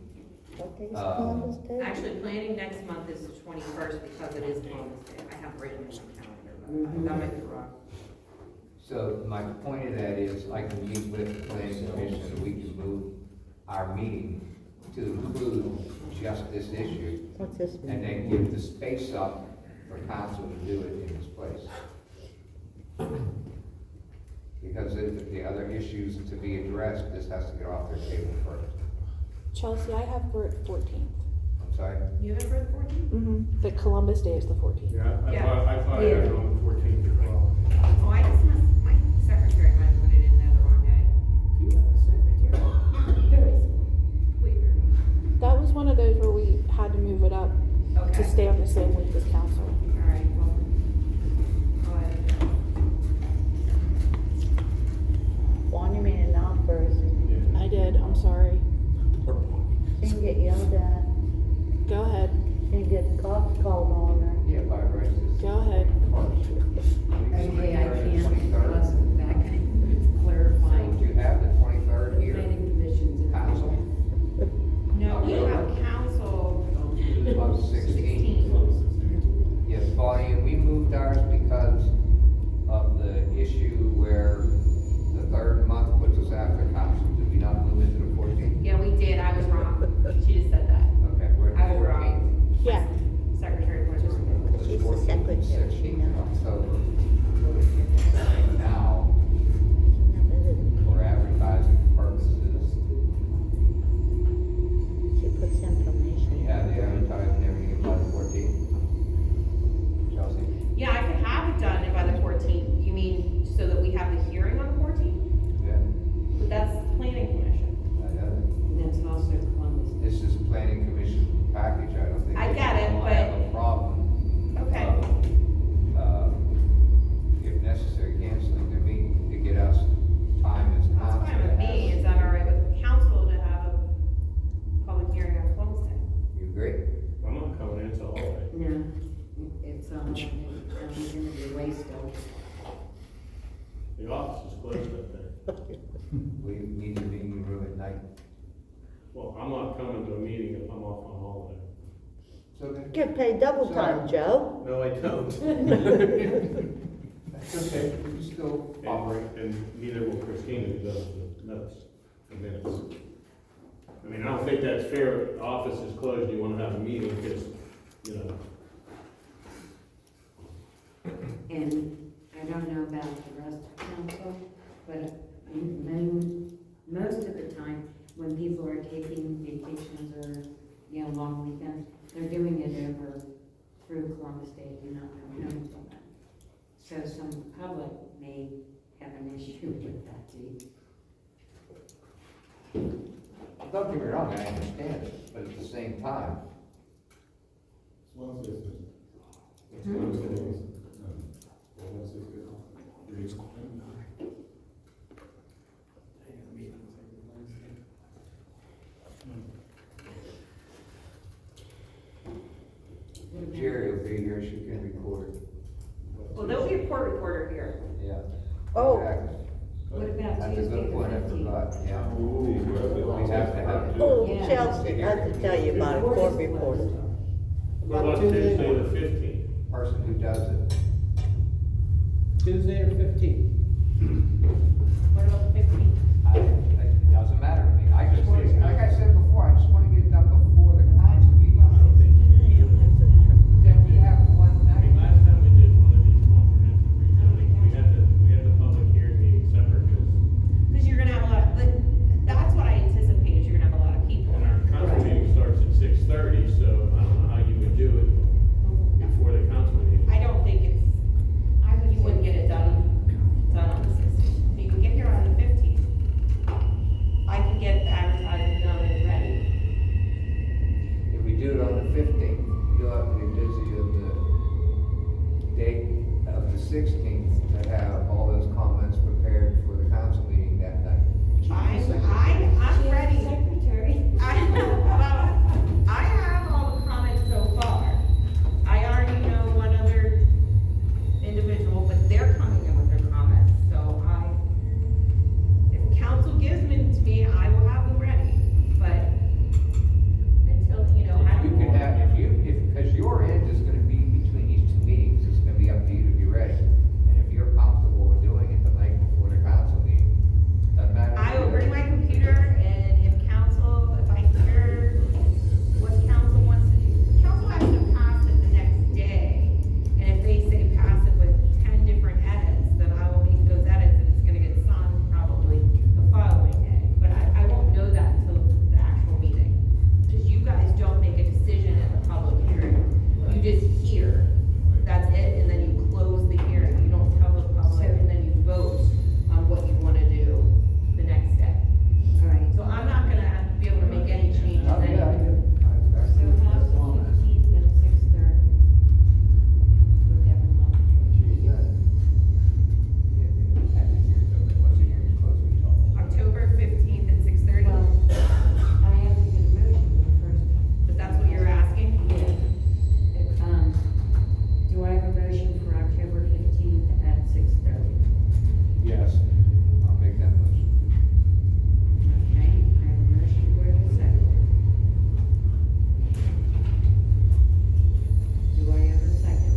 D: What day is
F: Uh,
D: Columbus Day?
O: Actually, planning next month is the 21st because it is Columbus Day. I have written it in my calendar, but that might be wrong.
F: So my point of that is I can meet with the planning commission and we can move our meeting to include just this issue
D: What's this
F: and
D: mean?
F: then give the space up for council to do it in its place. Because if the other issues to be addressed, this has to get off their table first.
M: Chelsea, I have for 14th.
F: I'm sorry?
O: You have it for the 14th?
M: Mm-hmm. The Columbus Day is the 14th.
B: Yeah,
O: Yeah.
B: I thought I had it on the 14th as well.
O: Oh, I just my secretary might have put it in there the wrong day.
C: You have a secretary.
M: That was one of those where we had to move it up to
O: Okay.
M: stay on the same week as council.
O: All right, well. I'll add it there.
D: Juan, you made it now first.
M: I did, I'm sorry.
D: She didn't get yelled at.
M: Go ahead,
D: She didn't get the cops called on her.
F: Yeah, by rights.
M: go ahead.
A: Okay, I can't,
F: 23rd.
A: wasn't that
F: So
A: clarifying.
F: do you have the 23rd here?
A: Planning commissions and.
F: Council?
O: No, we have council
F: On 16th. Yes, Bonnie, and we moved ours because of the issue where the third month puts us after council. Did we not move into the 14th?
O: Yeah, we did, I was wrong. She just said that.
F: Okay, we're at the
O: I was
F: 14th.
O: wrong.
M: Yeah,
O: Secretary put it.
D: She's the secretary, she
F: 16th of
D: knows.
F: October. Now, for advertising purposes,
D: She puts information.
F: you have the advertising and everything by the 14th. Chelsea?
O: Yeah, I could have it done by the 14th. You mean so that we have the hearing on the 14th?
F: Yeah,
O: But that's planning commission.
F: I know.
A: And that's also Columbus Day.
F: This is planning commission package, I don't think.
O: I get it,
F: anyone will have a problem.
O: Okay.
F: If necessary, canceling the meeting to get us time as
O: That's
F: council.
O: fine with me. Is that all right with the council to have a public hearing on Columbus Day?
F: You agree?
B: I'm not coming in till all day.
A: No, it's, I'm gonna be wasted.
B: The office is closed up there.
F: We need the meeting room at night.
B: Well, I'm not coming to a meeting if I'm off on holiday.
F: It's okay.
D: Get paid double time, Joe.
B: No, I don't.
F: That's okay, we can still operate.
B: And neither will Christina, who does the notes, the minutes. I mean, I don't think that's fair. The office is closed, you wanna have a meeting, because, you know,
A: And I don't know about the rest of council, but most of the time, when people are taking vacations or, long weekends, they're doing it over through Columbus Day, you're not coming home till then. So some public may have an issue with that, too.
F: Don't get me wrong, I understand it, but at the same time,
N: Well, it's-
F: be here, she can record.
O: Well, there'll be a court reporter here.
F: Yeah.
D: Oh.
F: Exactly.
A: What about
F: That's a
A: Tuesday
F: good
A: the
F: point, I
A: 15th?
F: forgot, yeah. We have to have.
D: Oh,
A: Yeah.
D: Chelsea, I have to tell you about a court reporter.
B: What about Tuesday the 15th?
F: Person who does it.
C: Tuesday or 15th?
O: What about the 15th?
F: It doesn't matter to me. I just want, like I said before, I just want to get it done before the council meeting. Then we have one
B: I mean,
F: night.
B: last time we did one of these comprehensive rezoning, we had the public hearing meeting separate,
O: Because you're gonna have a lot, but that's what I anticipate, is you're gonna have a lot of people.
B: and our council meeting starts at 6:30, so I don't know how you would do it before the council meeting.
O: I don't think it's, you wouldn't get it done on the 16th. If you can get here on the 15th, I can get the advertising done and ready.
F: If we do it on the 15th, you'll have to be busy of the date of the 16th to have all those comments prepared for the council meeting that night.
O: I'm ready.
A: Secretary.
O: I have all the comments so far. I already know one other individual, but they're coming in with their comments, so if council gives them to me, I will have them ready, but until, I
F: You
O: don't.
F: can have, because your end is gonna be between these two meetings, it's gonna be up to you to be ready. And if you're comfortable with doing it the night before the council meeting, doesn't matter.
O: I will bring my computer, and if I hear what council wants to do, council has to pass it the next day. And if they say pass it with 10 different edits, then I will make those edits, and it's gonna get signed probably the following day. But I won't know that until the actual meeting, because you guys don't make a decision at the public hearing. You just hear, that's it, and then you close the hearing. You don't tell the public, and then you vote on what you wanna do the next day.
A: All right.
O: So I'm not gonna be able to make any changes
F: Oh, yeah, I
O: anyway.
F: do.
A: So how's the 15th at 6:30? With everyone.
F: Once the hearing's closed, we talk.
O: October 15th at 6:30,
A: Well, I have to get a motion first.
O: but that's what you're asking?
A: Do I have a motion for October 15th at 6:30?
F: Yes, I'll make that motion.
A: Okay, I have a motion, do I have a second? Do I have a second?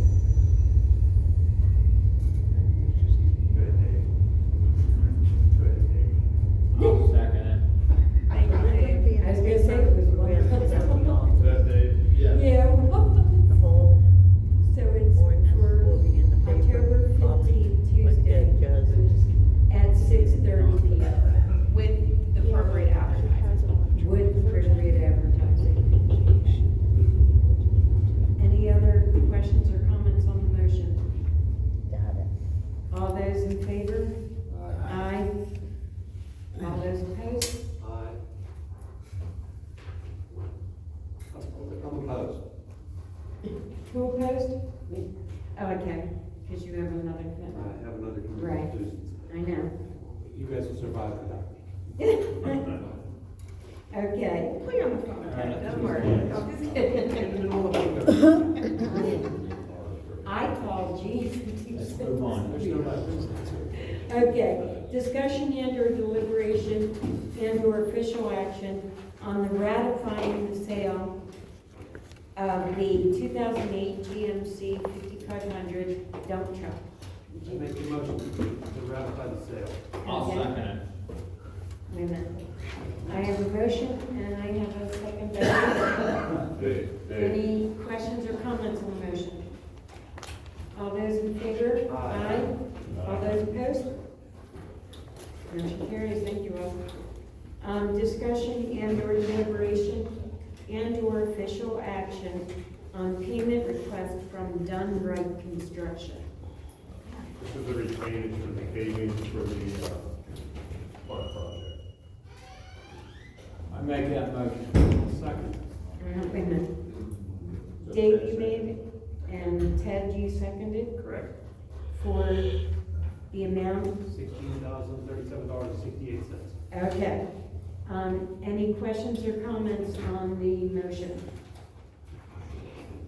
B: I'll second it.
A: I was gonna say it was one.
B: That day, yeah.
A: Yeah.
D: The whole
A: So it's
D: ordinance will
A: for
D: be in the paper.
A: October 15th,
D: Like
A: Tuesday,
D: that judge.
A: at 6:30 p.m.
O: With the appropriate advertising.
A: with appropriate advertising. Any other questions or comments on the motion?
D: Got it.
A: All those in favor? Aye. All those opposed?
K: I'm opposed.
A: Who opposed? Oh, okay, because you have another
K: I
A: commitment.
K: have another
A: Right.
K: commitment.
A: I know.
K: You guys will survive that.
A: Okay.
O: Put you on the phone, okay? Don't worry. I'm just kidding.
A: I called you.
J: Let's move on. There's no
A: Okay, discussion and or deliberation and or official action on the ratifying the sale of the 2008 GMC 5500 dump truck.
K: I make the motion to ratify the sale.
J: I'll
A: Okay.
J: second it.
A: Wait a minute. I have a motion and I have a second. by Dave. Any questions or comments on the motion? All those in favor? Aye. All those opposed? Motion carries, thank you all. Discussion and or deliberation and or official action on payment request from Done Right Construction.
B: This is the retainage for the paving for the, park project.
J: I make that motion.
K: Second.
A: Wait a minute. Dave, you made it, and Ted, you seconded
K: Correct.
A: for the amount?
K: $16,037.68.
A: Okay. Any questions or comments on the motion?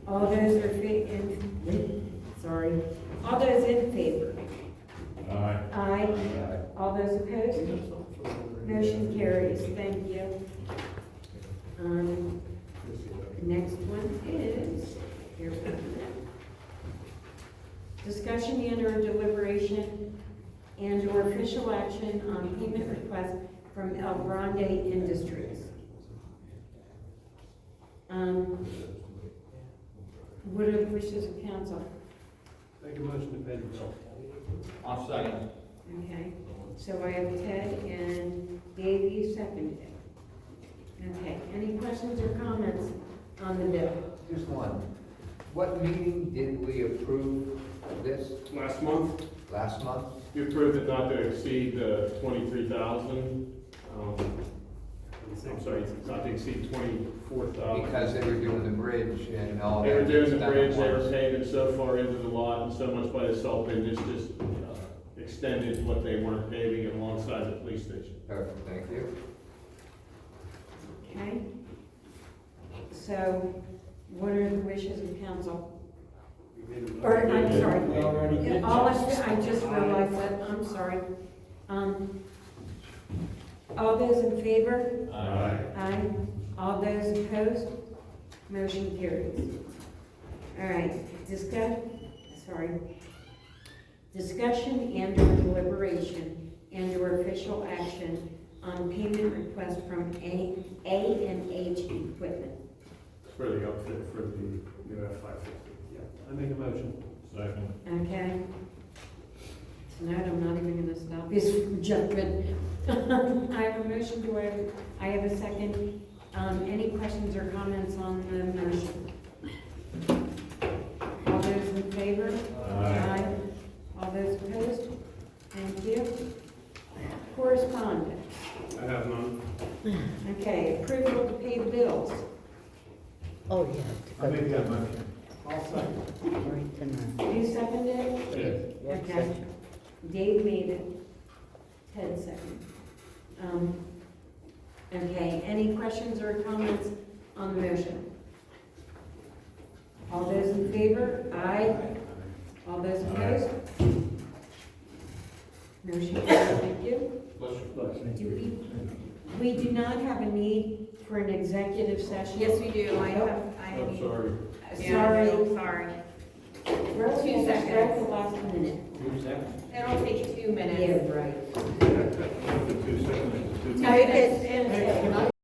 A: All those are in Motion carries, thank you. Next one is, here we go. Discussion and/or deliberation and/or official action on payment request from El Grande Industries. What are the wishes of council?
K: Make a motion to pay the bill.
J: I'll second.
A: Okay, so I have Ted and Dave, you seconded it. Okay, any questions or comments on the bill?
F: Just one. What meeting did we approve this
B: Last month,
F: last month?
B: you approved it not to exceed 23,000. I'm sorry, not to exceed 24,000.
F: Because they were doing the bridge and all that.
B: They were doing the
F: stuff
B: bridge,
F: at
B: they were
F: once.
B: paving so far into the lot and so much by the salt bin, this just extended what they weren't paving alongside the police station.
F: Perfect, thank you.
A: Okay. So, what are the wishes of council? Or, I'm sorry. Yeah, I just realized that, I'm sorry. All those in favor?
B: Aye.
A: Aye. All those opposed? Motion carries. All right, discussion and/or deliberation and/or official action on payment request from A&H Equipment.
B: For the outfit for the new F-550.
K: Yeah, I make a motion.
B: Second.
A: Okay. Tonight, I'm not even gonna stop this from jumping. I have a motion, I have a second. Any questions or comments on the motion? All those in favor? Aye. All those opposed? Thank you. Correspondence.
B: I have none.
A: Okay, approval to pay the bills.
D: Oh, yeah.
J: I made that motion. I'll second.
D: Right tonight.
A: You seconded it?
B: Yes.
A: Okay. Dave made it. Ted seconded. Okay, any questions or comments on the motion? All those in favor? Aye. All those opposed? Motion carries, thank you. We do not have a need for an executive session.
O: Yes, we do, I have.
B: I'm sorry.
A: Sorry.
O: Sorry.
A: Rose,
O: 2
A: just
O: seconds.
A: right the last minute.
O: It'll take 2 minutes.
A: Yeah, right.
B: 2 seconds.
O: No, it's-